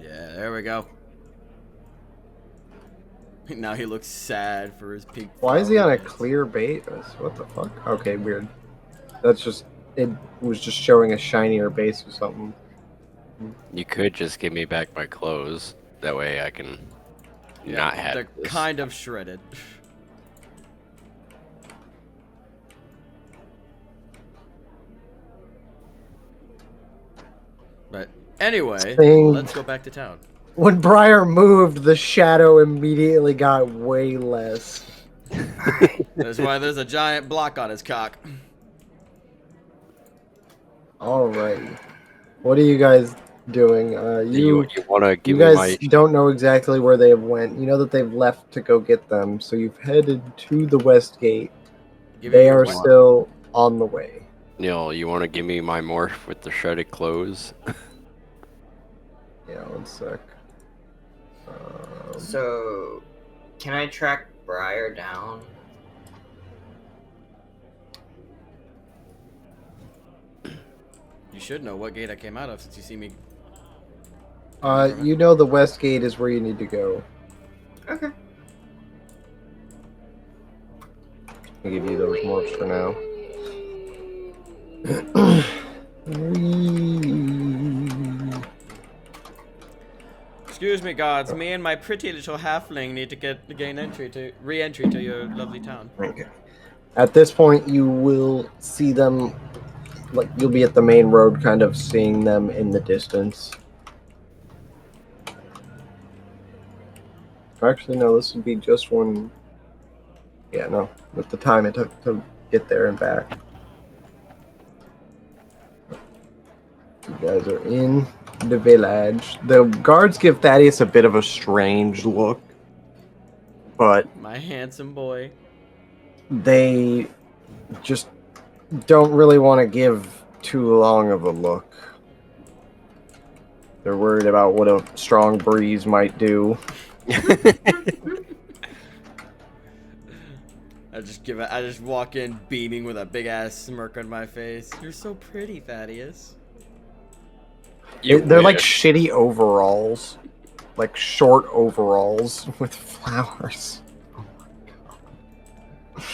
Speaker 2: Yeah, there we go. Now he looks sad for his pink.
Speaker 1: Why is he on a
Speaker 2: pants.
Speaker 1: clear base? What the fuck? Okay, weird. That's just it was just showing a shinier base or something.
Speaker 4: You could just give me back my clothes. That way I can not have
Speaker 2: They're
Speaker 4: this.
Speaker 2: kind of shredded. But anyway,
Speaker 1: Thing-
Speaker 2: let's go back to town.
Speaker 1: When Briar moved, the shadow immediately got way less.
Speaker 2: That's why there's a giant block on his cock.
Speaker 1: Alrighty. What are you guys doing?
Speaker 4: You want to give
Speaker 1: You
Speaker 4: me
Speaker 1: guys
Speaker 4: my?
Speaker 1: don't know exactly where they went. You know that they've left to go get them, so you've headed to the west gate.
Speaker 2: Give me
Speaker 1: They
Speaker 2: your
Speaker 1: are
Speaker 2: what?
Speaker 1: still on the way.
Speaker 4: Neil, you want to give me my morph with the shredded clothes?
Speaker 1: Yeah, one sec.
Speaker 3: So, can I track Briar down?
Speaker 2: You should know what gate I came out of since you see me.
Speaker 1: You know the west gate is where you need to go.
Speaker 3: Okay.
Speaker 1: I'll give you those morphs for now.
Speaker 2: Excuse me, guards. Me and my pretty little halfling need to gain re-entry to your lovely town.
Speaker 1: Okay. At this point, you will see them. Like you'll be at the main road, kind of seeing them in the distance. Actually, no. This would be just one. Yeah, no. With the time it took to get there and back. You guys are in the village. The guards give Thaddeus a bit of a strange look, but
Speaker 2: My handsome boy.
Speaker 1: they just don't really want to give too long of a look. They're worried about what a strong breeze might do.
Speaker 2: I just walk in beaming with a big ass smirk on my face. You're so pretty, Thaddeus.
Speaker 1: They're like shitty overalls. Like short overalls with flowers. Oh my god.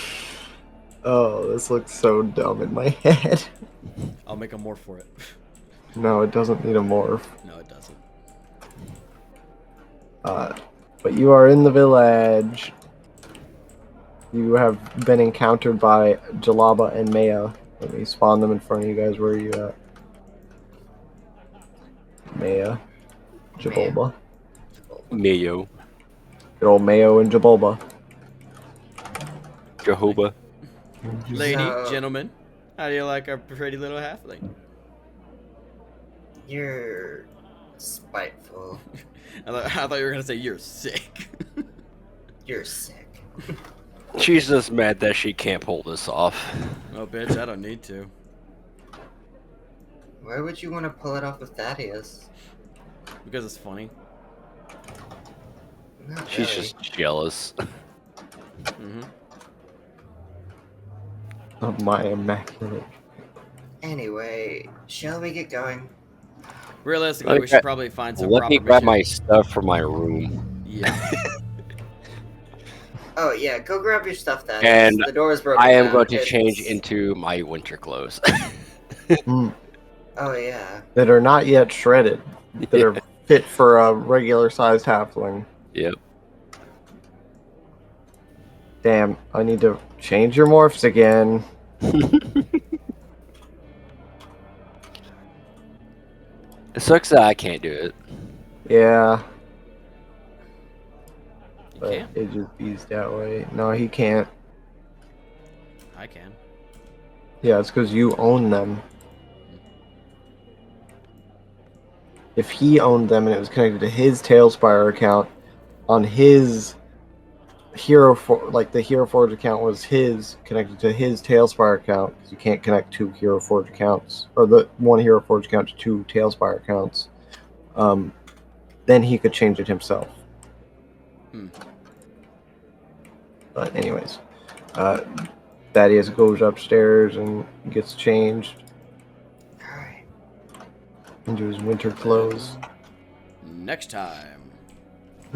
Speaker 1: Oh, this looks so dumb in my head.
Speaker 2: I'll make a morph for it.
Speaker 1: No, it doesn't need a morph.
Speaker 2: No, it doesn't.
Speaker 1: But you are in the village. You have been encountered by Jalaba and Maya. Let me spawn them in front of you guys. Where are you at? Maya. Jabolba.
Speaker 4: Mayo.
Speaker 1: Good old Mayo and Jabolba.
Speaker 4: Jehovah.
Speaker 2: Lady,
Speaker 3: So-
Speaker 2: gentlemen, how do you like our pretty little halfling?
Speaker 3: You're spiteful.
Speaker 2: I thought you were gonna say you're sick.
Speaker 3: You're sick.
Speaker 4: She's just mad that she can't pull this off.
Speaker 2: Oh, bitch, I don't need to.
Speaker 3: Why would you want to pull it off with Thaddeus?
Speaker 2: Because it's funny.
Speaker 3: Not
Speaker 4: She's
Speaker 3: really.
Speaker 4: just jealous.
Speaker 2: Mm-hmm.
Speaker 1: Of my immaculate.
Speaker 3: Anyway, shall we get going?
Speaker 2: Realistically,
Speaker 4: Okay.
Speaker 2: we should probably find some
Speaker 4: Let
Speaker 2: proper
Speaker 4: me grab my
Speaker 2: material.
Speaker 4: stuff from my room.
Speaker 2: Yeah.
Speaker 3: Oh yeah, go grab your stuff, Thaddeus.
Speaker 4: And
Speaker 3: The door is broken
Speaker 4: I am
Speaker 3: down.
Speaker 4: going to
Speaker 3: It's-
Speaker 4: change into my winter clothes.
Speaker 3: Oh yeah.
Speaker 1: That are not yet shredded. That are fit for a regular sized halfling.
Speaker 4: Yep.
Speaker 1: Damn, I need to change your morphs again.
Speaker 4: It sucks that I can't do it.
Speaker 1: Yeah. but
Speaker 2: can't?
Speaker 1: it just bees that way. No, he can't.
Speaker 2: I can.
Speaker 1: Yeah, it's because you own them. If he owned them and it was connected to his Tailspire account on his the Hero Forge account was his connected to his Tailspire account, because you can't connect two Hero Forge accounts or the one Hero Forge account to two Tailspire accounts. Then he could change it himself. But anyways, Thaddeus goes upstairs and gets changed
Speaker 3: Alright.
Speaker 1: into his winter clothes.
Speaker 2: Next time.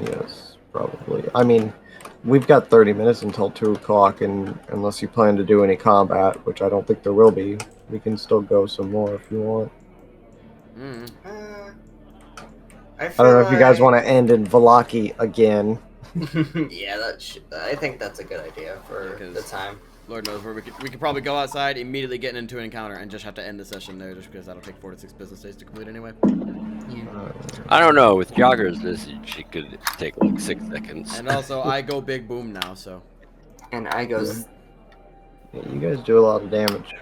Speaker 1: Yes, probably. I mean, we've got 30 minutes until 2 o'clock, and unless you plan to do any combat, which I don't think there will be, we can still go some more if you want.
Speaker 3: I
Speaker 1: I don't know if you guys want to end in Valaki again.
Speaker 3: Yeah, I think that's a good idea for the time.
Speaker 2: Lord knows where we could probably go outside, immediately get into an encounter, and just have to end the session there, just because that'll take 4 to 6 business days to complete anyway.
Speaker 4: I don't know. With Jogger's visage, it could take like 6 seconds.
Speaker 2: And also, I go big boom now, so.
Speaker 3: And I goes.
Speaker 1: Yeah, you guys do a lot of damage.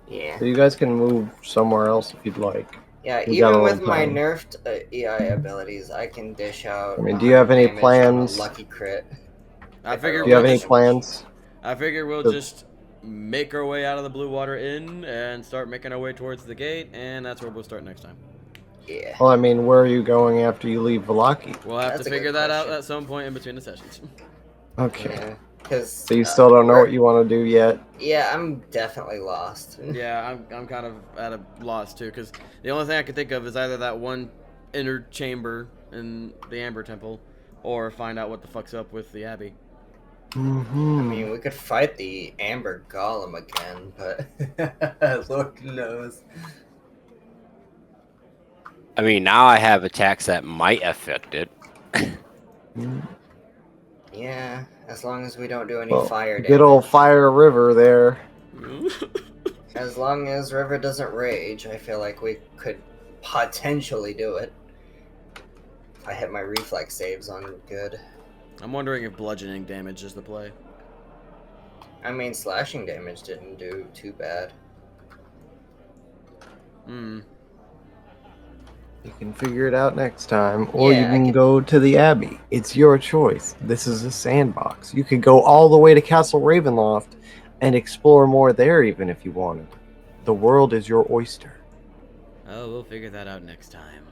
Speaker 3: Yeah.
Speaker 1: So you guys can move somewhere else if you'd like.
Speaker 3: Yeah,
Speaker 1: We got
Speaker 3: even
Speaker 1: a
Speaker 3: with
Speaker 1: little
Speaker 3: my
Speaker 1: time.
Speaker 3: nerfed EI abilities, I can dish out.
Speaker 1: I mean, do you have
Speaker 3: 100
Speaker 1: any
Speaker 3: damage
Speaker 1: plans?
Speaker 3: from a lucky crit.
Speaker 2: I figure
Speaker 1: Do you have
Speaker 2: we'll
Speaker 1: any
Speaker 2: just,
Speaker 1: plans?
Speaker 2: I figure we'll
Speaker 1: So-
Speaker 2: just make our way out of the Blue Water Inn and start making our way towards the gate, and that's where we'll start next time.
Speaker 3: Yeah.
Speaker 1: Well, I mean, where are you going after you leave Valaki?
Speaker 2: We'll have
Speaker 3: That's
Speaker 2: to
Speaker 3: a good
Speaker 2: figure that out
Speaker 3: question.
Speaker 2: at some point in between the sessions.
Speaker 1: Okay.
Speaker 3: Yeah. Because.
Speaker 1: So you still don't know what you want to do yet?
Speaker 3: Yeah, I'm definitely lost.
Speaker 2: Yeah, I'm kind of at a loss too, because the only thing I can think of is either that one inner chamber in the Amber Temple, or find out what the fuck's up with the Abbey.
Speaker 3: I mean, we could fight the Amber Golem again, but Lord knows.
Speaker 4: I mean, now I have attacks that might affect it.
Speaker 3: Yeah, as long as we don't do any
Speaker 1: Well,
Speaker 3: fire damage.
Speaker 1: good old Fire River there.
Speaker 3: As long as River doesn't rage, I feel like we could potentially do it. If I hit my reflex saves on good.
Speaker 2: I'm wondering if bludgeoning damage is the play.
Speaker 3: I mean, slashing damage didn't do too bad.
Speaker 2: Hmm.
Speaker 1: You can figure it out next time, or
Speaker 3: Yeah,
Speaker 1: you
Speaker 3: I
Speaker 1: can
Speaker 3: can-
Speaker 1: go to the Abbey. It's your choice. This is a sandbox. You could go all the way to Castle Ravenloft and explore more there, even if you wanted. The world is your oyster.
Speaker 2: Oh, we'll figure that out next time.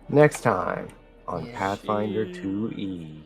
Speaker 1: Next time on
Speaker 3: Yeah.
Speaker 1: Pathfinder 2E.